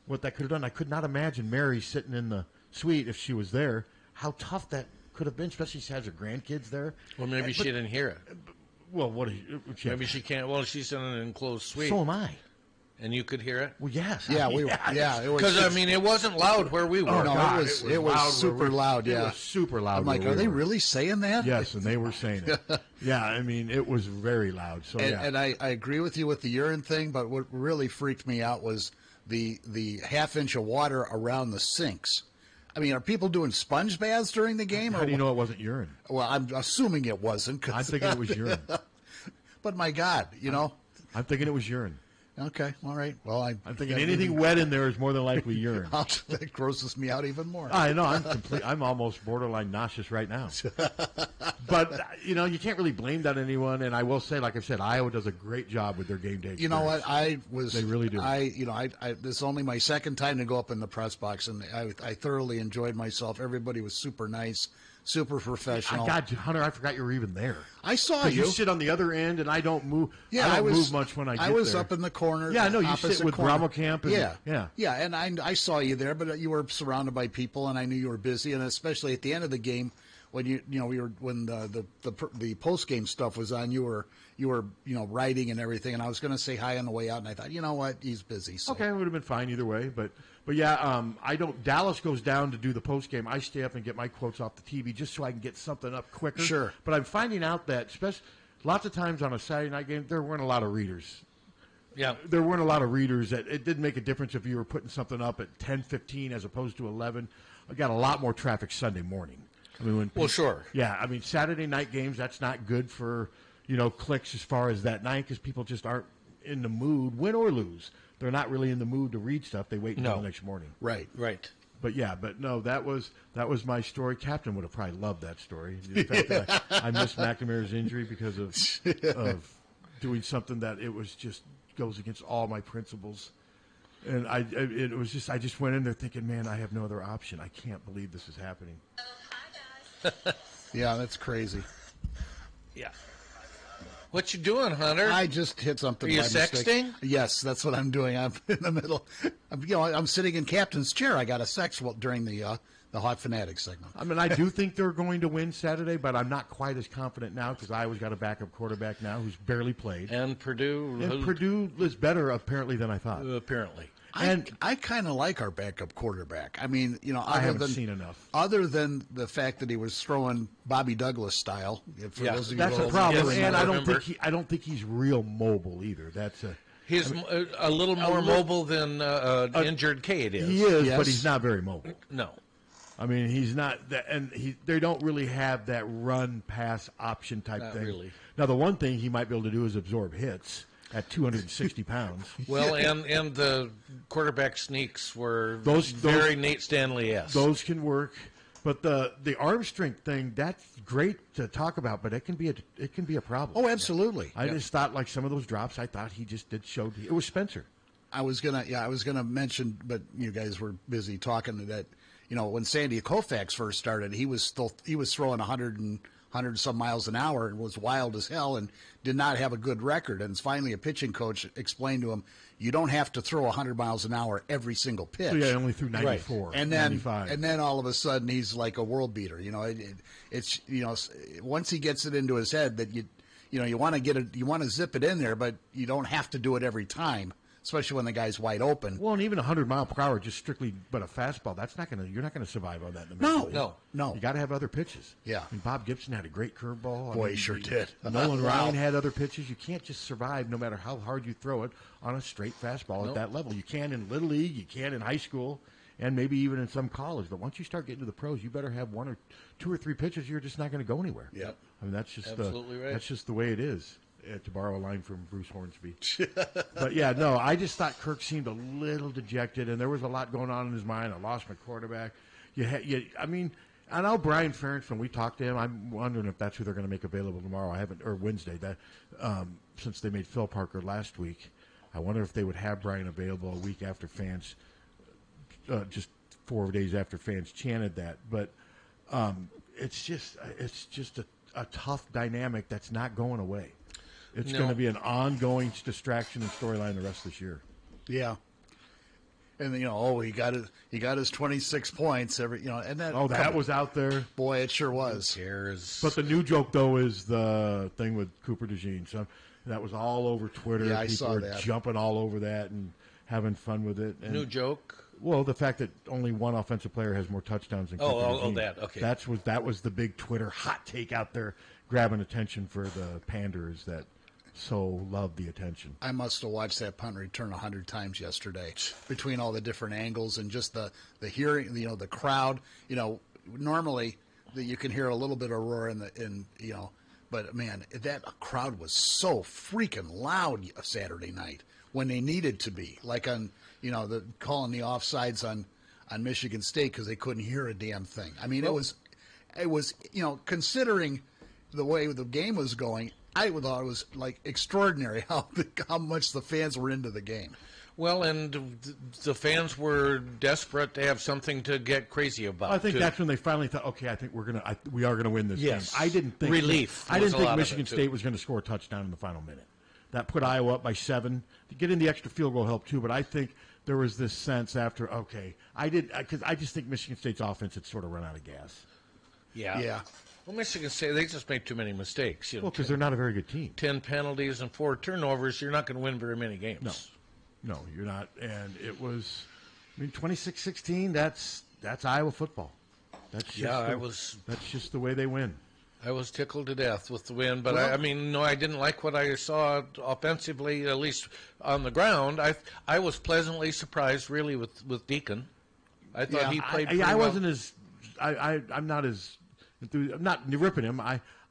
what that could have done. I could not imagine Mary sitting in the suite if she was there, how tough that could have been, especially she has her grandkids there. Well, maybe she didn't hear it. Well, maybe she can't. Well, she's in an enclosed suite. So am I. And you could hear it? Well, yes. Yeah, it was. Because, I mean, it wasn't loud where we were. Oh, no, it was super loud, yeah. It was super loud. I'm like, are they really saying that? Yes, and they were saying it. Yeah, I mean, it was very loud. So, and I agree with you with the urine thing, but what really freaked me out was the half-inch of water around the sinks. I mean, are people doing sponge baths during the game? How do you know it wasn't urine? Well, I'm assuming it wasn't. I'm thinking it was urine. But my God, I'm thinking it was urine. Okay, all right. Well, I'm thinking anything wet in there is more than likely urine. That grosses me out even more. I know. I'm almost borderline nauseous right now. But you can't really blame that on anyone. And I will say, like I said, Iowa does a great job with their game day experience. You know what? They really do. This is only my second time to go up in the press box, and I thoroughly enjoyed myself. Everybody was super nice, super professional. God, Hunter, I forgot you were even there. I saw 'Cause you. You sit on the other end, and I don't move. Yeah, I don't move much when I get there. I was up in the corner. Yeah, I know. You sit opposite with corner. Bravo Camp. And, yeah, and I saw you there, but you were surrounded by people, and I knew you were busy, and especially at the end of the game when when the post game stuff was on, you were writing and everything, and I was going to say hi on the way out, and I thought, you know what, he's busy. So. Okay, it would have been fine either way, but yeah, I don't. Dallas goes down to do the post game. I stay up and get my quotes off the TV just so I can get something up quicker. Sure, but I'm finding out that lots of times on a Saturday night game there weren't a lot of readers. Yeah, there weren't a lot of readers. It didn't make a difference if you were putting something up at 10:15 as opposed to 11. I got a lot more traffic Sunday morning. I mean, sure. Yeah, I mean Saturday night games. That's not good for clicks as far as that night because people just aren't in the mood, win or lose. They're not really in the mood to read stuff. They wait until the next morning. Right. But no, that was my story. Captain would have probably loved that story. The fact that I missed McNamara's injury because of doing something that it was just goes against all my principles. And I just went in there thinking, man, I have no other option. I can't believe this is happening. Yeah, that's crazy. Yeah. What you doing, Hunter? I just hit something. Are you by mistake. sexting? Yes, that's what I'm doing. I'm in the middle. I'm sitting in captain's chair. I got a sex during the Hawkfanatic segment. I mean, I do think they're going to win Saturday, but I'm not quite as confident now because Iowa's got a backup quarterback now who's barely played. And Purdue. Purdue is better apparently than I thought. Apparently. I kind of like our backup quarterback. I mean, I haven't seen enough. Other than the fact that he was throwing Bobby Douglas style. That's the problem. And I don't think he's real mobile either. He's a little more mobile than injured Cade is. He is, but he's not very mobile. No. I mean, he's not, and they don't really have that run pass option type Not thing. really. Now, the one thing he might be able to do is absorb hits at 260 pounds. Well, and the quarterback sneaks were very Nate Stanley-esque. Those can work, but the arm strength thing, that's great to talk about, but it can be a problem. Oh, absolutely. I just thought like some of those drops, I thought he just showed it was Spencer. I was gonna mention, but you guys were busy talking that. When Sandy Koufax first started, he was throwing 100 some miles an hour and was wild as hell and did not have a good record. And finally, a pitching coach explained to him, "You don't have to throw 100 miles an hour every single pitch." So, yeah, only threw 94, and then 95. And then all of a sudden, he's like a world beater. It's once he gets it into his head that you want to zip it in there, but you don't have to do it every time. especially when the guy's wide open. Well, and even 100 mile per hour, just strictly, but a fastball, you're not gonna survive on that in the major league. No. You got to have other pitches. Yeah. And Bob Gibson had a great curveball. Boy, he sure did. Nolan Wow. Ryan had other pitches. You can't just survive no matter how hard you throw it on a straight fastball at that level. You can in Little League, you can in high school, and maybe even in some college. But once you start getting to the pros, you better have one or two or three pitches. You're just not going to go anywhere. Yep. I mean, that's just Absolutely right. That's just the way it is. To borrow a line from Bruce Hornsby. But yeah, no, I just thought Kirk seemed a little dejected, and there was a lot going on in his mind. I lost my quarterback. I mean, I know Brian Ferentz, when we talked to him, I'm wondering if that's who they're going to make available tomorrow. Or Wednesday. That since they made Phil Parker last week, I wonder if they would have Brian available a week after fans, just 4 days after fans chanted that. But it's just a tough dynamic that's not going away. It's going to be an ongoing distraction and storyline the rest of this year. Yeah. And he got his 26 points and that was out there. Boy, it sure was. Who cares? But the new joke though is the thing with Cooper DeJean. So that was all over Twitter. Yeah, I People saw were that. Jumping all over that and having fun with it. And, New joke? Well, the fact that only one offensive player has more touchdowns than Cooper DeJean. That. Okay. That was the big Twitter hot take out there, grabbing attention for the panders that so love the attention. I must have watched that punt return 100 times yesterday, between all the different angles and just the hearing, the crowd. Normally you can hear a little bit of roar but man, that crowd was so freaking loud Saturday night when they needed to be, like on the calling the offsides on Michigan State because they couldn't hear a damn thing. I mean, it was considering the way the game was going, I thought it was like extraordinary how much the fans were into the game. Well, and the fans were desperate to have something to get crazy about. I think that's when they finally thought, okay, I think we are gonna win this game. I didn't think Michigan State was going to score a touchdown in the final minute. That put Iowa up by 7. To get in the extra field goal helped too, but I think there was this sense after, because I just think Michigan State's offense had sort of run out of gas. Yeah. Well, Michigan State, they just made too many mistakes. Because they're not a very good team. 10 penalties and 4 turnovers, you're not going to win very many games. No, you're not. And it was, 26-16, that's Iowa football. That's just the way they win. I was tickled to death with the win, but I didn't like what I saw offensively, at least on the ground. I was pleasantly surprised, really, with Deacon. I thought he played pretty well. I'm not as enthused. I'm not ripping him.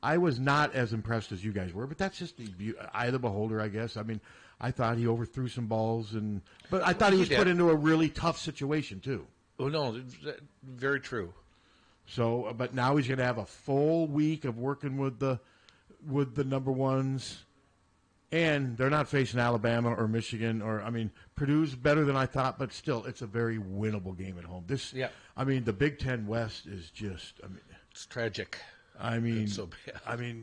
I was not as impressed as you guys were, but that's just the eye of the beholder, I guess. I mean, I thought he overthrew some balls, but I thought he was put into a really tough situation too. Oh no, very true. So, but now he's going to have a full week of working with the number ones, and they're not facing Alabama or Michigan Purdue's better than I thought, but still, it's a very winnable game at home. The Big Ten West is just, it's tragic. It's so bad.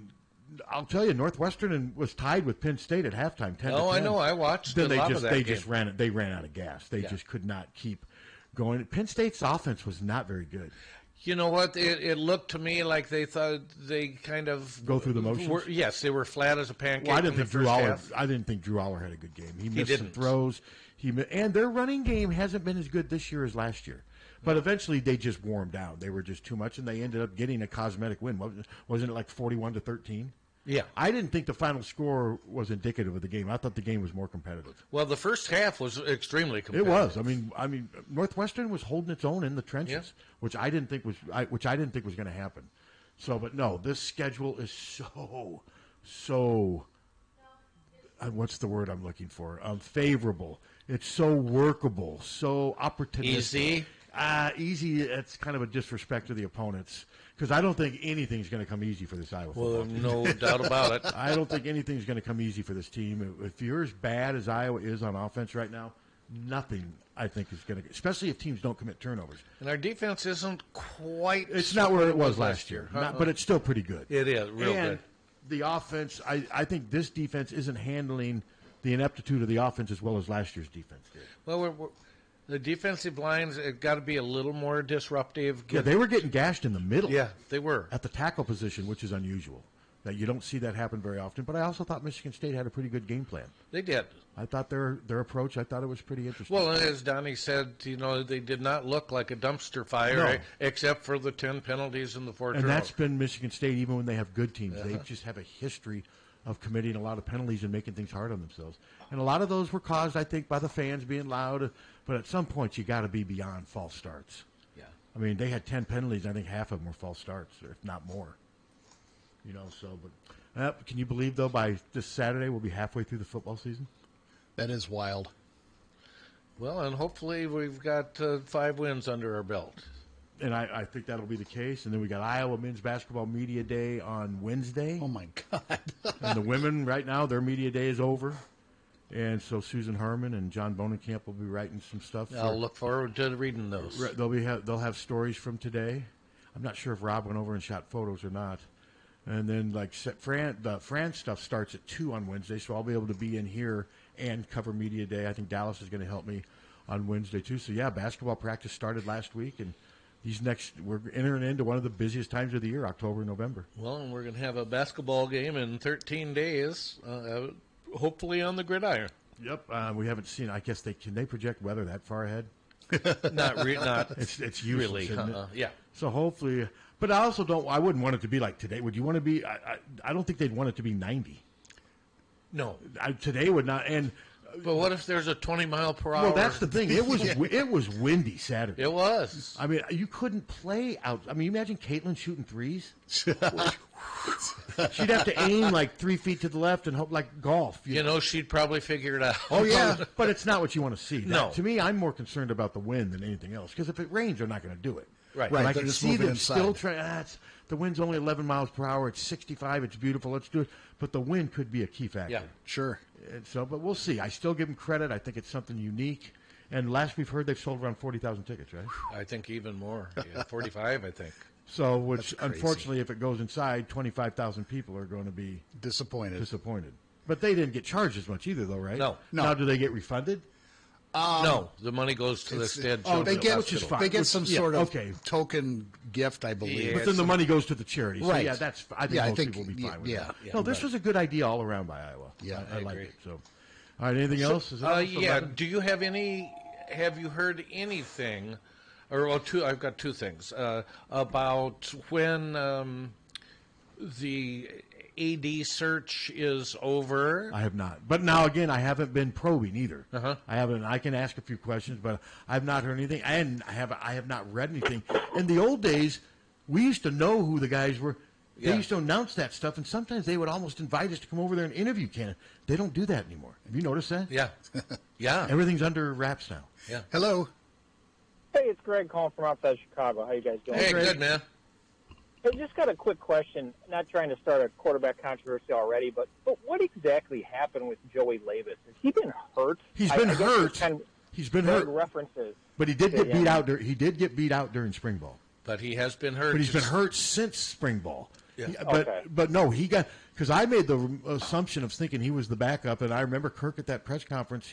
I'll tell you, Northwestern was tied with Penn State at halftime, 10-10. Oh, I know. I watched then a lot of that game. They ran out of gas. They just could not keep going. Penn State's offense was not very good. You know what? It looked to me like they thought they kind of go through the motions. Yes, they were flat as a pancake. Well, I didn't think Drew Aller had a good game. He missed some throws. And their running game hasn't been as good this year as last year. But eventually they just wore them down. They were just too much, and they ended up getting a cosmetic win. Wasn't it like 41-13? Yeah. I didn't think the final score was indicative of the game. I thought the game was more competitive. Well, the first half was extremely competitive. It was. Northwestern was holding its own in the trenches, which I didn't think was going to happen. So, but no, this schedule is so what's the word I'm looking for? Favorable. It's so workable, so opportunistic. Easy. Easy. It's kind of a disrespect to the opponents. Because I don't think anything's going to come easy for this Iowa football team. No doubt about it. I don't think anything's going to come easy for this team. If you're as bad as Iowa is on offense right now, nothing, I think, is going to – especially if teams don't commit turnovers. And our defense isn't quite – It's not where it was last year. But it's still pretty good. It is, real good. The offense, I think this defense isn't handling the ineptitude of the offense as well as last year's defense did. Well, the defensive lines have got to be a little more disruptive. Yeah, they were getting gashed in the middle. Yeah, they were. At the tackle position, which is unusual. That you don't see that happen very often. But I also thought Michigan State had a pretty good game plan. They did. I thought their approach, I thought it was pretty interesting. Well, as Donnie said, they did not look like a dumpster fire, No. except for the 10 penalties in the fourth And row. that's been Michigan State, even when they have good teams. They just have a history of committing a lot of penalties and making things hard on themselves. And a lot of those were caused, I think, by the fans being loud. But at some point, you got to be beyond false starts. Yeah. I mean, they had 10 penalties. I think half of them were false starts, if not more. But can you believe, though, by this Saturday, we'll be halfway through the football season? That is wild. Well, and hopefully we've got 5 wins under our belt. And I think that'll be the case. And then we got Iowa Men's Basketball Media Day on Wednesday. Oh, my God. And the women, right now, their media day is over. And so Susan Harmon and John Bonenkamp will be writing some stuff. I'll look forward to reading those. They'll have stories from today. I'm not sure if Rob went over and shot photos or not. And then, the France stuff starts at 2 on Wednesday, so I'll be able to be in here and cover Media Day. I think Dallas is going to help me on Wednesday, too. So, yeah, basketball practice started last week, and we're entering into one of the busiest times of the year, October and November. Well, and we're going to have a basketball game in 13 days, hopefully on the gridiron. Yep. We haven't seen, I guess, can they project weather that far ahead? Not It's useless, really. isn't it? Yeah. So hopefully, but I also I wouldn't want it to be like today. Would you want to be? I don't think they'd want it to be 90. No. Today would not. But what if there's a 20-mile-per-hour? Well, that's the thing. It was windy Saturday. It was. I mean, you couldn't play out. I mean, imagine Caitlin shooting threes. She'd have to aim like 3 feet to the left and hope like golf. She'd probably figure it out. Oh, yeah. But it's not what you want to see. No. To me, I'm more concerned about the wind than anything else. Because if it rains, they're not going to do it. Right. But I they're can just see moving them inside. still trying. The wind's only 11 miles per hour. It's 65. It's beautiful. Let's do it. But the wind could be a key factor. Yeah, sure. And so, but we'll see. I still give them credit. I think it's something unique. And last we've heard, they've sold around 40,000 tickets, right? I think even more. Yeah, 45, I think. So, which unfortunately, if it goes inside, 25,000 people are going to be disappointed. But they didn't get charged as much either, though, right? No. Now, do they get refunded? No, the money goes to the Stead they get Hospital. they get some sort of token gift, I believe. Yeah, but then the money goes to the charity. So, Right. yeah, I think most people will be fine with that. No, this was a good idea all around by Iowa. Yeah, I like agree. it. So, all right, anything else? Is that Yeah. Do you have have you heard anything, I've got 2 things, about when the AD search is over? I have not. But now, again, I haven't been probing either. Uh-huh. I haven't. I can ask a few questions, but I've not heard anything. And I have not read anything. In the old days, we used to know who the guys were. They used to announce that stuff, and sometimes they would almost invite us to come over there and interview Cannon. They don't do that anymore. Have you noticed that? Yeah. Yeah. Everything's under wraps now. Yeah. Hello. Hey, it's Greg calling from outside Chicago. How you guys doing? Hey, good, man. Hey, just got a quick question. Not trying to start a quarterback controversy already, but what exactly happened with Joey Labus? Has he been hurt? He's been hurt. He's been hurt. References. But he did get beat out. He did get beat out during spring ball. But he has been hurt. But he's been hurt since spring ball. Yeah. But no, he got, because I made the assumption of thinking he was the backup, and I remember Kirk at that press conference.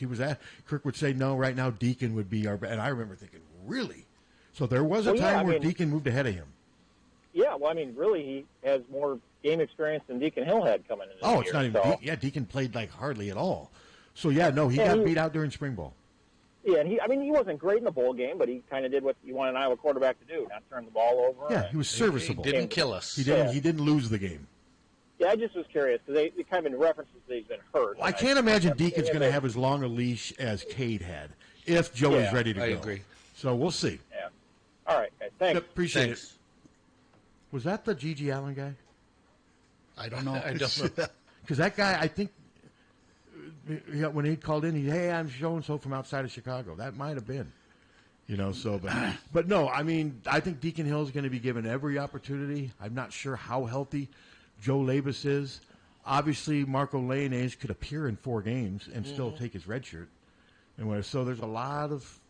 Kirk would say, "No, right now Deacon would be our," and I remember thinking, "Really?" So there was a time where Deacon moved ahead of him. Yeah, well, I mean, really, he has more game experience than Deacon Hill had coming in. Oh, it's not even. Deacon played like hardly at all. So he got beat out during spring ball. Yeah, and he wasn't great in the bowl game, but he kind of did what you want an Iowa quarterback to do, not turn the ball over. Yeah, he was serviceable. He didn't kill us. He didn't lose the game. Yeah, I just was curious because they kind of been references that he's been hurt. Well, I can't imagine Deacon's going to have as long a leash as Cade had if Joey's ready to go. I agree. So we'll see. Yeah. All right, guys. Thanks. Appreciate it. Was that the Gigi Allen guy? I don't know. I don't know. Because that guy, I think, when he called in, hey, I'm so-and-so from outside of Chicago. That might have been. But no, I mean, I think Deacon Hill is going to be given every opportunity. I'm not sure how healthy Joe Labus is. Obviously, Marco Leones could appear in 4 games and still take his red shirt. So there's a lot of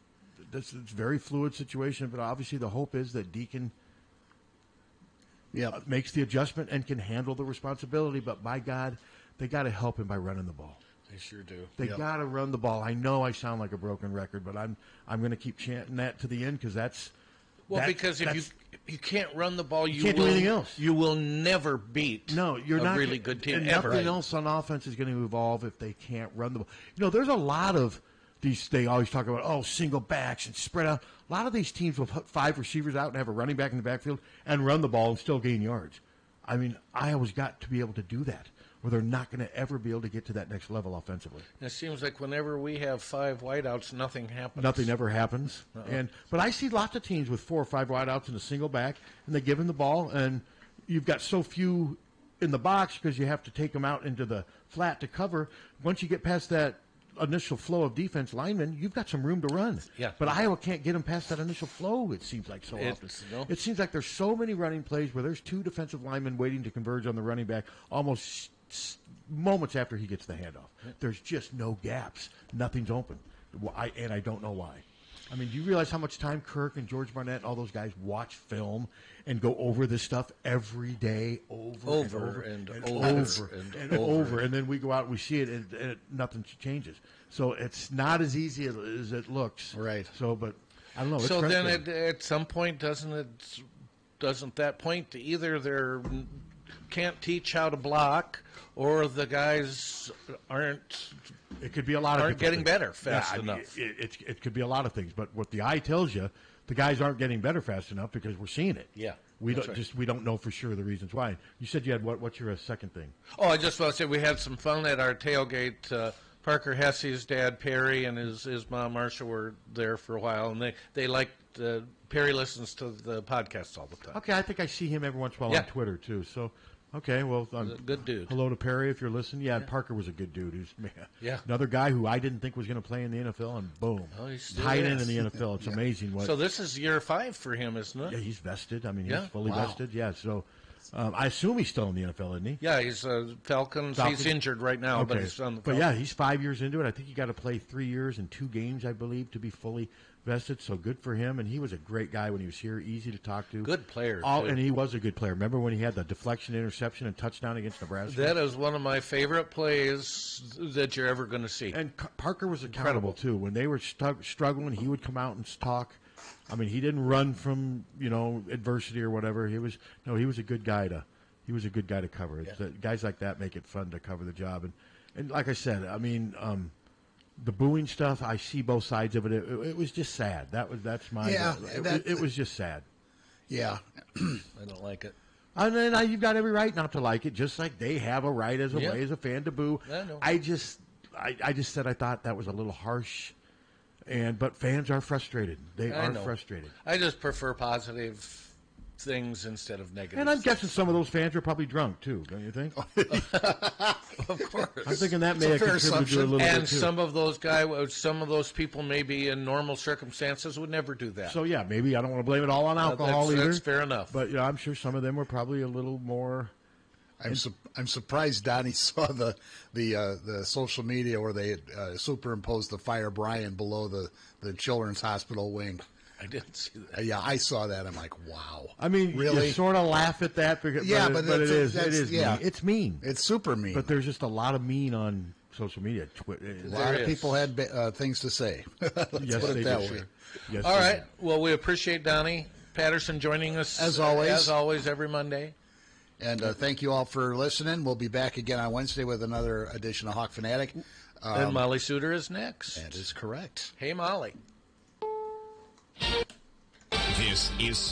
this. It's a very fluid situation, but obviously the hope is that Deacon makes the adjustment and can handle the responsibility. But by God, they got to help him by running the ball. They sure do. They got to run the ball. I know I sound like a broken record, but I'm going to keep chanting that to the end because that's Well, because if you can't run the ball, you can't do anything else. You will never beat you're a not, really good team and ever. Nothing else on offense is going to evolve if they can't run the ball. There's a lot of these. They always talk about single backs and spread out. A lot of these teams will put 5 receivers out and have a running back in the backfield and run the ball and still gain yards. I mean, Iowa's got to be able to do that, or they're not going to ever be able to get to that next level offensively. It seems like whenever we have 5 wideouts, nothing happens. Nothing ever happens. But I see lots of teams with 4 or 5 wideouts and a single back, and they give him the ball, and you've got so few in the box because you have to take them out into the flat to cover. Once you get past that initial flow of defense linemen, you've got some room to run. Yeah. But Iowa can't get them past that initial flow, it seems like, so often. It seems like there's so many running plays where there's 2 defensive linemen waiting to converge on the running back almost moments after he gets the handoff. There's just no gaps. Nothing's open. And I don't know why. I mean, do you realize how much time Kirk and George Barnett and all those guys watch film and go over this stuff every day over. And then we go out and we see it and nothing changes. So it's not as easy as it looks. Right. So, but I don't know. So then at some point, doesn't that point to either they're can't teach how to block, or the guys aren't. It could be a lot of aren't getting better fast I mean, enough. It could be a lot of things, but what the eye tells you, the guys aren't getting better fast enough because we're seeing it. Yeah, we don't know for sure the reasons why. You said you had what's your second thing? Oh, I just want to say we had some fun at our tailgate. Parker Hesse's dad Perry and his mom Marcia were there for a while, and they liked. Perry listens to the podcast all the time. Okay, I think I see him every once in a while on Twitter too. So. Okay, well, a good dude. Hello to Perry if you're listening. Yeah, Parker was a good dude. He's another guy who I didn't think was going to play in the NFL, and boom, tight end in the NFL. It's amazing what. So this is year 5 for him, isn't it? Yeah, he's vested. I mean, he's fully vested. Yeah, so I assume he's still in the NFL, isn't he? Yeah, he's Falcons. He's injured right now, but he's on the. But yeah, he's 5 years into it. I think you got to play 3 years and 2 games, I believe, to be fully vested. So good for him. And he was a great guy when he was here, easy to talk to. Good player. And he was a good player. Remember when he had the deflection, interception, and touchdown against Nebraska? That is one of my favorite plays that you're ever going to see. And Parker was accountable too. When they were struggling, he would come out and talk. I mean, he didn't run from adversity or whatever. He was a good guy to cover. Yeah. Guys like that make it fun to cover the job. And like I said, I mean. The booing stuff, I see both sides of it. It was just sad. That's my. Yeah, it was just sad. Yeah, I don't like it. And then you've got every right not to like it, just like they have a right as a fan to boo. I know. I just said I thought that was a little harsh, but fans are frustrated. They are frustrated. I just prefer positive things instead of negative. And I'm guessing some of those fans are probably drunk too, don't you think? Of course. I'm thinking that may have contributed to a little bit too. And some of those people maybe in normal circumstances would never do that. So yeah, maybe I don't want to blame it all on alcohol either. That's fair enough. But I'm sure some of them were probably a little more. I'm surprised Donnie saw the social media where they had superimposed the Fire Brian below the Children's Hospital wing. I didn't see that. Yeah, I saw that. I'm like, wow. I mean, really? You sort of laugh at that, but it is mean. It's mean. It's super mean. But there's just a lot of mean on social media. A lot of people had things to say. Let's put it that way. Yes, all right. Well, we appreciate Donnie Patterson joining us as always every Monday. And thank you all for listening. We'll be back again on Wednesday with another edition of Hawkfanatic. And Molly Suter is next. That is correct. Hey, Molly. This is